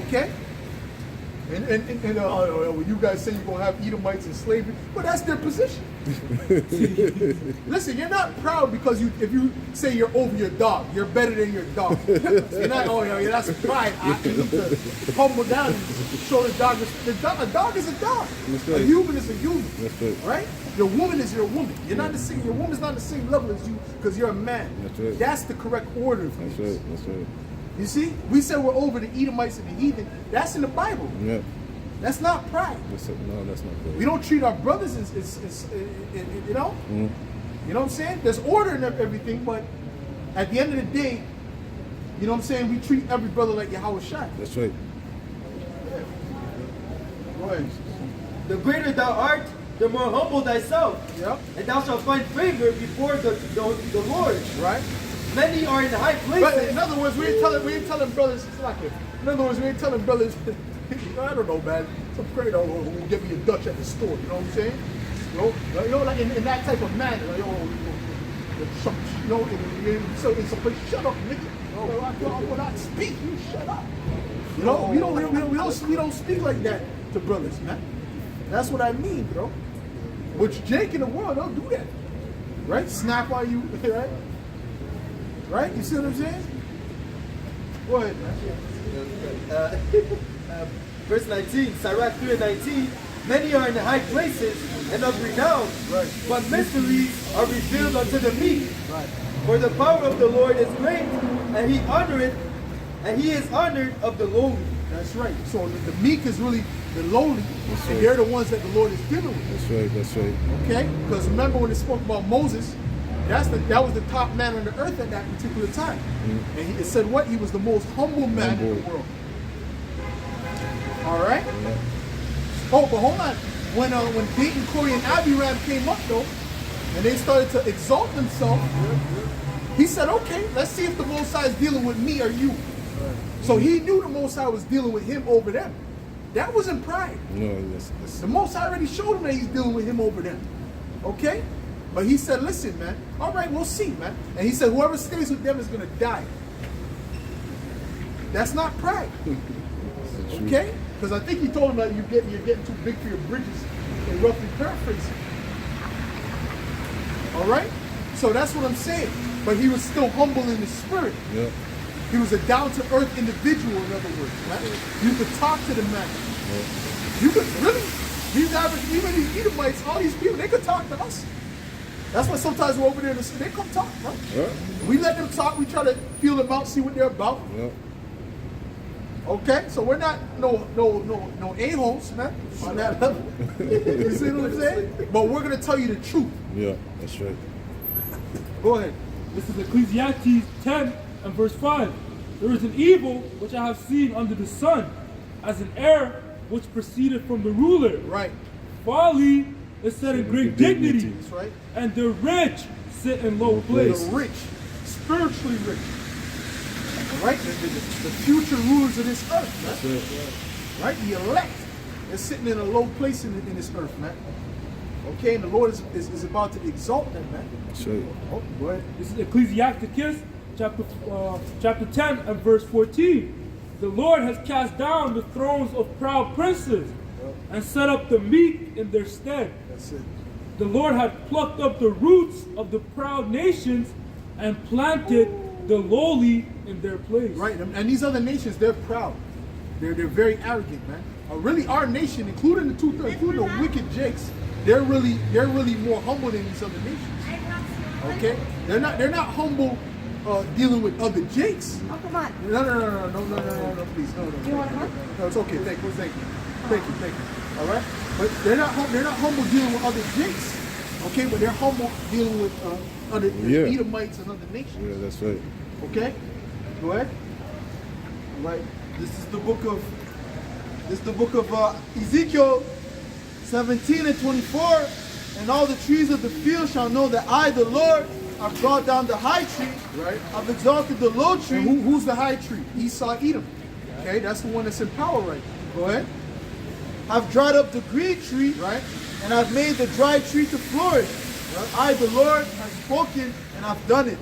Okay? And when you guys say you're going to have Edomites in slavery, well, that's their position. Listen, you're not proud because if you say you're over your dog, you're better than your dog. You're not, oh, yeah, that's pride. I need to humble down and show the dog. A dog is a dog. A human is a human. Right? Your woman is your woman. You're not the same. Your woman's not the same level as you because you're a man. That's the correct order of things. That's right. You see, we said we're over the Edomites and the heathen. That's in the Bible. Yeah. That's not pride. No, that's not good. We don't treat our brothers as you know? You know what I'm saying? There's order in everything, but at the end of the day, you know what I'm saying? We treat every brother like Yahweh Shai. That's right. Go ahead. The greater thou art, the more humble thyself. Yep. And thou shalt find favor before the Lord. Right? Many are in high But places. in other words, we ain't telling brothers, it's like it. In other words, we ain't telling brothers, I don't know, man, some crazy old who will give me a Dutch at the store, you know what I'm saying? You know like in that type of manner, like, so it's a place, shut up, nigga. I will not speak, you shut up. You know, we don't speak like that to brothers, man. That's what I mean, bro. Which Jake in the world, they'll do that. Right? Snap on you, right? Right? You see what I'm saying? Go ahead, man. Verse 19, Sirach 3 and 19. Many are in the high places and of renown, but mysteries are revealed unto the meek. For the power of the Lord is great, and he is honored of the lowly. That's right. So the meek is really the lowly, and they're the ones that the Lord is dealing with. That's right. Okay? Because remember when it spoke about Moses, that was the top man on the earth at that particular time. And it said what? He was the most humble man in the world. All right? Oh, but hold on. When Dayton, Corey, and Abiram came up, though, and they started to exalt themselves, he said, okay, let's see if the Most High is dealing with me or you. So he knew the Most High was dealing with him over them. That wasn't pride. No, The Most High already showed him that he's dealing with him over them. Okay? But he said, listen, man, all right, we'll see, man. And he said, whoever stays with them is going to die. That's not pride. Okay? Because I think he told him that you're getting too big for your bridges. They roughly paraphrasing. All right? So that's what I'm saying. But he was still humble in the spirit. Yeah. He was a down-to-earth individual, in other words. Right? You could talk to the man. Yeah. You could really, these average, even these Edomites, all these people, they could talk to us. That's why sometimes we're over there, they come talk, right? Yeah. We let them talk, we try to feel them out, see what they're about. Yeah. Okay? So we're not no a-holes, man, on that level. You see what I'm saying? But we're going to tell you the truth. Yeah, that's right. Go ahead. This is Ecclesiastes 10 and verse 5. There is an evil which I have seen under the sun, as an error which proceeded from the ruler. Right. Folly is set in great dignity, That's right. and the rich sit in low place. The rich, spiritually rich. All right? The future rulers of this earth, man. Right? The elect is sitting in a low place in this earth, man. Okay, and the Lord is about to exalt them, man. That's right. Oh, go ahead. This is Ecclesiasticus chapter 10 and verse 14. The Lord has cast down the thrones of proud princes and set up the meek in their stead. That's it. The Lord had plucked up the roots of the proud nations and planted the lowly in their place. Right, and these other nations, they're proud. They're very arrogant, man. Really, our nation, including the wicked jakes, they're really more humble than these other nations. Okay, they're not humble dealing with other jakes. Oh, come on. No, please, no. You want a hug? No, it's okay. Thank you. All right, but they're not humble dealing with other jakes. Okay, but they're humble dealing with other Edomites and other nations. Yeah, that's right. Okay, go ahead. Right. This is the book of Ezekiel 17 and 24. And all the trees of the field shall know that I, the Lord, have brought down the high tree. Right. I've exalted the low tree. And who's the high tree? Esau, Edom. Okay, that's the one that's in power right now. Go ahead. I've dried up the green tree. Right. And I've made the dry tree to flourish. I, the Lord, have spoken and I've done it.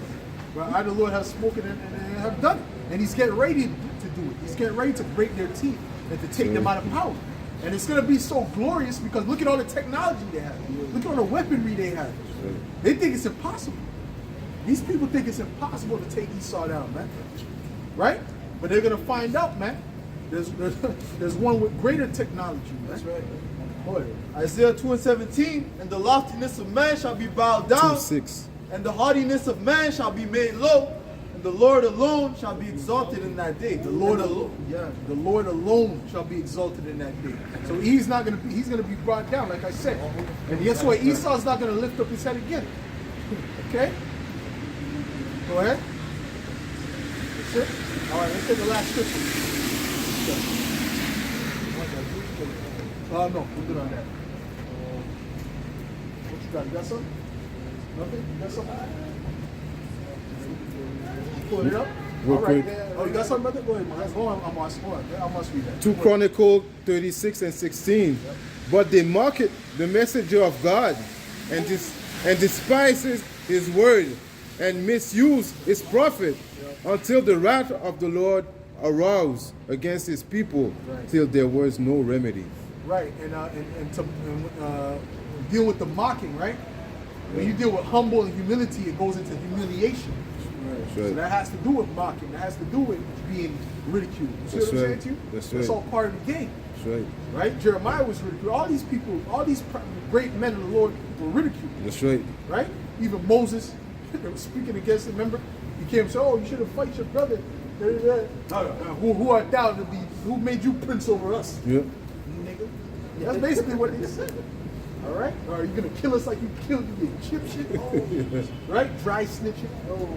Right. I, the Lord, have spoken and have done it. And he's getting ready to do it. He's getting ready to break their teeth and to take them out of power. And it's going to be so glorious because look at all the technology they have. Look at all the weaponry they have. They think it's impossible. These people think it's impossible to take Esau down, man. Right? But they're going to find out, man. There's one with greater technology, man. That's right. Boy. Isaiah 2 and 17. And the loftiness of man shall be bowed down. 2:6. And the haughtiness of man shall be made low. And the Lord alone shall be exalted in that day. The Lord alone, the Lord alone shall be exalted in that day. So he's going to be brought down, like I said. And guess what? Esau's not going to lift up his head again. Okay? Go ahead. That's it. All right, let's take the last scripture. No, we're good on that. What you got? You got something? Nothing? You got something? Pulling it up? Real All right. quick. Oh, you got something, brother? Go ahead, man. Hold on. I must read that. 2 Chronicles 36 and 16. But they mock it, the messenger of God, and despises his word, and misuse his prophet, until the wrath of the Lord arouse against his people, till there was no remedy. Right, and to deal with the mocking, right? When you deal with humble and humility, it goes into humiliation. So Right. that has to do with mocking. That has to do with being ridiculed. You see That's what I'm right. saying to you? That's That's right. all part of the game, That's right. right? Jeremiah was ridiculed. All these people, all these great men of the Lord were ridiculed, That's right. right? Even Moses, they were speaking against him. Remember, he came and said, "Oh, you should have fight your brother. Who art thou to be? Who made you prince over us?" Yeah. Nigga. That's basically what they said. All right? Or are you going to kill us like you killed the Egyptian? Oh. Right? Dry snitching. Oh.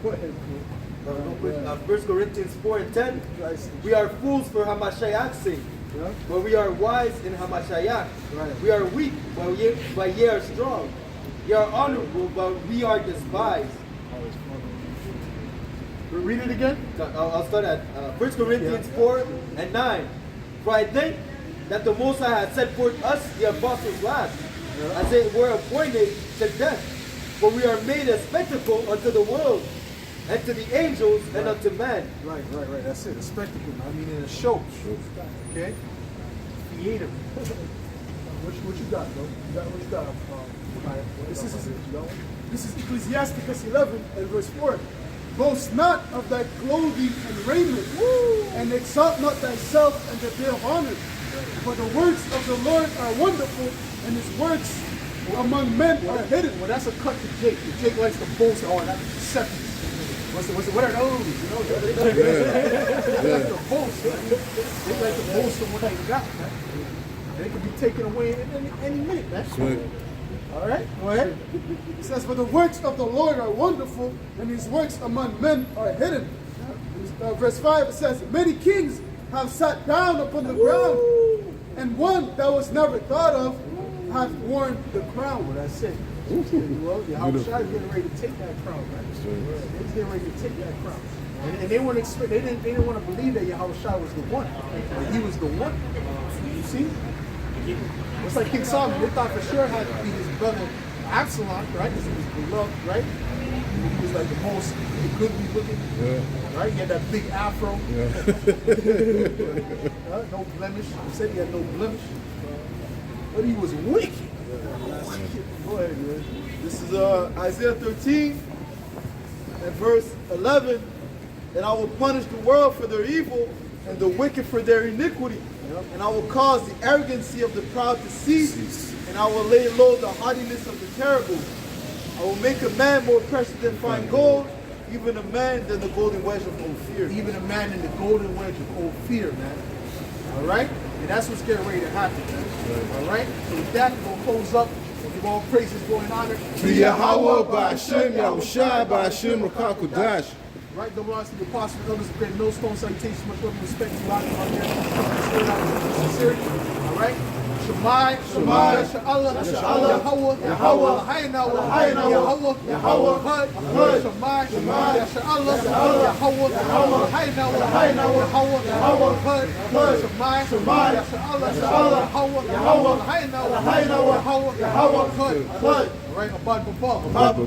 Go ahead, man. 1 Corinthians 4 and 10. Dry snitching. We are fools for Hamashiach's sake, Yeah? but we are wise in Hamashiach. Right. We are weak, but ye are strong. Ye are honorable, but we are despised. Read it again. I'll start at 1 Corinthians 4 and 9. For I think that the Most High has set forth us, the apostles, last, as it were appointed to death. For we are made a spectacle unto the world, and to the angels, and unto man. Right. That's it. A spectacle. I mean, in a show. Okay? Theater. What you got, bro? What you got? This is Ecclesiasticus 11 and verse 4. Boast not of thy clothing and raiment, and exalt not thyself in the day of honor. For the works of the Lord are wonderful, and his works among men are hidden. Well, that's a cut to Jake. Jake likes to boast. Oh, that's deception. What are those? You know, they like to boast. They like to boast on what they got, man. They could be taken away any minute, man. That's right. All right, go ahead. It says, for the works of the Lord are wonderful, and his works among men are hidden. Verse 5, it says, many kings have sat down upon the ground, and one that was never thought of hath worn the crown. Well, that's it. Well, Yahushua is getting ready to take that crown, man. He's getting ready to take that crown. And they weren't expect. They didn't want to believe that Yahushua was the one. But he was the one. You see? It's like King Solomon, they thought for sure had to be his brother Absalom, right? Because he was beloved, right? He was like the most good looking, right? He had that big afro. No blemish. He said he had no blemish. But he was wicked. Go ahead, man. This is Isaiah 13 and verse 11. And I will punish the world for their evil and the wicked for their iniquity. And I will cause the arrogancy of the proud to cease. And I will lay low the haughtiness of the terrible. I will make a man more precious than fine gold, even a man than the golden wedge of Ophir. Even a man in the golden wedge of Ophir, man. All right? And that's what's getting ready to happen, man. All right? So with that, we're going to close up. We'll give all praises, glory, and honor To Yahweh, Ba'ashem, Yahushua, Ba'ashem, Rakakudash. Right, double honors to the apostles and elders of Great Millstone. Salutations, much love and respect to you out there. Sincerity. All right? Shemai, Yasha'Allah, Yahweh, Lahayna, Yahweh, Hud, Shemai, Yasha'Allah, Yahweh, Lahayna, Yahweh, Hud, Shemai, Yasha'Allah, Yahweh, Lahayna, Yahweh, Hud. All right, Abad Babal. Abba,